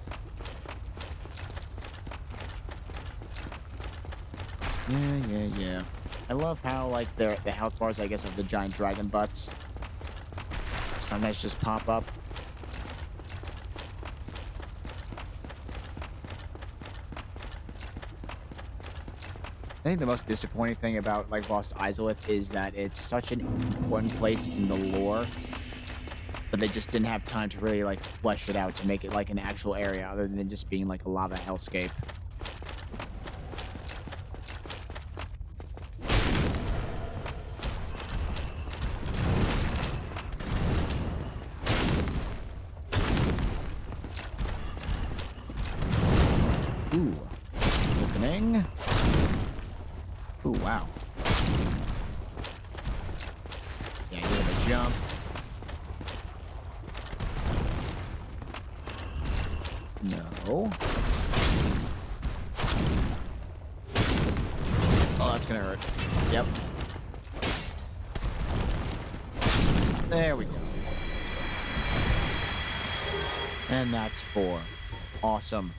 Yeah. I love how, like, the health bars, I guess, of the giant dragon butts sometimes just pop up. I think the most disappointing thing about, like, Lost Izalith is that it's such an important place in the lore, but they just didn't have time to really, like, flesh it out to make it, like, an actual area other than just being, like, a lava hellscape. Ooh. Opening. Ooh, wow. Yeah, you have a jump. No. Oh, that's gonna hurt. Yep. There we go. And that's 4. Awesome.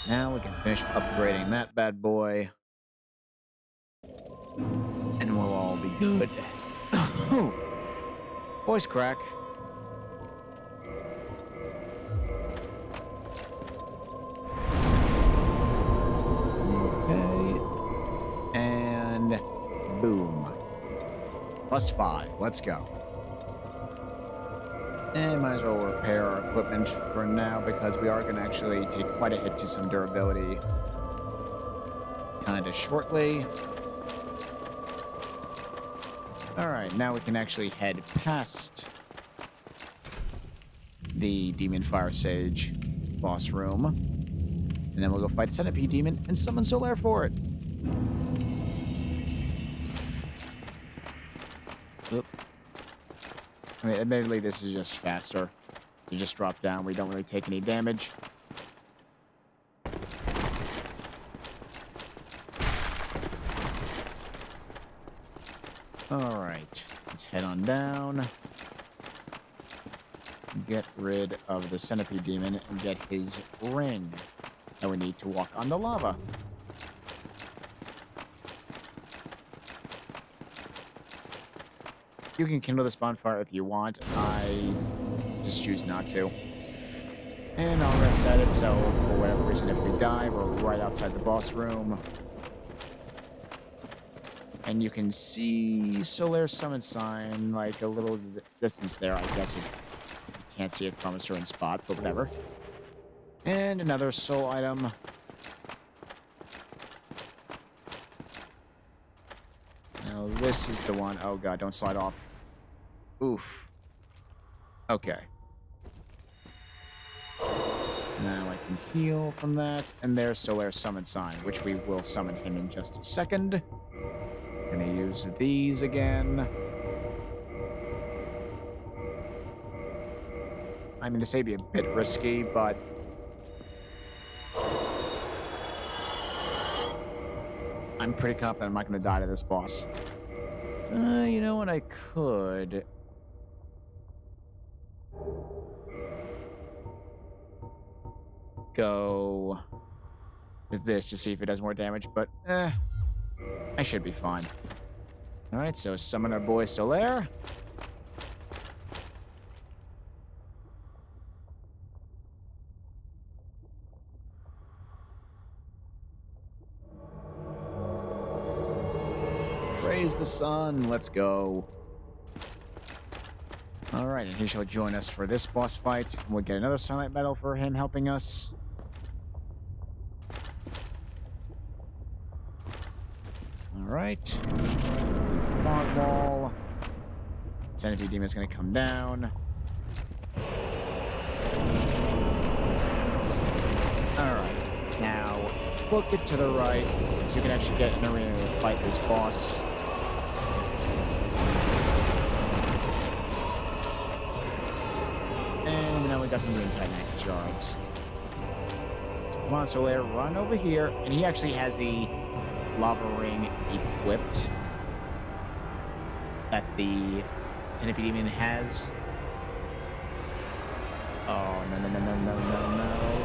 Now we can finish upgrading that bad boy. And we'll all be good. Voice crack. Okay. And boom. +5. Let's go. And might as well repair our equipment for now because we are going to actually take quite a hit to some durability kind of shortly. Alright, now we can actually head past the Demon Fire Sage boss room. And then we'll go fight Centipede Demon and summon Solaire for it. Oop. I mean, admittedly, this is just faster. You just drop down. We don't really take any damage. Alright. Let's head on down. Get rid of the Centipede Demon and get his ring. Now we need to walk on the lava. You can kindle this bonfire if you want. I just choose not to. And I'll rest at it, so for whatever reason, if we die, we're right outside the boss room. And you can see Solaire's summon sign, like a little distance there. I guess you can't see it from a certain spot, but whatever. And another soul item. Now this is the one. Oh god, don't slide off. Oof. Okay. Now I can heal from that. And there's Solaire's summon sign, which we will summon him in just a second. Gonna use these again. I mean, this may be a bit risky, but I'm pretty confident I'm not gonna die to this boss. You know what? I could go with this to see if it does more damage, but I should be fine. Alright, so summon our boy Solaire. Praise the sun, let's go. Alright, and he shall join us for this boss fight. And we'll get another Sunlight Medal for him helping us. Alright. Fog wall. Centipede Demon's gonna come down. Alright. Now, book it to the right so you can actually get an arena to fight this boss. And now we got some Moon Titan shards. So come on, Solaire, run over here. And he actually has the lava ring equipped that the Centipede Demon has. Oh, no,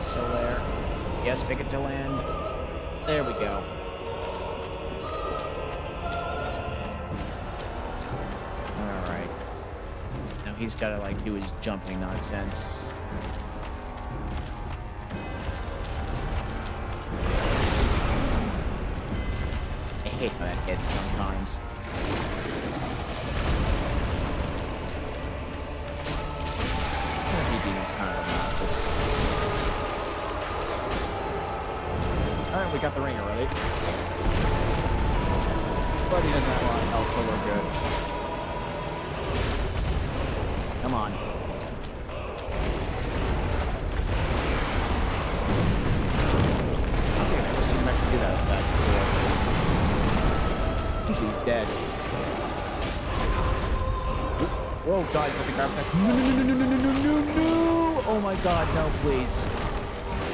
Solaire. Yes, pick it to land. There we go. Alright. Now he's gotta, like, do his jumping nonsense. I hate how that hits sometimes. Centipede Demon's kind of obnoxious. Alright, we got the ring already. But he doesn't have a lot of health, so we're good. Come on. I don't think I've ever seen him actually do that attack before. Usually he's dead. Whoa, God, he's got the grab attack. No! Oh my God, no, please.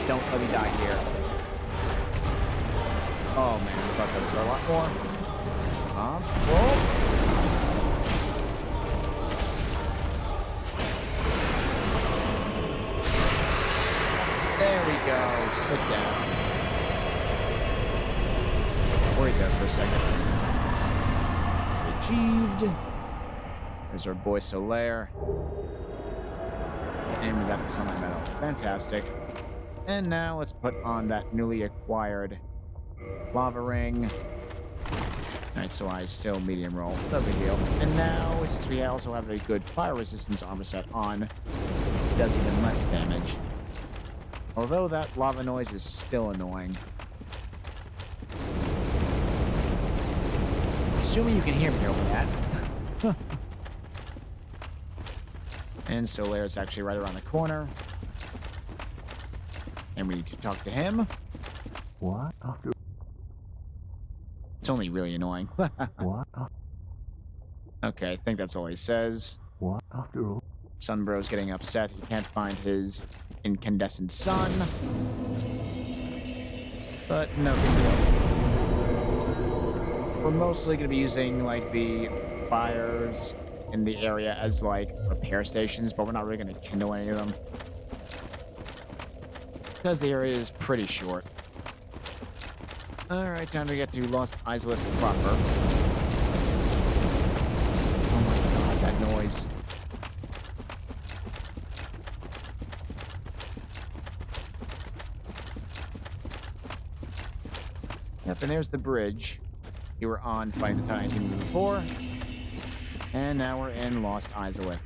Don't let me die here. Oh man, I thought that would go a lot more. Whoa! There we go. Sit down. worried there for a second. Achieved. There's our boy Solaire. And we got the sunlight medal. Fantastic. And now let's put on that newly acquired lava ring. Alright, so I still medium roll. No big deal. And now, since we also have a good fire resistance armor set on, it does even less damage. Although that lava noise is still annoying. Assuming you can hear me over that. And Solaire's actually right around the corner. And we need to talk to him. What? After It's only really annoying. what? Okay, I think that's all he says. What? After all? Sunbro's getting upset. He can't find his incandescent sun. But no big deal. We're mostly going to be using, like, the fires in the area as, like, repair stations, but we're not really going to kindle any of them. Because the area is pretty short. Alright, time to get to Lost Islip proper. Oh my god, that noise. Yep, and there's the bridge you were on fighting the Titan Demon before. And now we're in Lost Islip.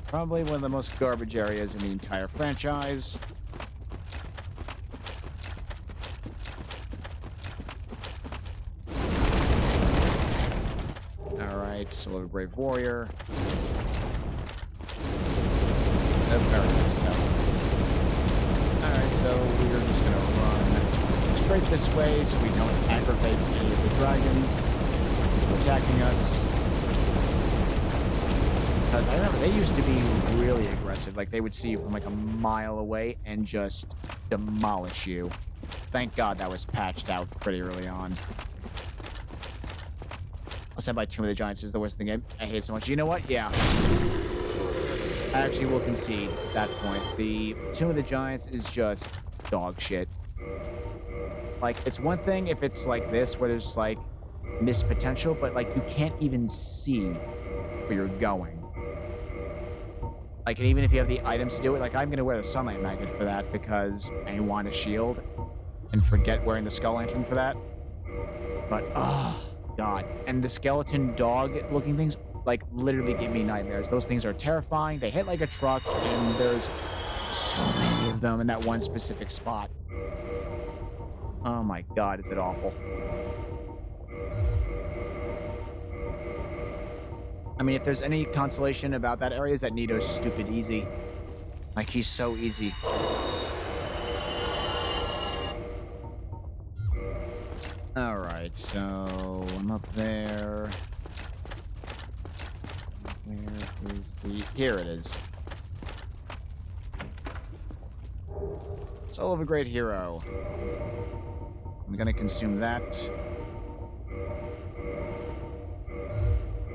Probably one of the most garbage areas in the entire franchise. Alright, Soul of a Brave Warrior. Oh, very good stuff. Alright, so we're just gonna run straight this way so we don't aggravate any of the dragons into attacking us. Because I remember they used to be really aggressive. Like, they would see you from like a mile away and just demolish you. Thank God that was patched out pretty early on. I'll stand by Tomb of the Giants is the worst thing. I hate it so much. You know what? Yeah. I actually will concede that point. The Tomb of the Giants is just dog shit. Like, it's one thing if it's like this, where there's like missed potential, but like you can't even see where you're going. Like, and even if you have the items to do it, like I'm gonna wear the sunlight magnet for that because I want a shield and forget wearing the skull lantern for that. But oh god. And the skeleton dog looking things like literally give me nightmares. Those things are terrifying. They hit like a truck and there's so many of them in that one specific spot. Oh my god, is it awful. I mean, if there's any consolation about that area, is that Nito's stupid easy. Like, he's so easy. Alright, so I'm up there. Where is the... Here it is. Soul of a Great Hero. I'm gonna consume that.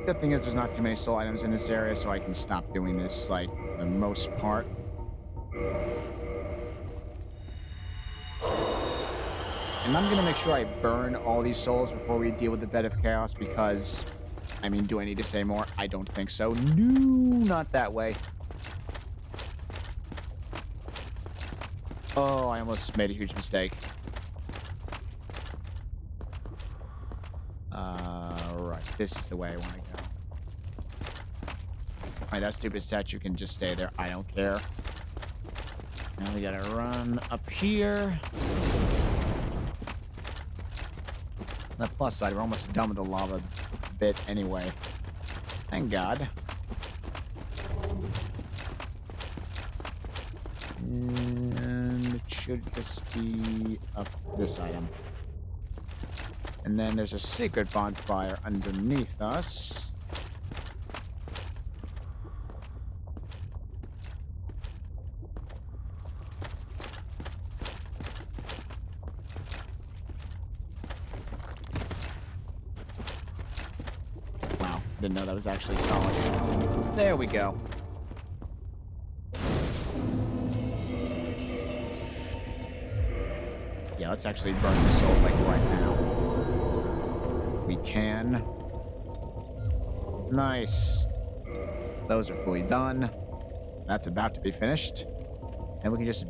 Good thing is there's not too many soul items in this area, so I can stop doing this, like, the most part. And I'm gonna make sure I burn all these souls before we deal with the Bed of Chaos, because, I mean, do I need to say more? I don't think so. No, not that way. Oh, I almost made a huge mistake. Right, this is the way I want to go. Alright, that stupid statue can just stay there. I don't care. Now we gotta run up here. On the plus side, we're almost done with the lava bit anyway. Thank God. And it should just be up this item. And then there's a secret bonfire underneath us. Wow, didn't know that was actually solid. There we go. Yep. Yeah, let's actually burn the souls like right now. We can. Nice. Those are fully done. That's about to be finished. And we can just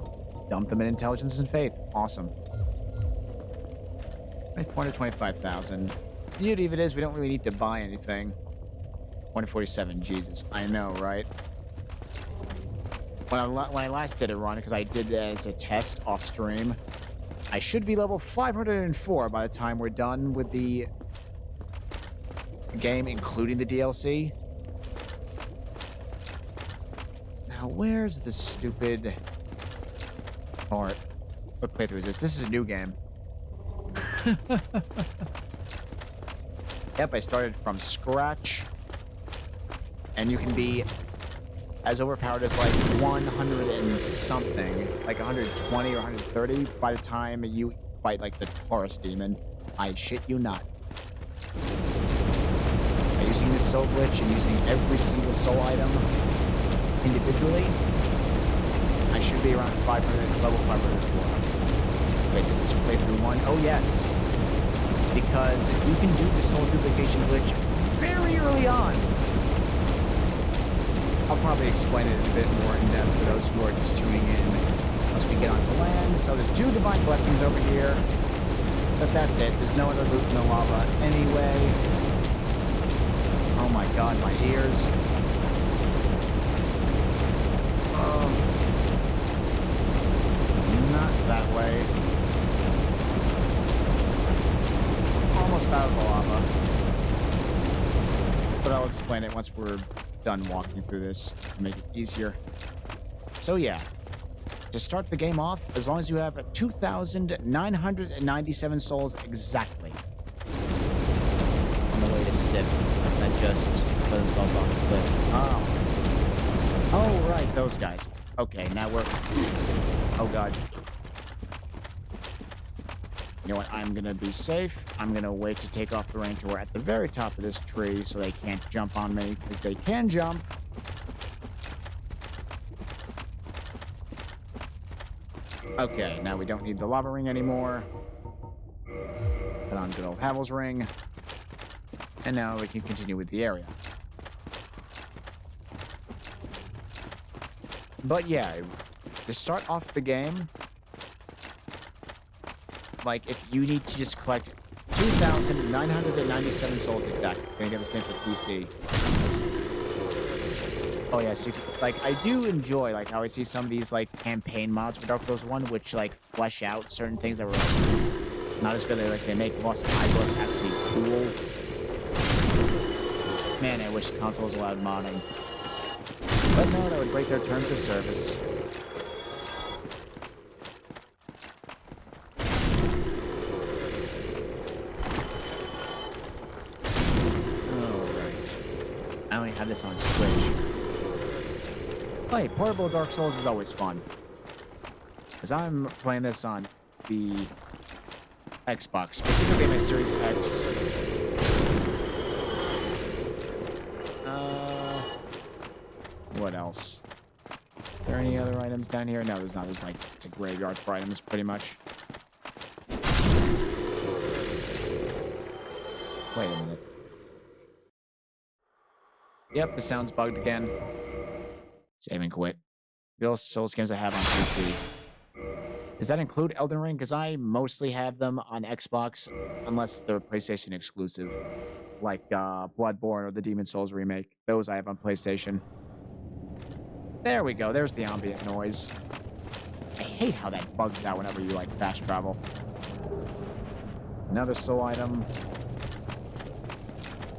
dump them in intelligence and faith. Awesome. 425,000. Beauty of it is we don't really need to buy anything. 147, Jesus. I know, right? When I last did a run, because I did it as a test off stream, I should be level 504 by the time we're done with the game, including the DLC. Now, where's the stupid part? What playthrough is this? This is a new game. Yep, I started from scratch. And you can be as overpowered as like 100 and something, like 120 or 130 by the time you fight like the Taurus demon. I shit you not. By using this soul glitch and using every single soul item individually, I should be around 500, level 504. Wait, this is playthrough 1? Oh yes. Because you can do the soul duplication glitch very early on. I'll probably explain it a bit more in depth for those who are just tuning in once we get onto land. So there's 2 divine blessings over here. But that's it. There's no other loot in the lava anyway. Oh my god, my ears. Not that way. Almost out of the lava. But I'll explain it once we're done walking through this to make it easier. So yeah, to start the game off, as long as you have 2,997 souls exactly on the way to Sid, that just put themselves off the cliff. Oh, right, those guys. Okay, now we're... Oh god. You know what? I'm gonna be safe. I'm gonna wait to take off the rain till we're at the very top of this tree so they can't jump on me, because they can jump. Okay, now we don't need the lava ring anymore. Put on good old Havel's ring. And now we can continue with the area. But yeah, to start off the game, like, if you need to just collect 2,997 souls exactly. I'm gonna get this game for PC. Oh yeah, so you can, like, I do enjoy, like, how I see some of these, like, campaign mods for Dark Souls 1, which, like, flesh out certain things that were, like, not as good. They make Lost Eyes look actually cool. Man, I wish consoles allowed modding. But no, that would break their terms of service. I only have this on Switch. Hey, portable Dark Souls is always fun. Because I'm playing this on the Xbox, specifically my Series X. What else? Is there any other items down here? No, there's not. There's like, it's a graveyard for items, pretty much. Wait a minute. Yep, the sound's bugged again. Save and quit. The old Souls games I have on PC. Does that include Elden Ring? Because I mostly have them on Xbox, unless they're PlayStation exclusive. Like Bloodborne or the Demon Souls remake. Those I have on PlayStation. There we go. There's the ambient noise. I hate how that bugs out whenever you, like, fast travel. Another soul item.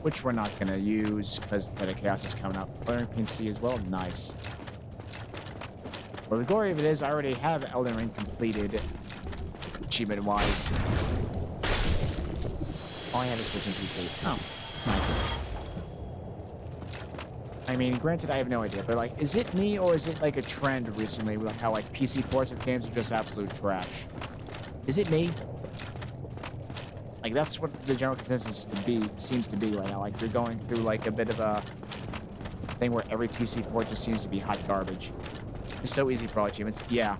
Which we're not going to use, because the Chaos is coming up. Elden Ring PC as well. Nice. Well, the glory of it is I already have Elden Ring completed, achievement-wise. All I have is switching PC. Oh, nice. I mean, granted, I have no idea, but, like, is it me, or is it, like, a trend recently, like, how, like, PC ports of games are just absolute trash? Is it me? Like, that's what the general consensus seems to be right now. Like, you're going through, like, a bit of a thing where every PC port just seems to be hot garbage. It's so easy for all achievements. Yeah.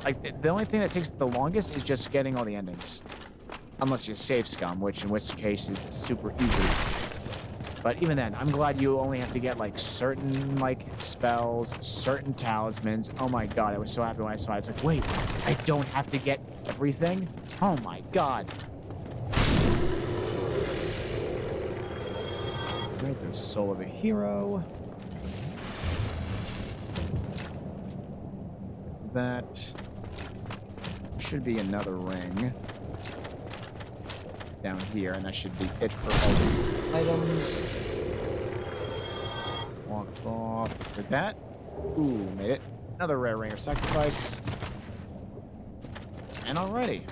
Like, the only thing that takes the longest is just getting all the endings. Unless you save scum, which in which case is super easy. But even then, I'm glad you only have to get, like, certain, like, spells, certain talismans. Oh my god, I was so happy when I saw it. It's like, wait, I don't have to get everything? Oh my god. Alright, there's Soul of a Hero. There's that. Should be another ring down here, and that should be it for all the items. Walk off with that. Ooh, made it. Another rare ring of sacrifice. And already.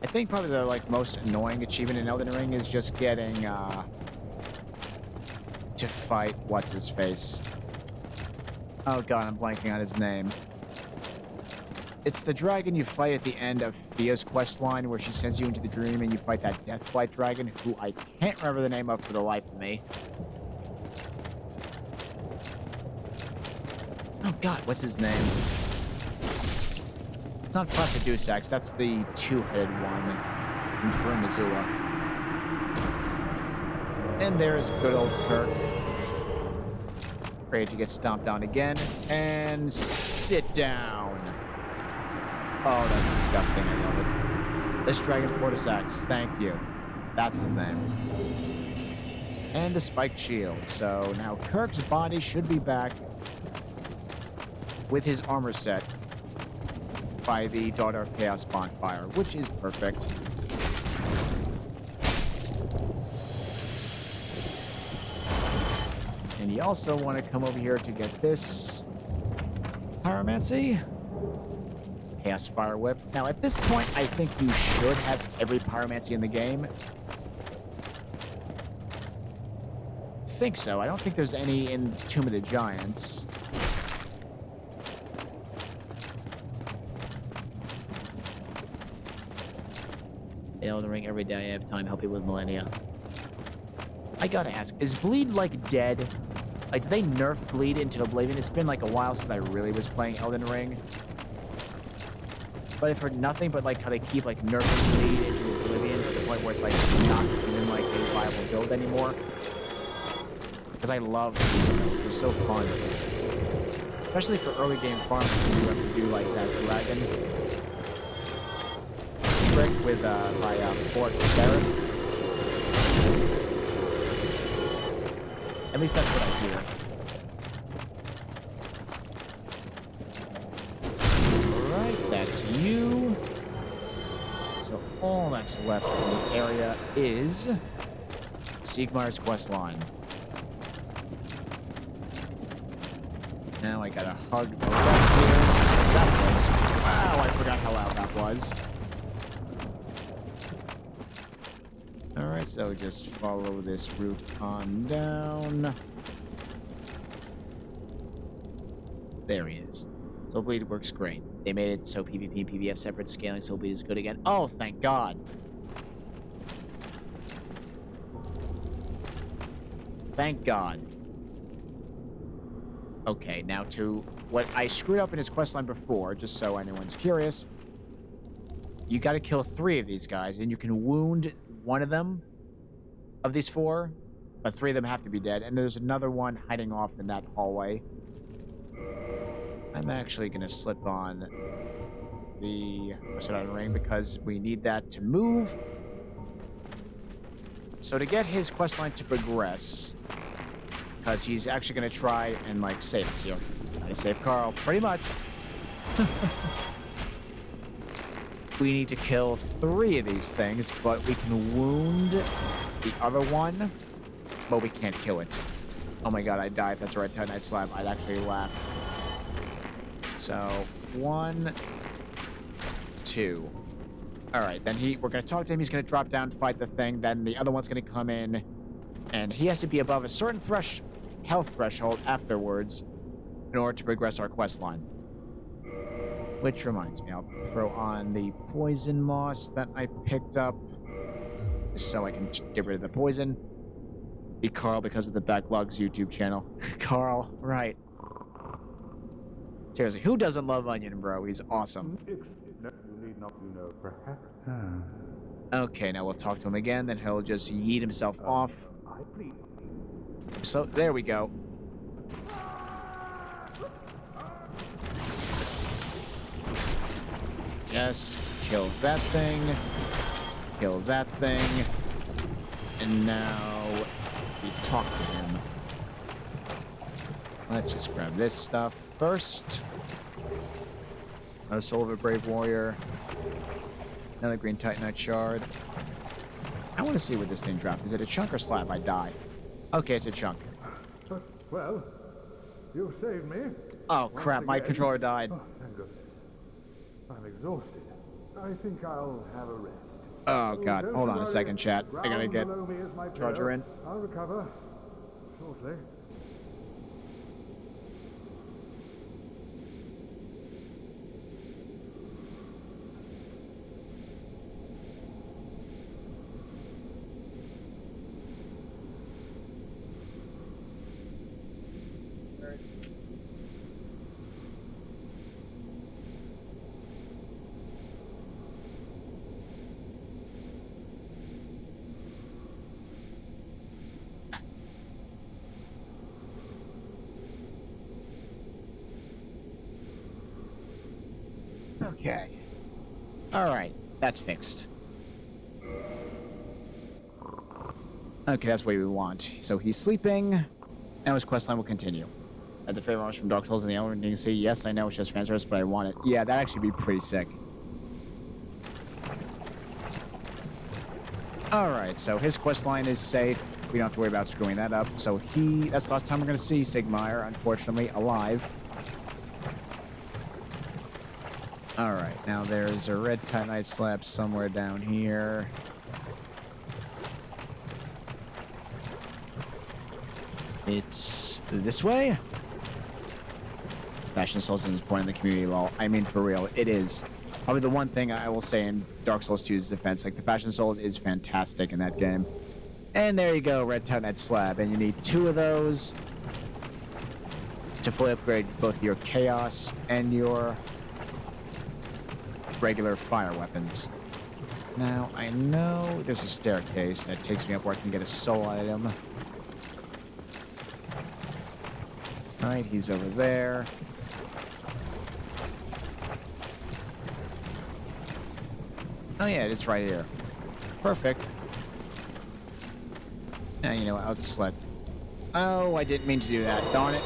I think probably the most annoying achievement in Elden Ring is just getting to fight what's his face. Oh god, I'm blanking on his name. It's the dragon you fight at the end of Fia's quest line where she sends you into the dream and you fight that Deathblight dragon who I can't remember the name of for the life of me. Oh god, what's his name? It's not Placidusax, that's the two-headed one in Farum Azula. And there's good old Kirk. Ready to get stomped on again. And sit down. Oh, that's disgusting. I love it. This Dragon Fortisax, thank you. That's his name. And the spiked shield. So now Kirk's body should be back with his armor set by the Daughter of Chaos bonfire, which is perfect. And you also want to come over here to get this pyromancy. Chaos Fire Whip. Now, at this point, I think you should have every pyromancy in the game. I think so. I don't think there's any in Tomb of the Giants. Elden Ring every day I have time, help you with Millennia. I gotta ask, is Bleed, dead? Like, did they nerf Bleed into Oblivion? It's been, a while since I really was playing Elden Ring. But I've heard nothing but, how they keep, nerfing Bleed into Oblivion to the point where it's, not even, a viable build anymore. Because I love Bleed builds. They're so fun. Especially for early game farming, when you have to do, that dragon trick with, my, Fort Seraph. At least that's what I hear. Alright, that's you. So all that's left in the area is Siegmeyer's questline. Now I gotta hug the left here. That was... Wow, I forgot how loud that was. Alright, so just follow this route on down. There he is. Soul Bleed works great. They made it so PvP and PvF separate scaling. Soul Bleed is good again. Oh, thank God. Thank God. Okay, now to what I screwed up in his questline before, just so anyone's curious. You gotta kill 3 of these guys, and you can wound one of them, of these 4, but 3 of them have to be dead, and there's another one hiding off in that hallway. I'm actually gonna slip on the Remastered ring because we need that to move. So to get his questline to progress, because he's actually gonna try and save us here. Try to save Carl, pretty much. We need to kill 3 of these things, but we can wound the other one, but we can't kill it. Oh my god, I'd die if that's a Red Titanite slab. I'd actually laugh. So, 1, 2. Alright, then we're gonna talk to him, he's gonna drop down, fight the thing, then the other one's gonna come in, and he has to be above a certain health threshold afterwards in order to progress our quest line. Which reminds me, I'll throw on the poison moss that I picked up, just so I can get rid of the poison. Be Carl because of the Backlogs YouTube channel. Carl, right. Seriously, who doesn't love Onion, bro? He's awesome. You need not, perhaps. Okay, now we'll talk to him again, then he'll just yeet himself off. I please. So, there we go. Just kill that thing. Kill that thing. And now we talk to him. Let's just grab this stuff first. Another Soul of a Brave Warrior. Another Green Titanite Shard. I want to see what this thing dropped. Is it a chunk or slab? I die. Okay, it's a chunk. Well, you saved me. Oh, crap. My controller died. Oh, thank goodness. I'm exhausted. I think I'll have a rest. Oh, God. Don't Hold on a worry. second, chat. I gotta Ground get below me is my Charger pillow. in. I'll recover shortly. Okay. Alright. That's fixed. Okay, that's what we want. So he's sleeping. Now his questline will continue. At the favorite moments from Dark Souls and the Elden Ring, you can say, yes, I know it's just fan service, but I want it. Yeah, that'd actually be pretty sick. Alright, so his questline is safe. We don't have to worry about screwing that up. So that's the last time we're going to see Sigmire, unfortunately, alive. Alright, now there's a red Titanite slab somewhere down here. It's this way? Fashion Souls is point in the community lol. I mean, for real, it is. Probably the one thing I will say in Dark Souls 2's defense, like the Fashion Souls is fantastic in that game. And there you go, red Titanite slab. And you need 2 of those to fully upgrade both your Chaos and your regular fire weapons. Now, I know there's a staircase that takes me up where I can get a soul item. Alright, he's over there. Oh yeah, it is right here. Perfect. Now, you know what, I'll just let... Oh, I didn't mean to do that, darn it.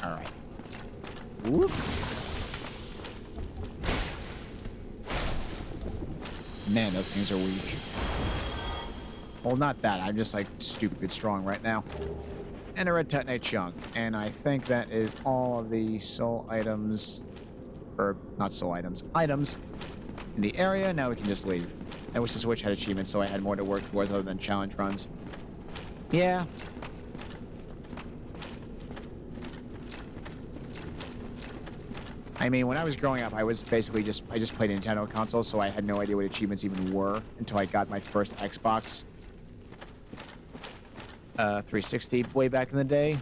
Alright. Whoop. Man, those things are weak. Well, not that. I'm just, like, stupid strong right now. And a red Titanite chunk. And I think that is all of the soul items. Or, not soul items. Items in the area. Now we can just leave. I wish the Switch had achievements, so I had more to work towards other than challenge runs. Yeah. I mean, when I was growing up, I was basically I just played Nintendo consoles, so I had no idea what achievements even were until I got my first Xbox 360 way back in the day.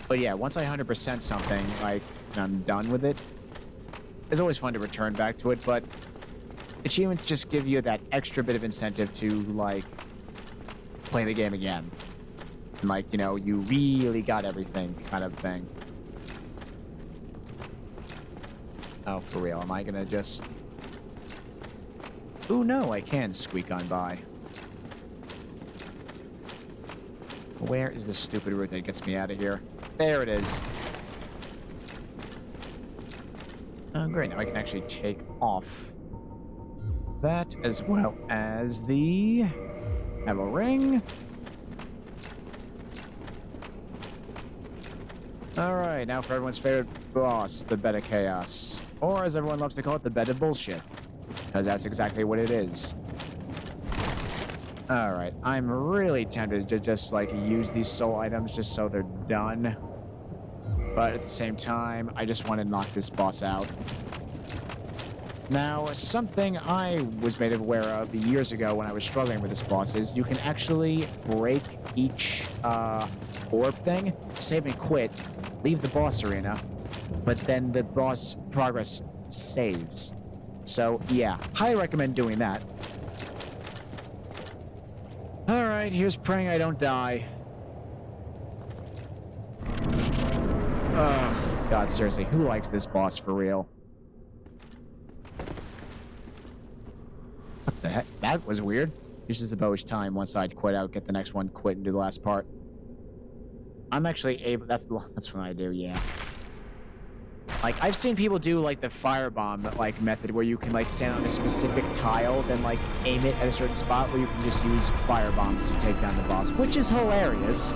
But yeah, once I 100% something, like, and I'm done with it, it's always fun to return back to it, but achievements just give you that extra bit of incentive to, like, play the game again. And, like, you know, you really got everything kind of thing. Oh, for real, am I gonna just... Ooh, no, I can squeak on by. Where is the stupid route that gets me out of here? There it is. Oh, great, now I can actually take off that as well as the... Have a ring. Alright, now for everyone's favorite boss, the Bed of Chaos. Or, as everyone loves to call it, the Bed of Bullshit. Because that's exactly what it is. Alright, I'm really tempted to just, like, use these soul items just so they're done. But at the same time, I just want to knock this boss out. Now, something I was made aware of years ago when I was struggling with this boss is you can actually break each orb thing, save and quit, leave the boss arena, but then the boss progress saves. So, yeah, highly recommend doing that. Alright, here's praying I don't die. Ugh, God, seriously, who likes this boss for real? What the heck? That was weird. Uses the bow each time. One side, quit out, get the next one, quit, and do the last part. I'm actually able... That's what I do, yeah. Like, I've seen people do, like, the firebomb, like, method where you can, like, stand on a specific tile, then, like, aim it at a certain spot where you can just use firebombs to take down the boss, which is hilarious.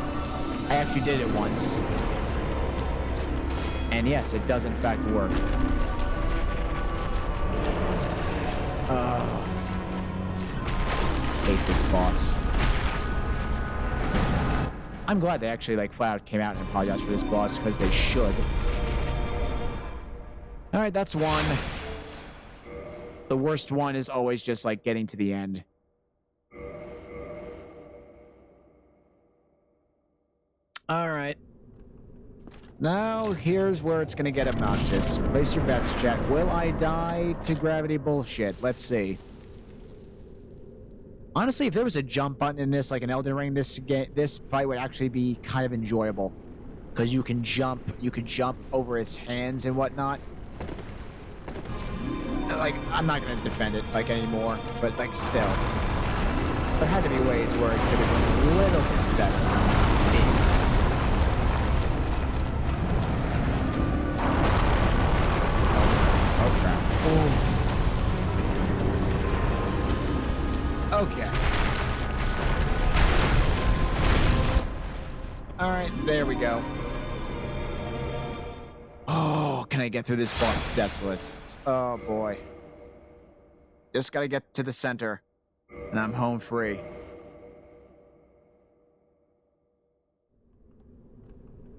I actually did it once. And yes, it does, in fact, work. Hate this boss. I'm glad they actually, like, flat out came out and apologized for this boss, because they should. Alright, that's one. The worst one is always just, like, getting to the end. Alright. Now, here's where it's gonna get obnoxious. Place your bets, chat. Will I die to gravity bullshit? Let's see. Honestly, if there was a jump button in this, like an Elden Ring, this probably would actually be kind of enjoyable. Because you can jump over its hands and whatnot. Like, I'm not going to defend it, like, anymore, but, like, still. There had to be ways where it could have been a little bit better than it is. Oh, crap. Ooh. Okay. Alright, there we go. Oh, can I get through this boss? Desolate. Oh, boy. Just gotta get to the center, and I'm home free.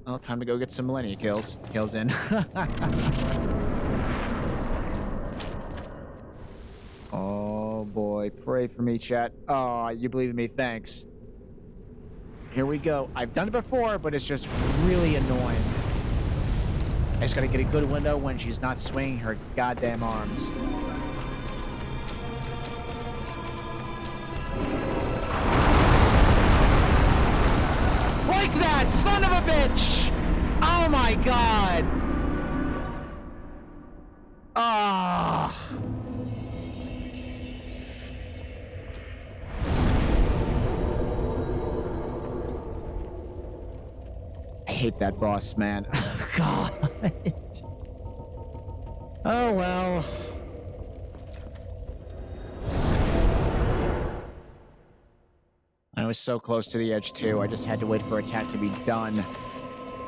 Well, time to go get some millennia kills. Kills in. Oh, boy. Pray for me, chat. Oh, you believe in me. Thanks. Here we go. I've done it before, but it's just really annoying. I just gotta get a good window when she's not swinging her goddamn arms. Like that, son of a bitch! Oh my god! Ah. I hate that boss, man. God. Oh, well. I was so close to the edge, too. I just had to wait for attack to be done.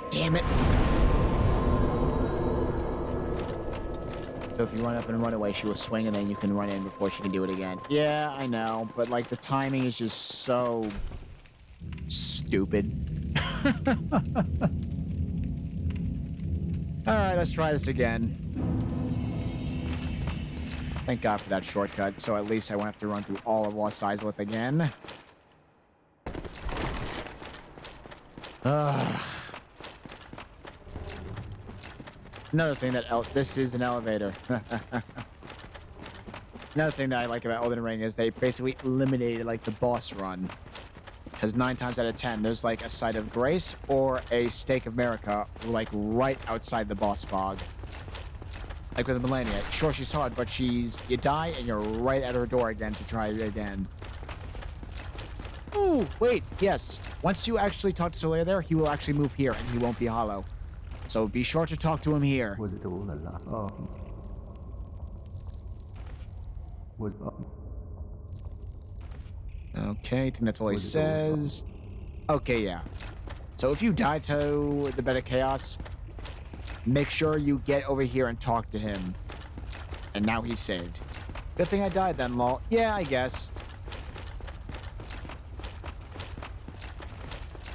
Damn it. So if you run up and run away, she will swing, and then you can run in before she can do it again. Yeah, I know. But, like, the timing is just so stupid. Alright, let's try this again. Thank God for that shortcut, so at least I won't have to run through all of Lost Izalith again. Another thing that... this is an elevator. Another thing that I like about Elden Ring is they basically eliminated, like, the boss run. Because 9 times out of 10, there's, like, a Site of Grace or a Stake of Marika, like, right outside the boss fog. Like with Millennia. Sure, she's hard, but she's... You die, and you're right at her door again to try it again. Ooh, wait, yes. Once you actually talk to Solaire there, he will actually move here, and he won't be hollow. So be sure to talk to him here. Okay, I think that's all he says. Okay, yeah. So if you die to the Bed of Chaos, make sure you get over here and talk to him. And now he's saved. Good thing I died then, lol. Yeah, I guess.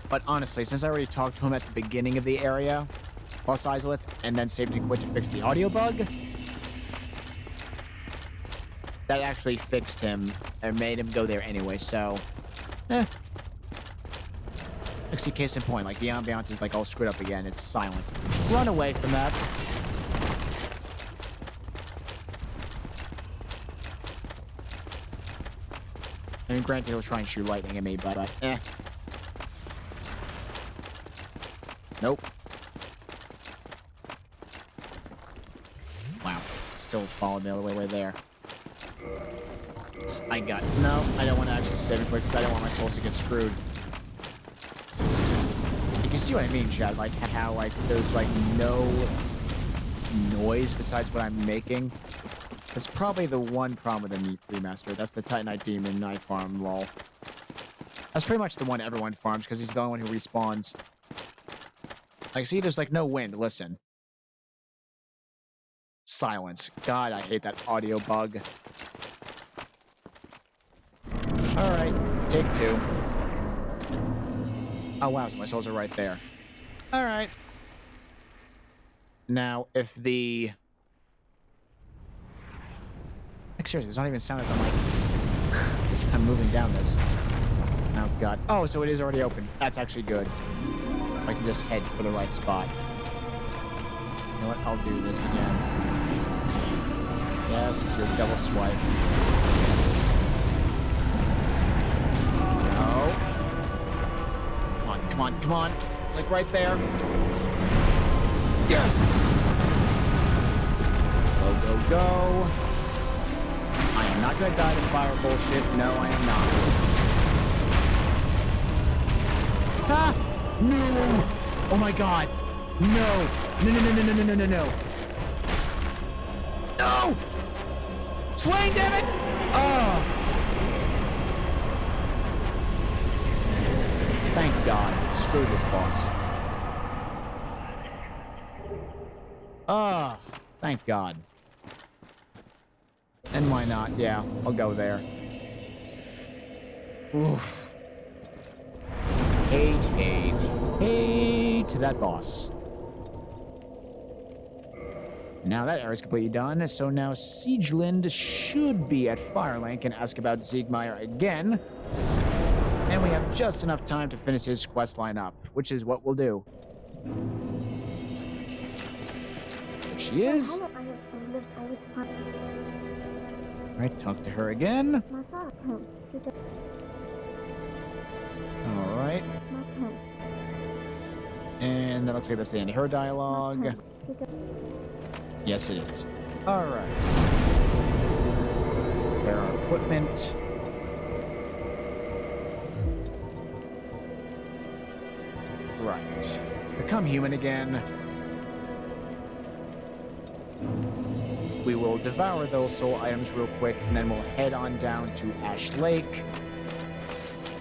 But honestly, since I already talked to him at the beginning of the area, Lost Izalith, and then saved and quit to fix the audio bug, that actually fixed him and made him go there anyway, so... See, case in point, like, the ambiance is, like, all screwed up again. It's silent. Run away from that. I mean, granted, he'll try and shoot lightning at me, but Nope. Wow. Still followed me all the way there. I got... No, I don't want to actually save it quick because I don't want my souls to get screwed. You see what I mean, Chad? Like, how, like, there's, like, no noise besides what I'm making. That's probably the one problem with the Meat Remaster. That's the Titanite Demon Night Farm, lol. That's pretty much the one everyone farms, because he's the only one who respawns. Like, see, there's, like, no wind. Listen. Silence. God, I hate that audio bug. Alright, take 2. Oh, wow, so my souls are right there. Alright. Now, if the... Like, seriously, there's not even sound as I'm, like... as I'm moving down this. Oh, God. Oh, so it is already open. That's actually good. So I can just head for the right spot. You know what? I'll do this again. Yes, your double swipe. Come on, come on. It's like right there. Yes! Go, go, go. I am not gonna die to fire bullshit. No, I am not. Ah! No! Oh my god. No! No, no, no, no, no, no, no, no, no. No! Swing, damn it! Oh! Thank God. Screw this boss. Ah, thank God. And why not? Yeah, I'll go there. Oof. Hate that boss. Now that area's completely done, so now Siegelind should be at Firelink and ask about Siegmeyer again. And we have just enough time to finish his quest line up, which is what we'll do. There she is. Alright, talk to her again. Alright. And that looks like that's the end of her dialogue. Yes, it is. Alright. There are equipment. Right. Become human again. We will devour those soul items real quick, and then we'll head on down to Ash Lake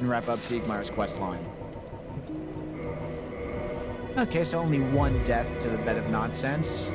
and wrap up Siegmeyer's quest line. Okay, so only one death to the bed of nonsense.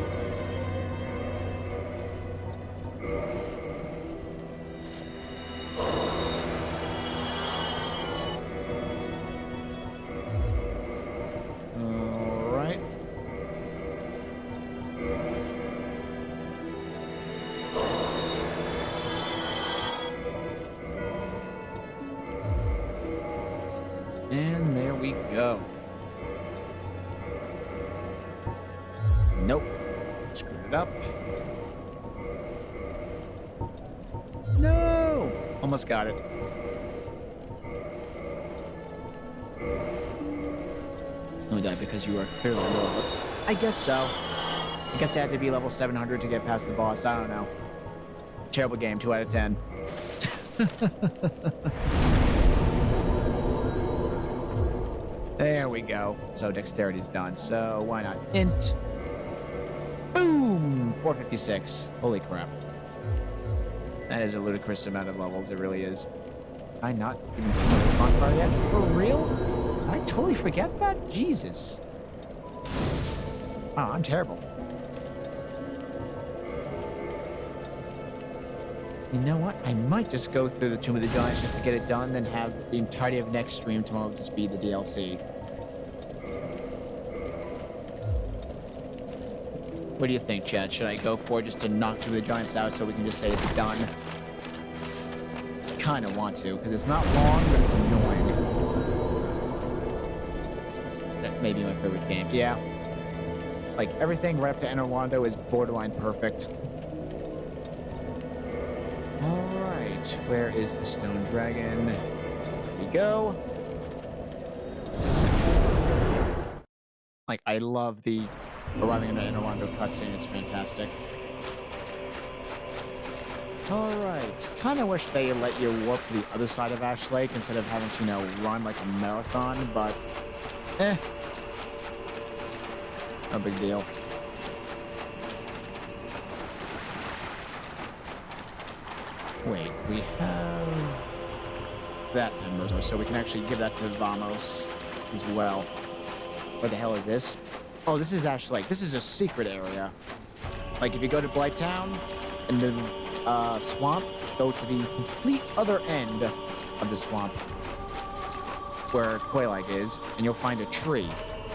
And there we go. Nope. Screwed it up. No! Almost got it. No doubt, because you are clearly low. I guess so. I guess I had to be level 700 to get past the boss. I don't know. Terrible game. 2 out of 10. There we go. So dexterity's done. So why not int? Boom! 456. Holy crap. That is a ludicrous amount of levels. It really is. Did I not even kill this bonfire yet? For real? Did I totally forget that? Jesus. Wow, I'm terrible. You know what? I might just go through the Tomb of the Giants just to get it done, then have the entirety of next stream tomorrow just be the DLC. What do you think, Chad? Should I go for it just to knock Tomb of the Giants out so we can just say it's done? kind of want to, because it's not long, but it's annoying. That may be my favorite game. Yeah. Like, everything right up to Anor Londo is borderline perfect. Alright, where is the stone dragon? There we go. Like, I love the arriving in the Anor Londo cutscene. It's fantastic. Alright, kind of wish they let you warp to the other side of Ash Lake instead of having to, you know, run like a marathon, but no big deal. Wait, we have that member, so we can actually give that to Vamos as well. What the hell is this? Oh, this is Ash Lake. This is a secret area. Like, if you go to Blighttown and the swamp, go to the complete other end of the swamp where Quelaag is, and you'll find a tree.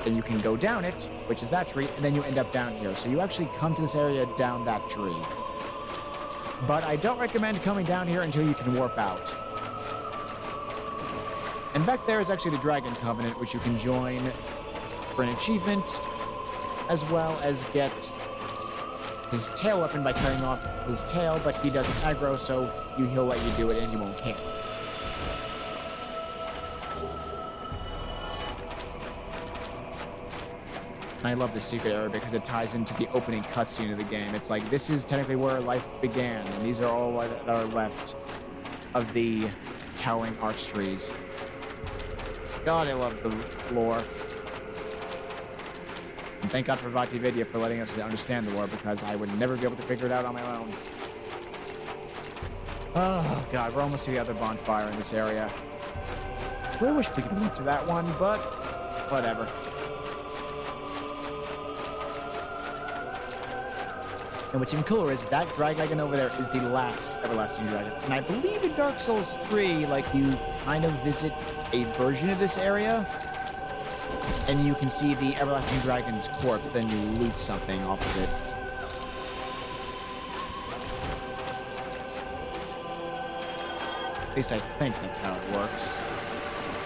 Then you can go down it, which is that tree, and then you end up down here. So you actually come to this area down that tree. But I don't recommend coming down here until you can warp out. And back there is actually the Dragon Covenant, which you can join for an achievement, as well as get his tail weapon by cutting off his tail, but he doesn't aggro, so he'll let you do it and you won't care. And I love this secret area because it ties into the opening cutscene of the game. It's like, this is technically where life began, and these are all that are left of the towering arch trees. God, I love the lore. And thank God for VatiVidya for letting us understand the lore, because I would never be able to figure it out on my own. Oh, God, we're almost to the other bonfire in this area. I wish we could move to that one, but whatever. And what's even cooler is that dragon over there is the last everlasting dragon. And I believe in Dark Souls 3, like, you kind of visit a version of this area, and you can see the everlasting dragon's corpse, then you loot something off of it. At least I think that's how it works.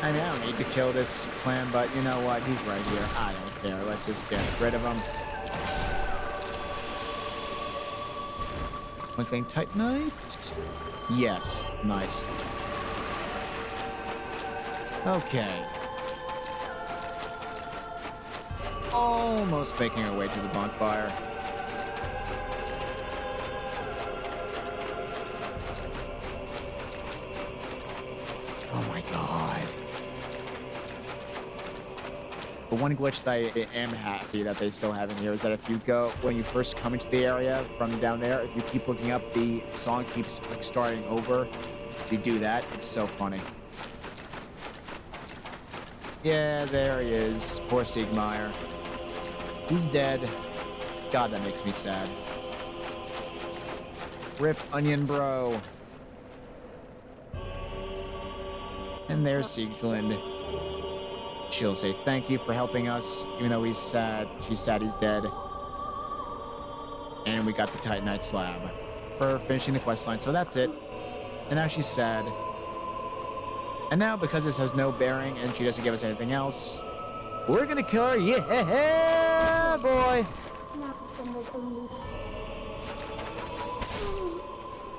I mean, I don't need to kill this clan, but you know what? He's right here. I don't care. Let's just get rid of him. Twinkling Titanite? Yes. Nice. Okay. Almost making our way to the bonfire. Oh my god. The one glitch that I am happy that they still have in here is that if you go, when you first come into the area from down there, if you keep looking up, the song keeps like starting over. If you do that, it's so funny. Yeah, there he is. Poor Siegmeyer. He's dead. God, that makes me sad. Rip Onion Bro. And there's Sieglind. She'll say thank you for helping us, even though he's sad. She's sad he's dead. And we got the Titanite slab for finishing the questline, so that's it. And now she's sad. And now, because this has no bearing and she doesn't give us anything else, we're gonna kill her. Yeah, boy.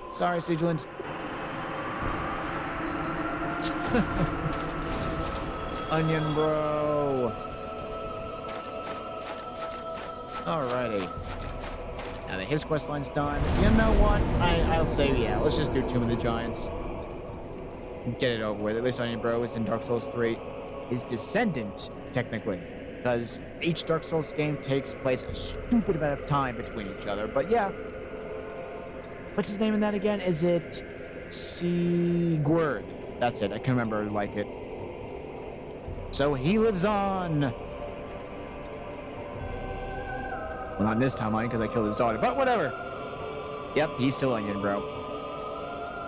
Sorry, Sieglind. Onion Bro. Alrighty. Now that his questline's done, you know what? I'll say, yeah, let's just do Tomb of the Giants. Get it over with. At least Onion Bro is in Dark Souls 3. His descendant, technically. Because each Dark Souls game takes place a stupid amount of time between each other. But yeah. What's his name in that again? Is it Sigurd? That's it. I can remember like it. So he lives on. Well, not this timeline because I killed his daughter, but whatever. Yep, he's still Onion Bro.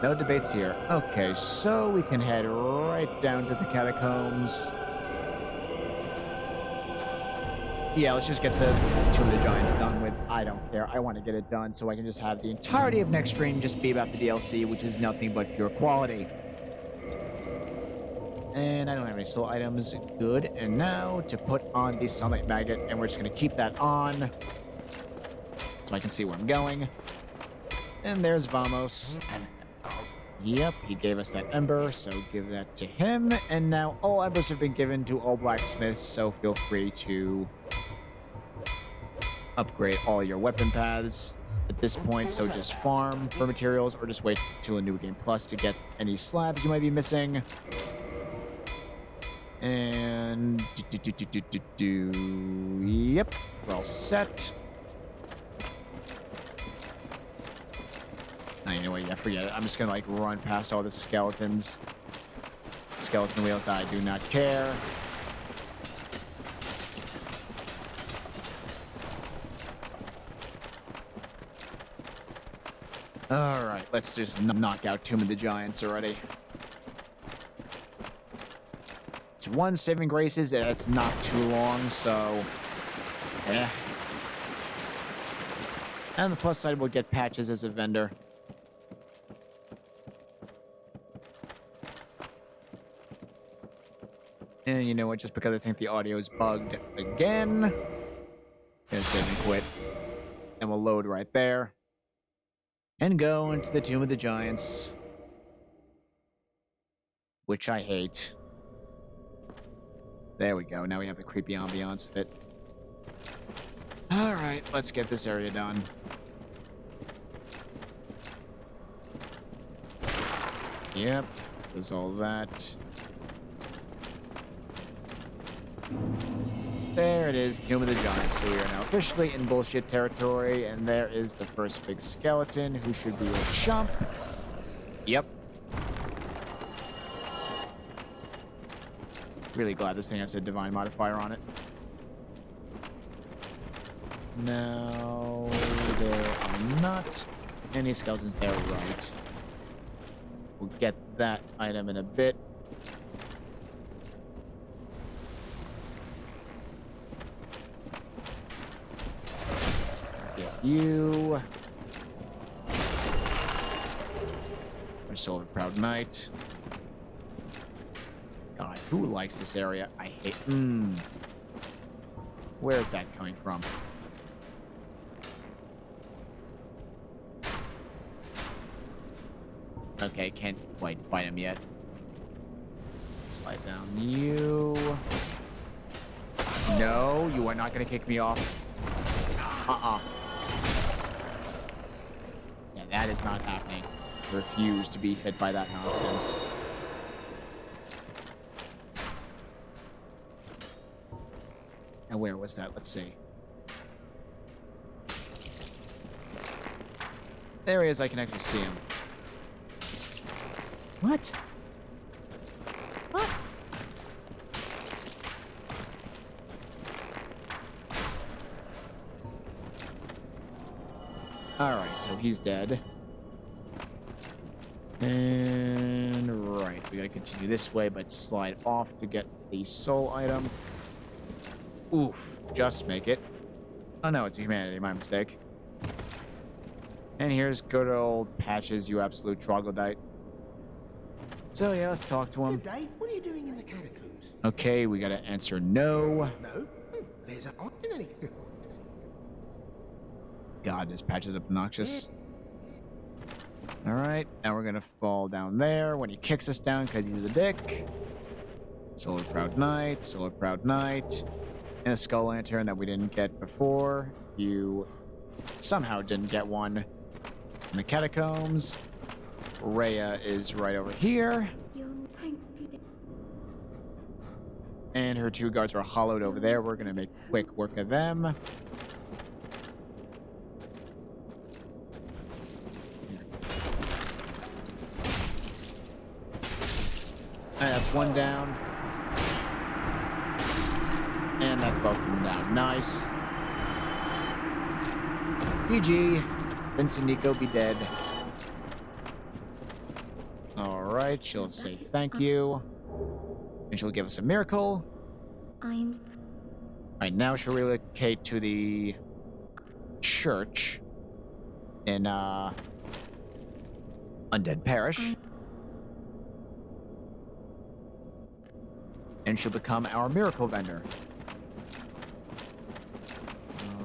No debates here. Okay, so we can head right down to the catacombs. Yeah, let's just get the Tomb of the Giants done with. I don't care. I want to get it done so I can just have the entirety of next stream just be about the DLC, which is nothing but pure quality. And I don't have any soul items. Good. And now to put on the Sunlight Magnet, and we're just going to keep that on so I can see where I'm going. And there's Vamos. Yep, he gave us that ember, so give that to him. And now all embers have been given to all blacksmiths, so feel free to upgrade all your weapon paths at this point. So just farm for materials or just wait till a new game plus to get any slabs you might be missing. And yep, we're all set. You know what? Yeah, forget it. I'm just gonna like run past all the skeletons. Skeleton wheels. I do not care. All right, let's just knock out Tomb of the Giants already. It's 1 saving graces. That's not too long, so And the plus side, we'll get patches as a vendor. And you know what? Just because I think the audio is bugged again, gonna save and quit. And we'll load right there. And go into the Tomb of the Giants. Which I hate. There we go. Now we have the creepy ambiance of it. Alright, let's get this area done. Yep, there's all that. There it is, Tomb of the Giants. So we are now officially in bullshit territory, and there is the first big skeleton, who should be a chump. Yep. Really glad this thing has a divine modifier on it. No, there are not any skeletons there, right? We'll get that item in a bit. You. Our Soul of a Proud Knight. God, who likes this area? I hate. Where is that coming from? Okay, can't quite fight him yet. Slide down you. No, you are not gonna kick me off. Yeah, that is not happening. I refuse to be hit by that nonsense. And where was that? Let's see. There he is. I can actually see him. What? What? Alright, so he's dead. And right, we gotta continue this way, but slide off to get the soul item. Oof, just make it. Oh no, it's a humanity, my mistake. And here's good old Patches, you absolute troglodyte. So yeah, let's talk to him. Good day. What are you doing in the catacombs? Okay, we gotta answer no. No? There's a... God, this Patches obnoxious. Alright, now we're gonna fall down there when he kicks us down because he's a dick. Soul of Proud Knight, Soul of Proud Knight. And a Skull Lantern that we didn't get before. You somehow didn't get one in the catacombs. Rhea is right over here. And her two guards are hollowed over there. We're gonna make quick work of them. Alright, that's one down. And that's both of them down. Nice. GG. Vincent Nico be dead. Alright, she'll say thank you. And she'll give us a miracle. Right, now she'll relocate to the church in Undead Parish. And she'll become our miracle vendor.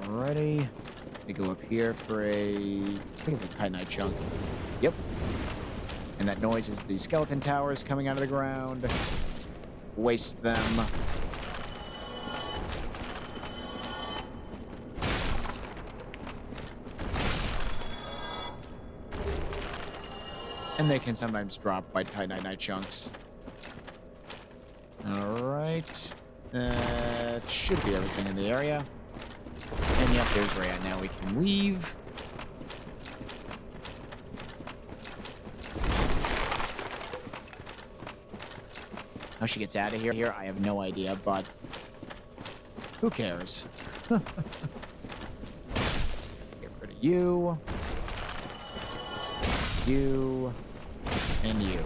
Alrighty. We go up here for I think it's a Titanite chunk. Yep. And that noise is the skeleton towers coming out of the ground. Waste them. And they can sometimes drop by Titanite chunks. Alright. That should be everything in the area. And yep, there's Rhea. Now we can leave. How she gets out of here, I have no idea, but who cares? Get rid of you. You. And you.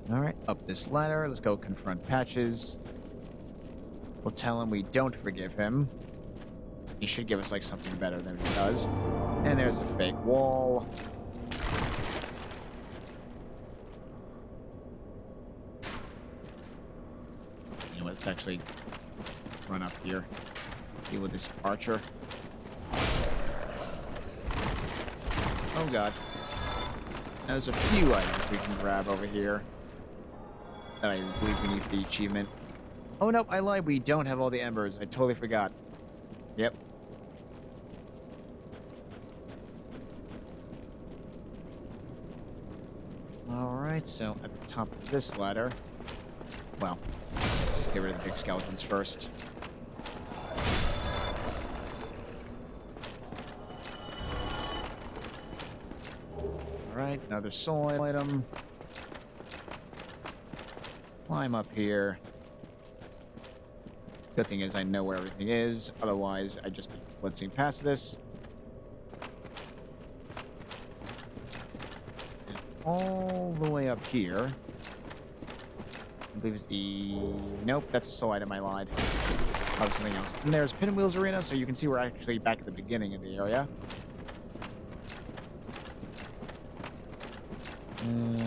Alright, up this ladder. Let's go confront Patches. We'll tell him we don't forgive him. He should give us, like, something better than he does. And there's a fake wall. You know what, let's actually run up here. Deal with this archer. Oh god. There's a few items we can grab over here that I believe we need for the achievement. Oh no, I lied, we don't have all the embers. I totally forgot. Yep. Alright, so at the top of this ladder... Well, let's just get rid of the big skeletons first. Alright, another soul item. Climb up here. Good thing is I know where everything is, otherwise I'd just be blitzing past this. And all the way up here. I believe it's the... Nope, that's a soul item, I lied. Oh, something else. And there's Pinwheel's Arena, so you can see we're actually back at the beginning of the area.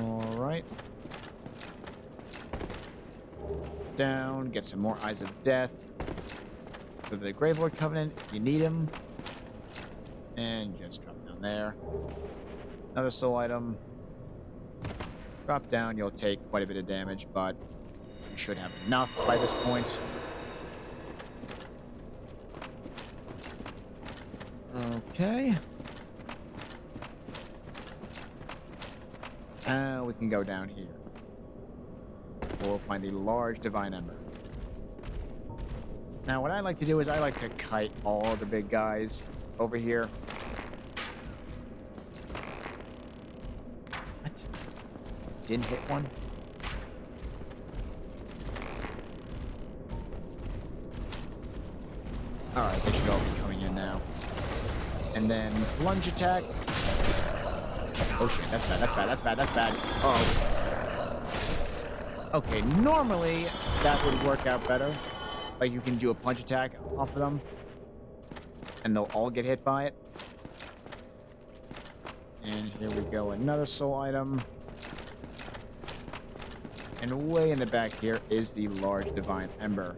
Alright. Down, get some more Eyes of Death. For the Gravelord Covenant, if you need him. And just drop down there. Another soul item. Drop down, you'll take quite a bit of damage, but you should have enough by this point. Okay. We can go down here. We'll find the large Divine Ember. Now, what I like to do is I like to kite all the big guys over here. What? Didn't hit one? Alright, they should all be coming in now. And then lunge attack. Oh shit, that's bad, that's bad, that's bad, that's bad. Uh-oh. Okay, normally that would work out better. Like you can do a punch attack off of them. And they'll all get hit by it. And here we go, another soul item. And way in the back here is the large Divine Ember.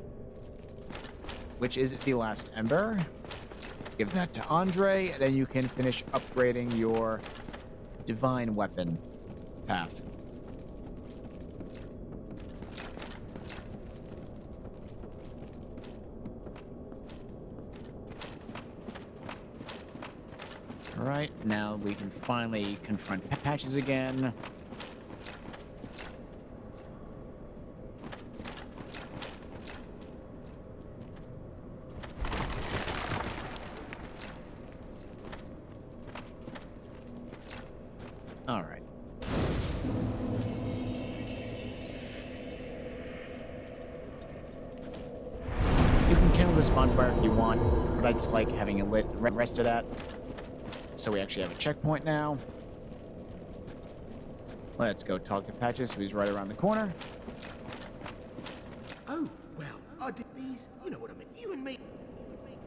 Which is the last Ember. Give that to Andre, then you can finish upgrading your Divine Weapon path. Alright, now we can finally confront Patches again. Alright. You can kindle this bonfire if you want, but I just like having it lit the rest of that. So we actually have a checkpoint now. Let's go talk to Patches, who's right around the corner. Oh, well, I did these. You know what I mean. You and me.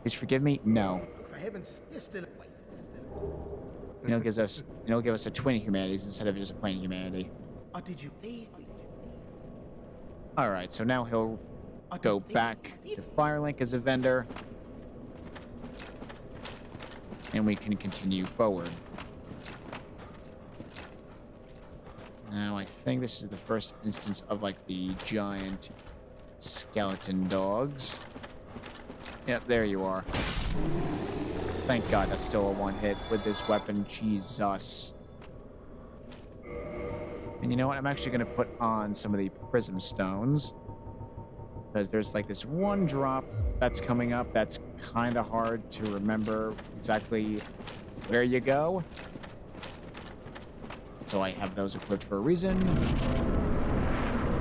Please forgive me. No. Oh, for heaven's sake, you're still. It'll give us a twin humanities instead of just a plain humanity. I did you these. All right, so now he'll go back to Firelink as a vendor, and we can continue forward. Now, I think this is the first instance of, like, the giant skeleton dogs. Yep, there you are. Thank God that's still a one-hit with this weapon. Jesus. And you know what? I'm actually going to put on some of the prism stones. Because there's, like, this one drop that's coming up that's kind of hard to remember exactly where you go. So I have those equipped for a reason.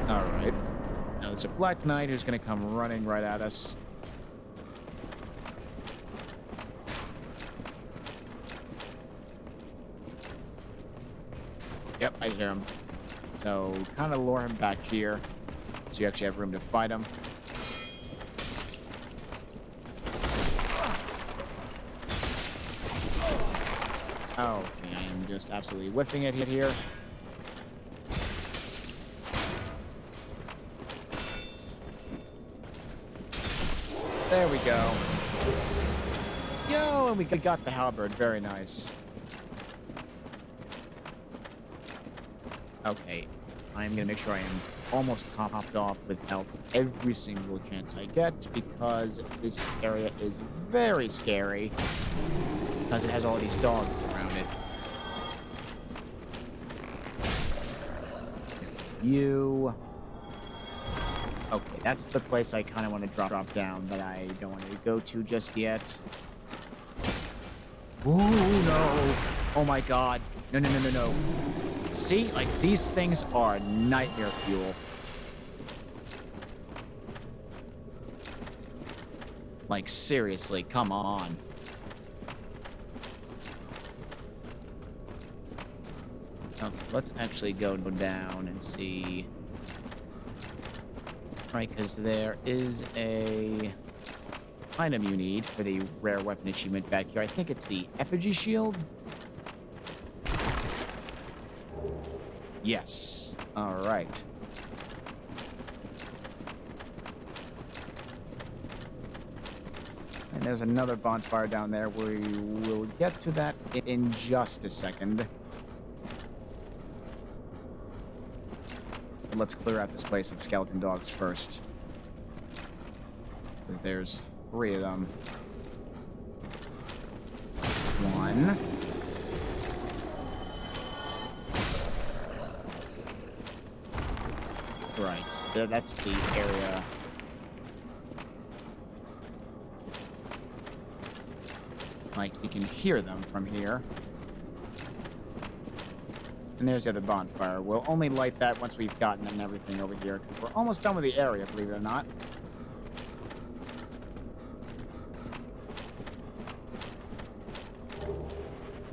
Alright. Now there's a Black Knight who's going to come running right at us. Yep, I hear him. So kind of lure him back here. So you actually have room to fight him. Oh, okay, I am just absolutely whiffing it here. There we go. Yo, and we got the halberd. Very nice. Okay, I'm gonna make sure I am almost topped off with health every single chance I get, because this area is very scary. Because it has all these dogs around it. You. Okay, that's the place I kind of want to drop down, but I don't want to go to just yet. Ooh, no. Oh my god. No, no, no, no, no. See? Like, these things are nightmare fuel. Like, seriously, come on. Okay, let's actually go down and see. Right, because there is a item you need for the rare weapon achievement back here. I think it's the effigy shield. Yes. All right. And there's another bonfire down there. We will get to that in just a second. But let's clear out this place of skeleton dogs first. Because there's 3 of them. 1. Right, that's the area. Like, you can hear them from here. And there's the other bonfire. We'll only light that once we've gotten them and everything over here, because we're almost done with the area, believe it or not.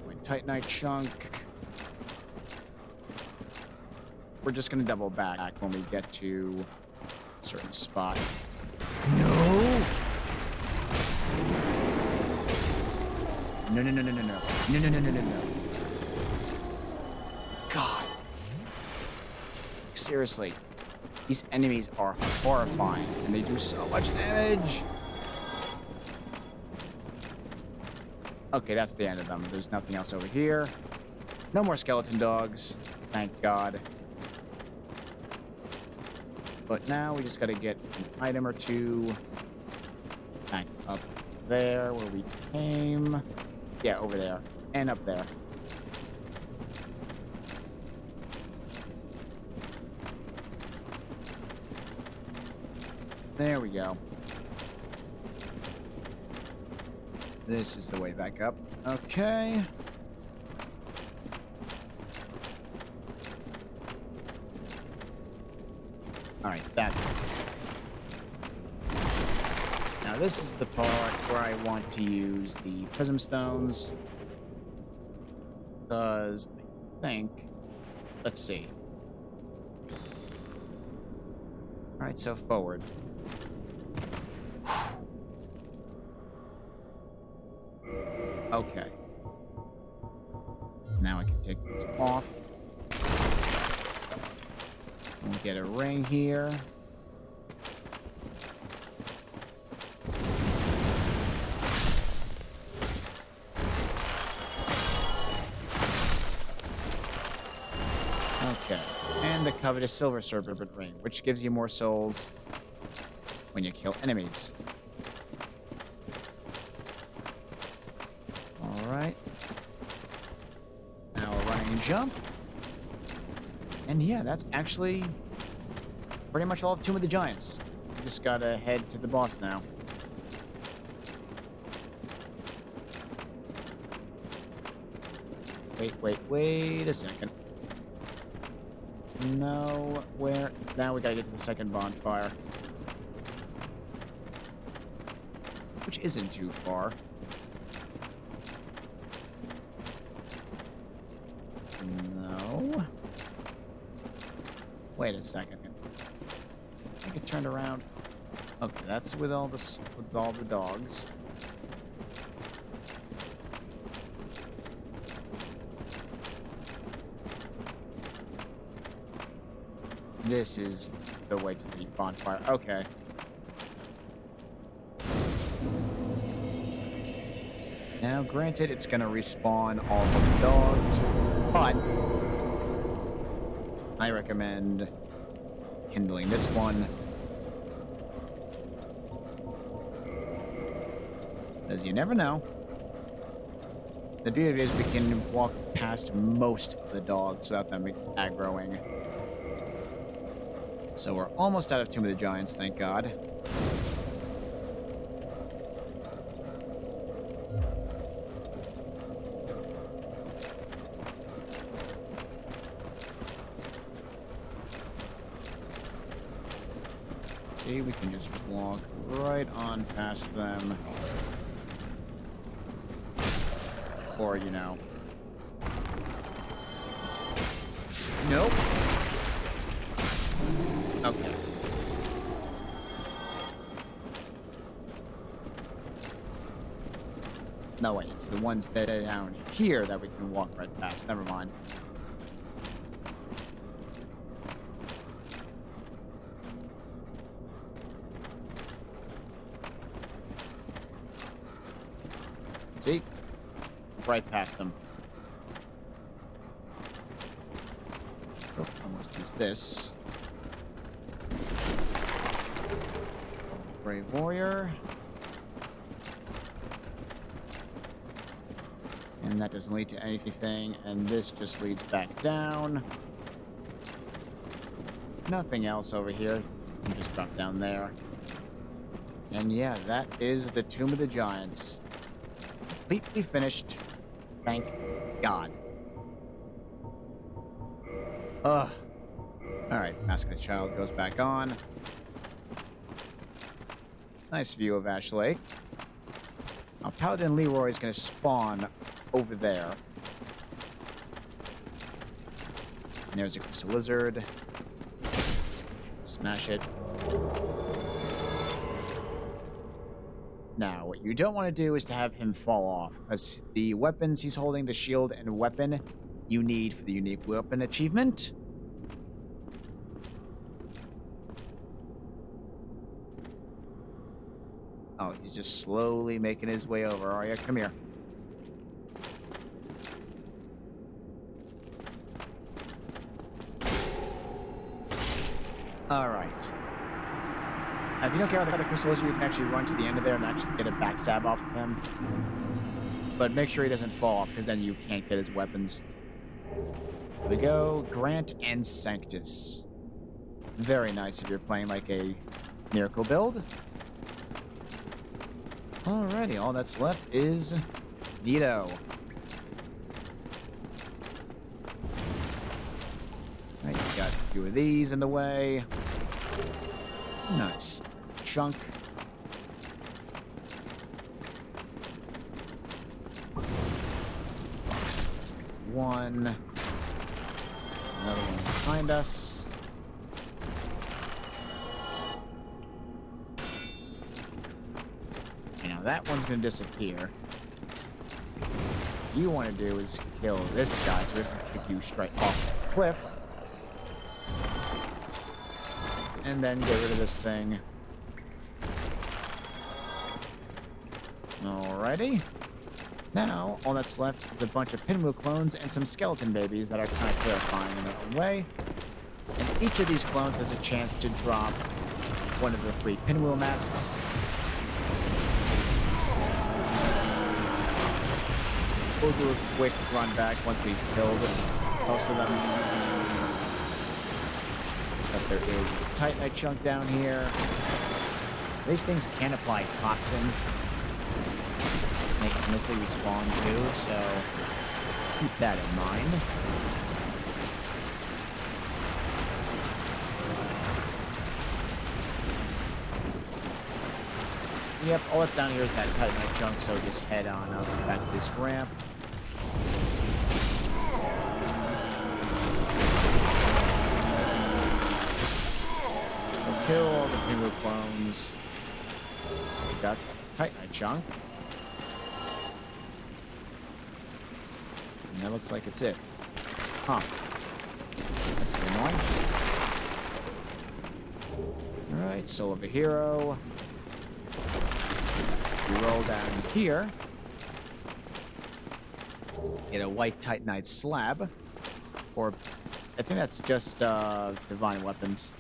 My Titanite chunk. We're just gonna double back when we get to a certain spot. No! No, no, no, no, no, no. No, no, no, no, no, no. God. Seriously. These enemies are horrifying, and they do so much damage. Okay, that's the end of them. There's nothing else over here. No more skeleton dogs. Thank God. But now we just gotta get an item or 2 back up there where we came. Yeah, over there. And up there. There we go. This is the way back up. Okay. Alright, that's it. Now this is the part where I want to use the prism stones. Because I think let's see. All right, so forward. Okay. Now I can take this off. We'll get a ring here. Okay. And the covetous silver serpent ring, which gives you more souls when you kill enemies. Alright. Now a running jump. And yeah, that's actually pretty much all of Tomb of the Giants. Just gotta head to the boss now. Wait a second. No, where? Now we gotta get to the second bonfire. Which isn't too far. No. Wait a second. I think it turned around. Okay, that's with all the dogs. This is the way to the bonfire. Okay. Now, granted, it's gonna respawn all of the dogs, but I recommend kindling this one. As you never know. The beauty of it is we can walk past most of the dogs without them aggroing. So we're almost out of Tomb of the Giants, thank God. See, we can just walk right on past them. Or, you know. Nope. Okay. No, wait, it's the ones that are down here that we can walk right past. Never mind. See? Right past them. Oh, almost missed this. Brave warrior. And that doesn't lead to anything, and this just leads back down. Nothing else over here. You just drop down there. And yeah, that is the Tomb of the Giants. Completely finished. Thank God. Ugh. Alright, Mask of the Child goes back on. Nice view of Ash Lake. Now, Paladin Leroy is going to spawn over there. And there's a crystal lizard. Smash it. Now, what you don't want to do is to have him fall off, because the weapons he's holding, the shield and weapon, you need for the unique weapon achievement. Oh, he's just slowly making his way over. Are you? Come here. All right. If you don't care about the crystal lizard, you can actually run to the end of there and actually get a backstab off of him. But make sure he doesn't fall off, because then you can't get his weapons. Here we go. Grant and Sanctus. Very nice if you're playing like a miracle build. Alrighty, all that's left is Vito. Alright, you got a few of these in the way. Nice. Chunk. There's one. Another one behind us. Okay, now that one's gonna disappear. What you want to do is kill this guy, so he's gonna kick you straight off the cliff. And then get rid of this thing. Alrighty. Now, all that's left is a bunch of pinwheel clones and some skeleton babies that are kind of terrifying in their own way. And each of these clones has a chance to drop one of the 3 pinwheel masks. We'll do a quick run back once we've killed most of them. But there is a Titanite chunk down here. These things can apply toxin. They can instantly respawn too, so keep that in mind. Yep, all that's down here is that Titanite chunk, so just head on up back to this ramp. So kill all the pinwheel clones. We got Titanite chunk. And that looks like it's it. Huh. That's a bit annoying. Alright, Soul of a Hero. We roll down here. Get a white Titanite slab. Or, I think that's just, divine weapons.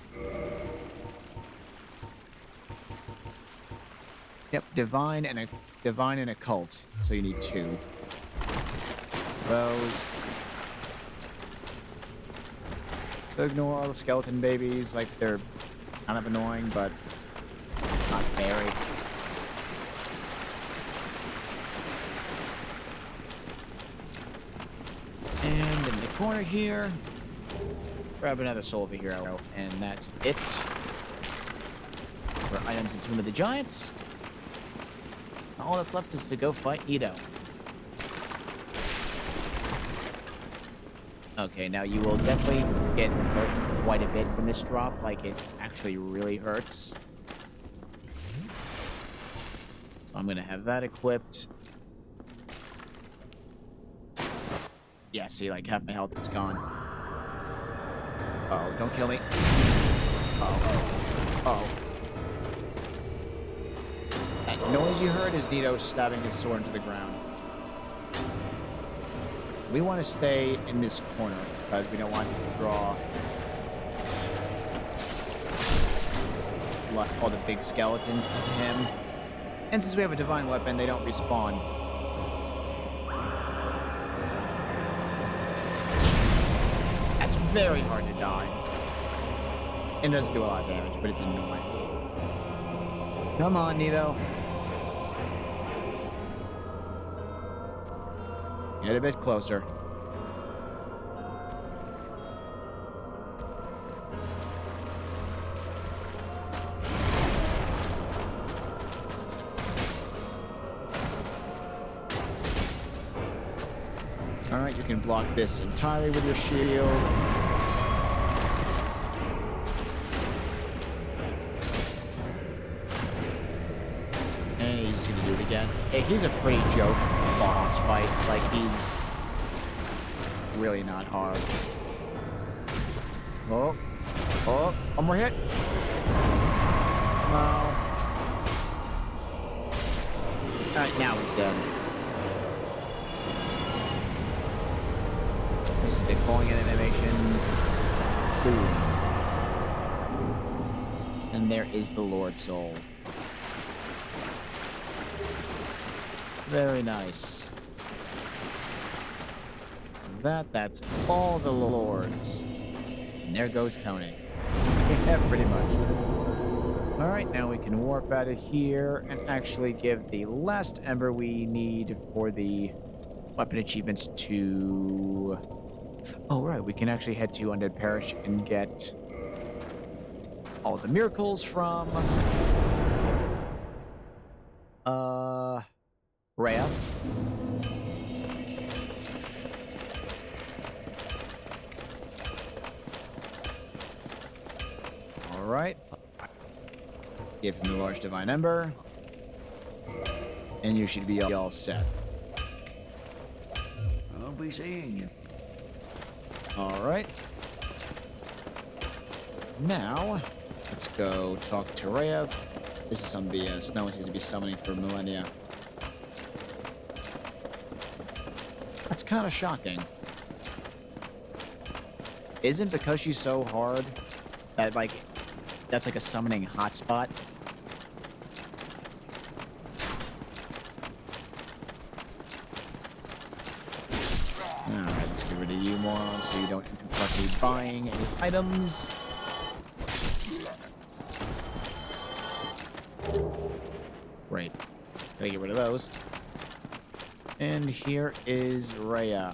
Yep, divine and occult. So you need 2. Those. So ignore all the skeleton babies, like they're kind of annoying, but not very. And in the corner here, grab another Soul of a Hero, and that's it. For items in Tomb of the Giants. All that's left is to go fight Nito. Okay, now you will definitely get hurt quite a bit from this drop, like it actually really hurts. So I'm gonna have that equipped. Yeah, see, like half my health is gone. Uh oh, don't kill me. Uh-oh. That noise you heard is Nito stabbing his sword into the ground. We want to stay in this corner because we don't want to draw all the big skeletons to him. And since we have a divine weapon, they don't respawn. That's very hard to dodge. It doesn't do a lot of damage, but it's annoying. Come on, Nito. Get a bit closer. Alright, you can block this entirely with your shield. And he's gonna do it again. Hey, he's a pretty joke boss fight. Like, he's really not hard. Oh. Oh, one more hit. No. Alright, now he's done. This is a calling it animation. Boom. And there is the Lord Soul. Very nice. That's all the lords. And there goes Tony. Yeah, pretty much. Alright, now we can warp out of here and actually give the last ember we need for the weapon achievements to... Oh, right, we can actually head to Undead Parish and get all the miracles from... Rhea. right. Give him the large divine ember. And you should be all set. I'll be seeing you. All right. Now, let's go talk to Rhea. This is some BS. No one seems to be summoning for millennia. That's kind of shocking. Isn't because she's so hard that, like, that's like a summoning hotspot? Alright, let's get rid of you, moron, so you don't interrupt me buying any items. Great. Gotta get rid of those. And here is Rhea.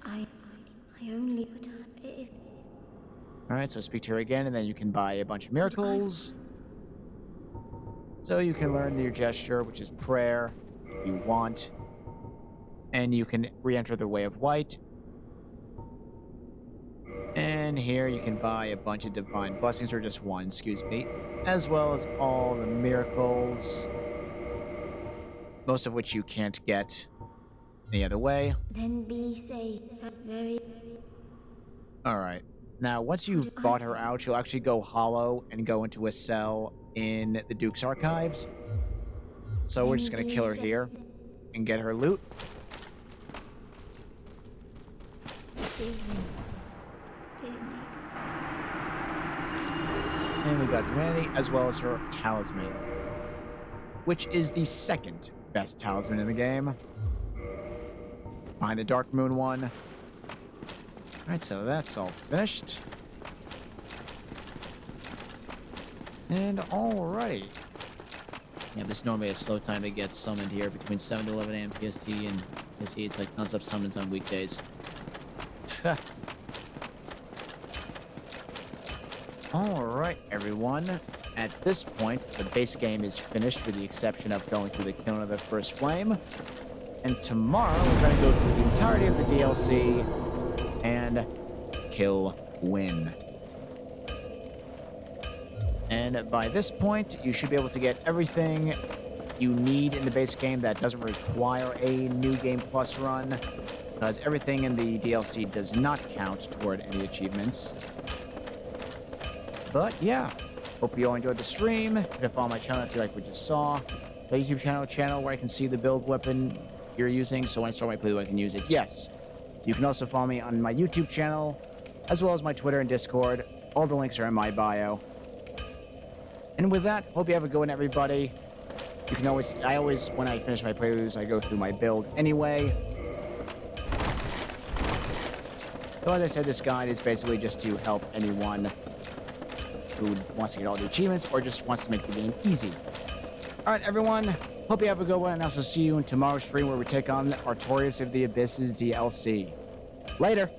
I only... If... Alright, so speak to her again, and then you can buy a bunch of miracles. So you can learn your gesture, which is prayer, if you want. And you can re-enter the Way of White. And here you can buy a bunch of divine blessings, or just one, excuse me. As well as all the miracles. Most of which you can't get any other way. Then be safe. Very... Alright. Now, once you've bought her out, she'll actually go hollow and go into a cell in the Duke's archives. So we're just gonna kill her here and get her loot. And we got humanity, as well as her talisman, which is the second best talisman in the game, behind the Dark Moon one. Alright, so that's all finished. And alrighty. Yeah, this is normally a slow time to get summoned here, between 7 to 11 a.m. PST, and PST, it's like non-stop summons on weekdays. Alright, everyone. At this point, the base game is finished, with the exception of going through the Killing of the First Flame. And tomorrow, we're going to go through the entirety of the DLC and kill Win. And by this point, you should be able to get everything you need in the base game that doesn't require a New Game Plus run, because everything in the DLC does not count toward any achievements. But yeah, hope you all enjoyed the stream. You can follow my channel if you like what you saw. The YouTube channel where I can see the build weapon you're using, so when I start my playthrough I can use it. Yes, you can also follow me on my YouTube channel, as well as my Twitter and Discord. All the links are in my bio. And with that, hope you have a good one, everybody. You can always, when I finish my playthroughs, I go through my build anyway. So as I said, this guide is basically just to help anyone who wants to get all the achievements or just wants to make the game easy. Alright, everyone. Hope you have a good one, and I'll also see you in tomorrow's stream where we take on Artorias of the Abysses DLC. Later!